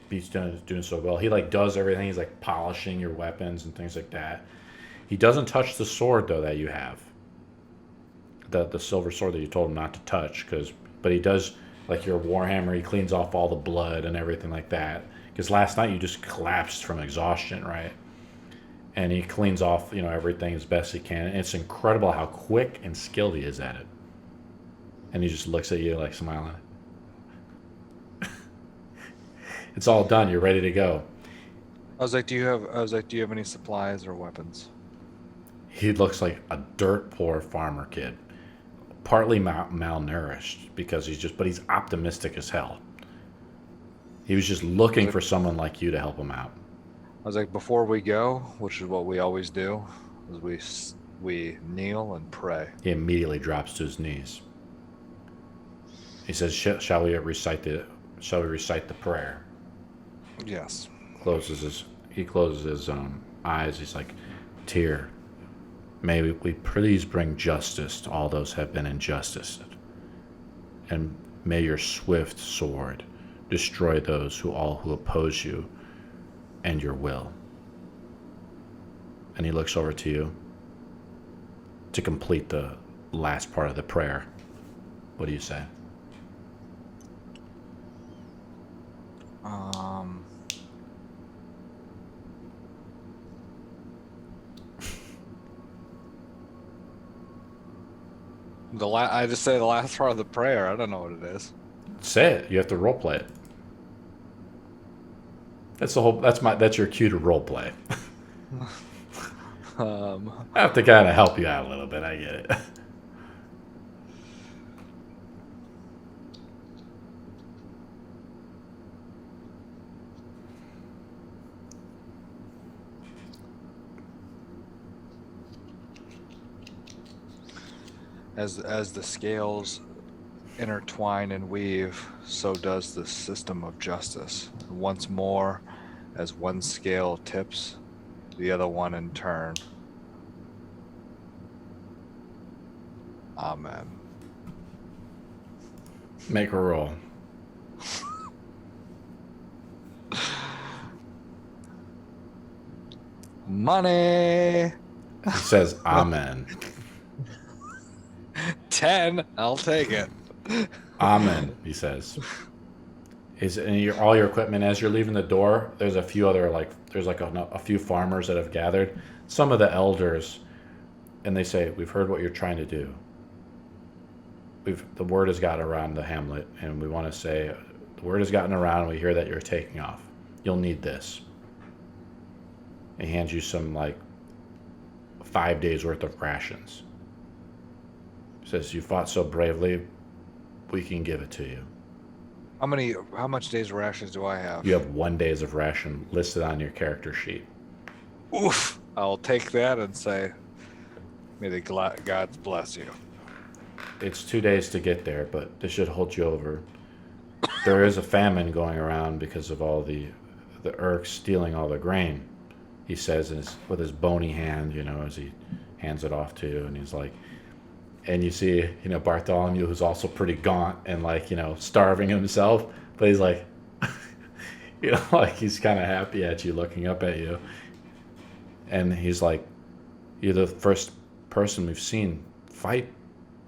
be doing so well. He like does everything. He's like polishing your weapons and things like that. He doesn't touch the sword though that you have. The silver sword that you told him not to touch, but he does like your warhammer. He cleans off all the blood and everything like that. Because last night you just collapsed from exhaustion, right? And he cleans off everything as best he can. And it's incredible how quick and skilled he is at it. And he just looks at you like smiling. It's all done. You're ready to go. I was like, do you have any supplies or weapons? He looks like a dirt poor farmer kid, partly malnourished because but he's optimistic as hell. He was just looking for someone like you to help him out. was like, before we go, which is what we always do, is we kneel and pray. He immediately drops to his knees. He says, "Shall we recite the prayer?" Yes. He closes his eyes. He's like, "Tyr, may we please bring justice to all those who have been injusticed, and may your swift sword destroy those who oppose you and your will." And he looks over to you to complete the last part of the prayer. What do you say? I just say the last part of the prayer. I don't know what it is. Say it. You have to role play it. That's your cue to role play. I have to kind of help you out a little bit. I get it. As the scales intertwine and weave, so does the system of justice. Once more, as one scale tips, the other one in turn. Amen. Make a roll. Money. He says, "Amen." 10. I'll take it. "Amen," he says. All your equipment, as you're leaving the door, there's a few other, there's a few farmers that have gathered. Some of the elders, and they say, "We've heard what you're trying to do. The word has gotten around the hamlet, and we want to say, the word has gotten around, we hear that you're taking off. You'll need this." He hands you some, 5 days worth of rations. Says, "You fought so bravely, we can give it to you." How much days rations do I have? You have 1 days of ration listed on your character sheet. Oof. I'll take that and say, may the gods bless you. It's 2 days to get there, but this should hold you over. There is a famine going around because of all the Urks stealing all the grain, he says with his bony hand, as he hands it off to you, and he's like, and you see, Bartholomew, who's also pretty gaunt and starving himself, but he's like, he's kind of happy at you, looking up at you. And he's like, "You're the first person we've seen fight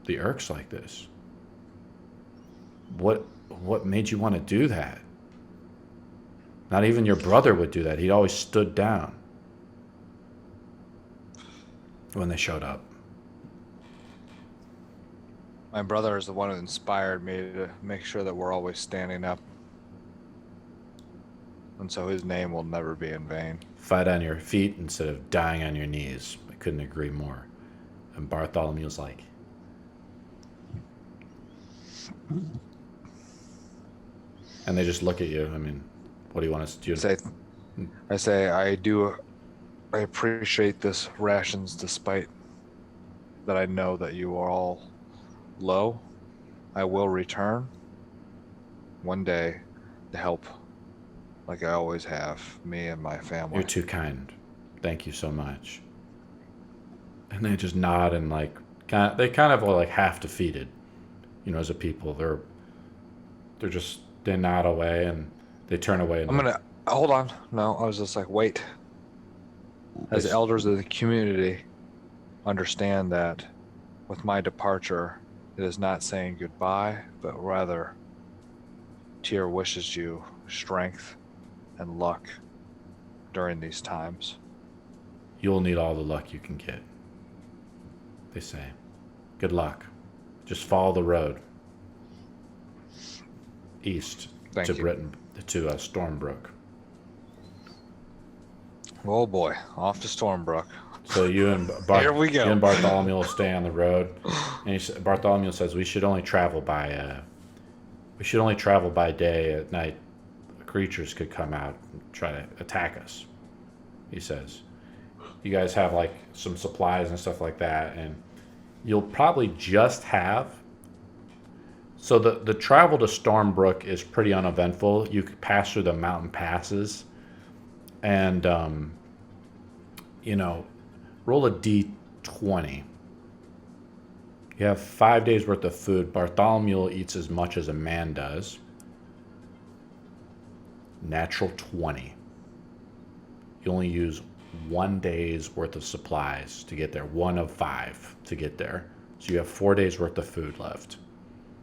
the Urks like this. What made you want to do that? Not even your brother would do that. He'd always stood down when they showed up." My brother is the one who inspired me to make sure that we're always standing up. And so his name will never be in vain. Fight on your feet instead of dying on your knees. I couldn't agree more. And Bartholomew's like, and they just look at you. I mean, what do you want us to do? I appreciate this rations despite that I know that you are all low. I will return one day to help like I always have, me and my family. You're too kind. Thank you so much. And they just nod and they kind of are half defeated, as a people. They nod away and they turn away. And hold on. No, I was just like, wait. As elders of the community, understand that with my departure, it is not saying goodbye, but rather Tyr wishes you strength and luck during these times. You'll need all the luck you can get, they say. Good luck. Just follow the road east to Britain, to Stormbrook. Oh boy, off to Stormbrook. So you and Here we go. You and Bartholomew will stay on the road, and Bartholomew says we should only travel by day. At night, creatures could come out and try to attack us. he says. You guys have like some supplies and stuff like that, and you'll probably just have. So the travel to Stormbrook is pretty uneventful. You could pass through the mountain passes, and you know, roll a d20. You have 5 days worth of food. Bartholomew eats as much as a man does. Natural 20. You only use 1 day's worth of supplies to get there. 1 of 5 to get there. So you have 4 days worth of food left.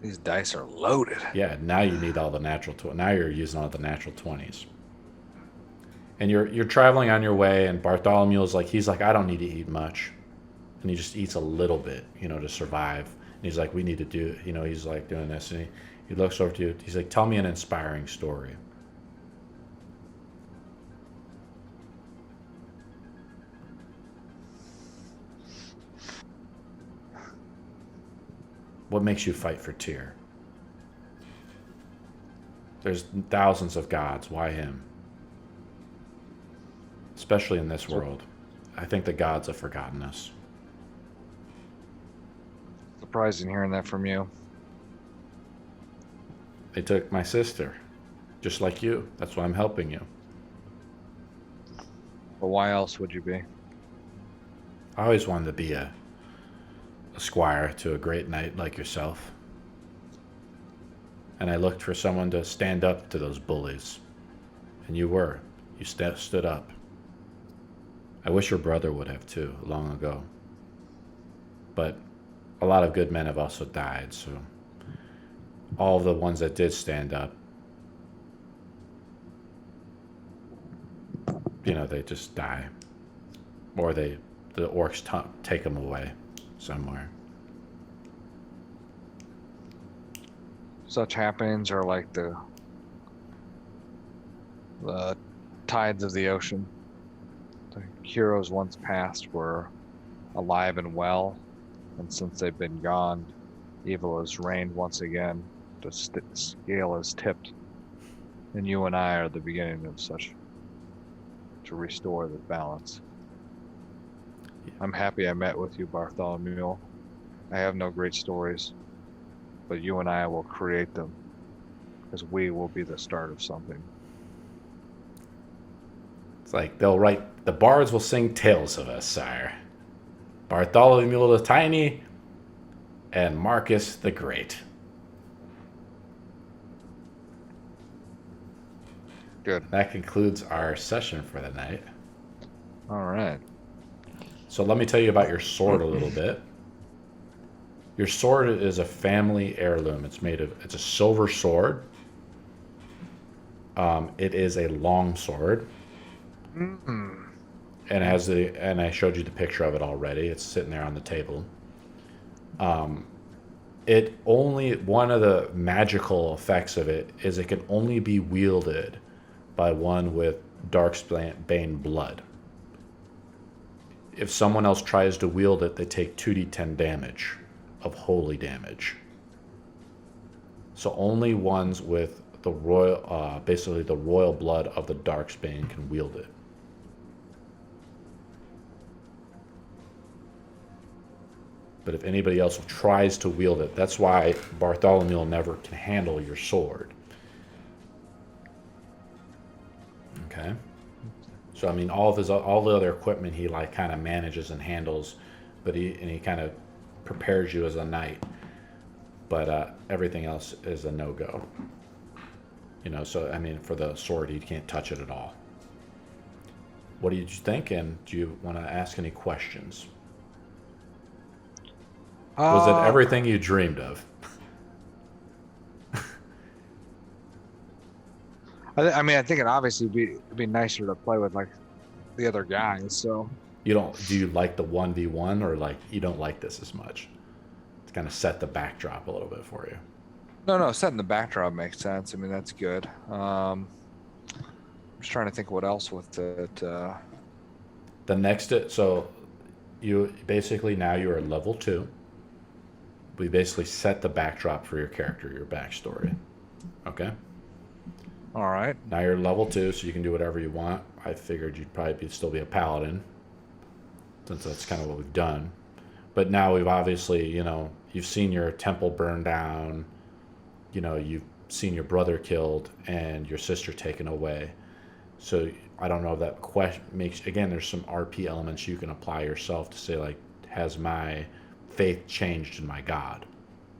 These dice are loaded. Yeah, now you need all the natural. Now you're using all the natural 20s. And you're traveling on your way, and Bartholomew's like, he's like, I don't need to eat much, and he just eats a little bit, to survive. And he's like, we need to do, he's like doing this, and he looks over to you. He's like, tell me an inspiring story. What makes you fight for Tyr? There's thousands of gods. Why him? Especially in this world. I think the gods have forgotten us. Surprising hearing that from you. They took my sister. Just like you. That's why I'm helping you. But why else would you be? I always wanted to be a squire to a great knight like yourself. And I looked for someone to stand up to those bullies. And you were. You stood up. I wish your brother would have too, long ago. But a lot of good men have also died, so all the ones that did stand up, they just die. Or the orcs take them away somewhere. Such happenings are like the tides of the ocean. The heroes once past were alive and well, and since they've been gone, evil has reigned once again. The scale is tipped, and you and I are the beginning of such to restore the balance. I'm happy I met with you, Bartholomew. I have no great stories, but you and I will create them, because we will be the start of something. It's like they'll write, the bards will sing tales of us, sire. Bartholomew the Tiny and Marcus the Great. Good. That concludes our session for the night. All right. So let me tell you about your sword a little bit. Your sword is a family heirloom. It's a silver sword. It is a long sword. Mm-mm. And I showed you the picture of it already. It's sitting there on the table. One of the magical effects of it is it can only be wielded by one with Darkblade blood. If someone else tries to wield it, they take 2d10 damage of holy damage. So only ones with the royal, basically the royal blood of the Darkblade can wield it. But if anybody else tries to wield it, that's why Bartholomew never can handle your sword. Okay. So I mean, all the other equipment he like kind of manages and handles, but he kind of prepares you as a knight. But everything else is a no-go. So I mean, for the sword, he can't touch it at all. What did you think? And do you want to ask any questions? Was it everything you dreamed of? I think it obviously would be nicer to play with like the other guys. So Do you like the 1v1 or like you don't like this as much? To kind of set the backdrop a little bit for you. No, setting the backdrop makes sense. I mean, that's good. I'm just trying to think what else with it. The next, so you basically now you are level 2. We basically set the backdrop for your character, your backstory. Okay? All right. Now you're level 2, so you can do whatever you want. I figured you'd probably still be a paladin, since that's kind of what we've done. But now we've obviously, you've seen your temple burn down, you've seen your brother killed and your sister taken away. So I don't know if that question makes, again, there's some RP elements you can apply yourself to say, like, has my faith changed in my God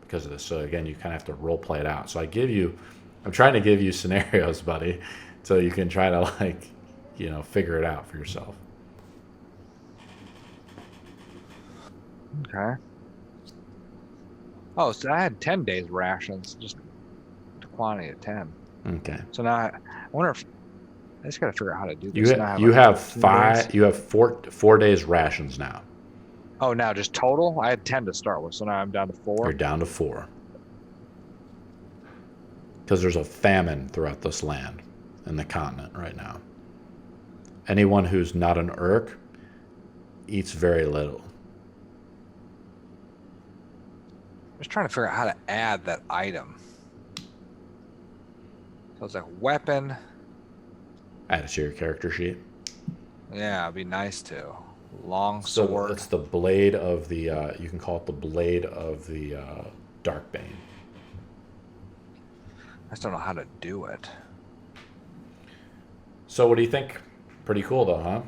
because of this? So again, you kind of have to role play it out. So I'm trying to give you scenarios, buddy, so you can try to, like, figure it out for yourself. Okay. Oh, so I had 10 days rations, just the quantity of 10. Okay. So now I wonder if I just got to figure out how to do You this. Now I you like have 15 five. days. You have 4 days rations now. Oh, now just total? I had 10 to start with, so now I'm down to 4. You're down to 4 because there's a famine throughout this land and the continent right now. Anyone who's not an Urk eats very little. I'm just trying to figure out how to add that item. So it's like weapon. Add it to your character sheet. Yeah, it'd be nice to. Long So sword. it's the blade of the. You can call it the blade of the Darkblade. I just don't know how to do it. So what do you think? Pretty cool though, huh?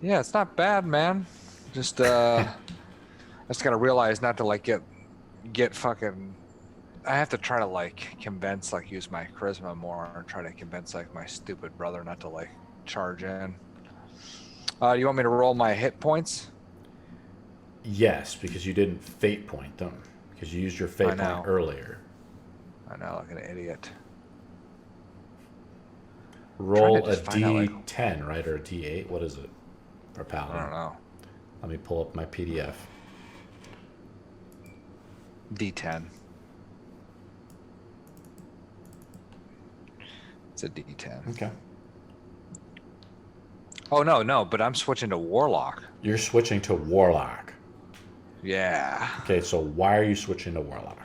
Yeah, it's not bad, man. Just I just gotta realize not to like get fucking. I have to try to like convince, like, use my charisma more and try to convince like my stupid brother not to like charge in. You want me to roll my hit points? Yes, because you didn't fate point them because you used your fate I know. point earlier. I know, like an idiot. Roll a just find out, like- D10, right, or a D8? What is it for I paladin? don't know. Let me pull up my PDF. D10. It's a D10. Okay. Oh no, but I'm switching to Warlock. You're switching to Warlock. Yeah. Okay, so why are you switching to Warlock?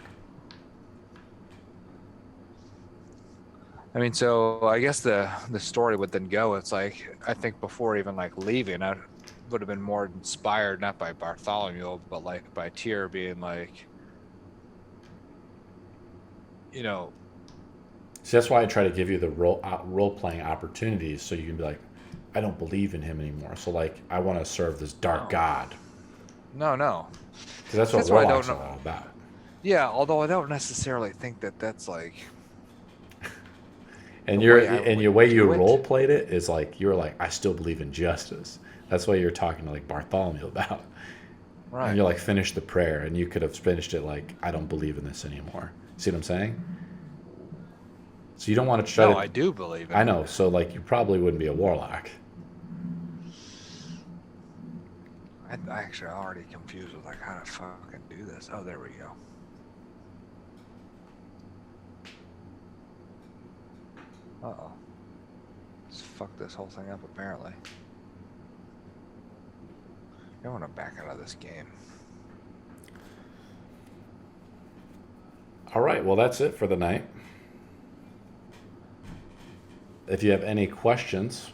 I mean, so I guess the story would then go. It's like, I think before even like leaving, I would have been more inspired not by Bartholomew, but like by Tyr being like, See, that's why I try to give you the role playing opportunities so you can be like, I don't believe in him anymore. So, like, I want to serve this dark god. No. Because that's what what I Warlock's don't know. all about. Yeah, although I don't necessarily think that that's like. And The your way I and would your way you do it. role played it is like you were like, I still believe in justice. That's what you're talking to like Bartholomew about. Right. And you're like, finish the prayer, and you could have finished it like, I don't believe in this anymore. See what I'm saying? So you don't want to try No, to. I do believe in I it. know. So like, you probably wouldn't be a warlock. I actually already confused with like how to fucking do this. Oh, there we go. Uh-oh. Let's fuck this whole thing up, apparently. I want to back out of this game. All right. Well, that's it for the night. If you have any questions,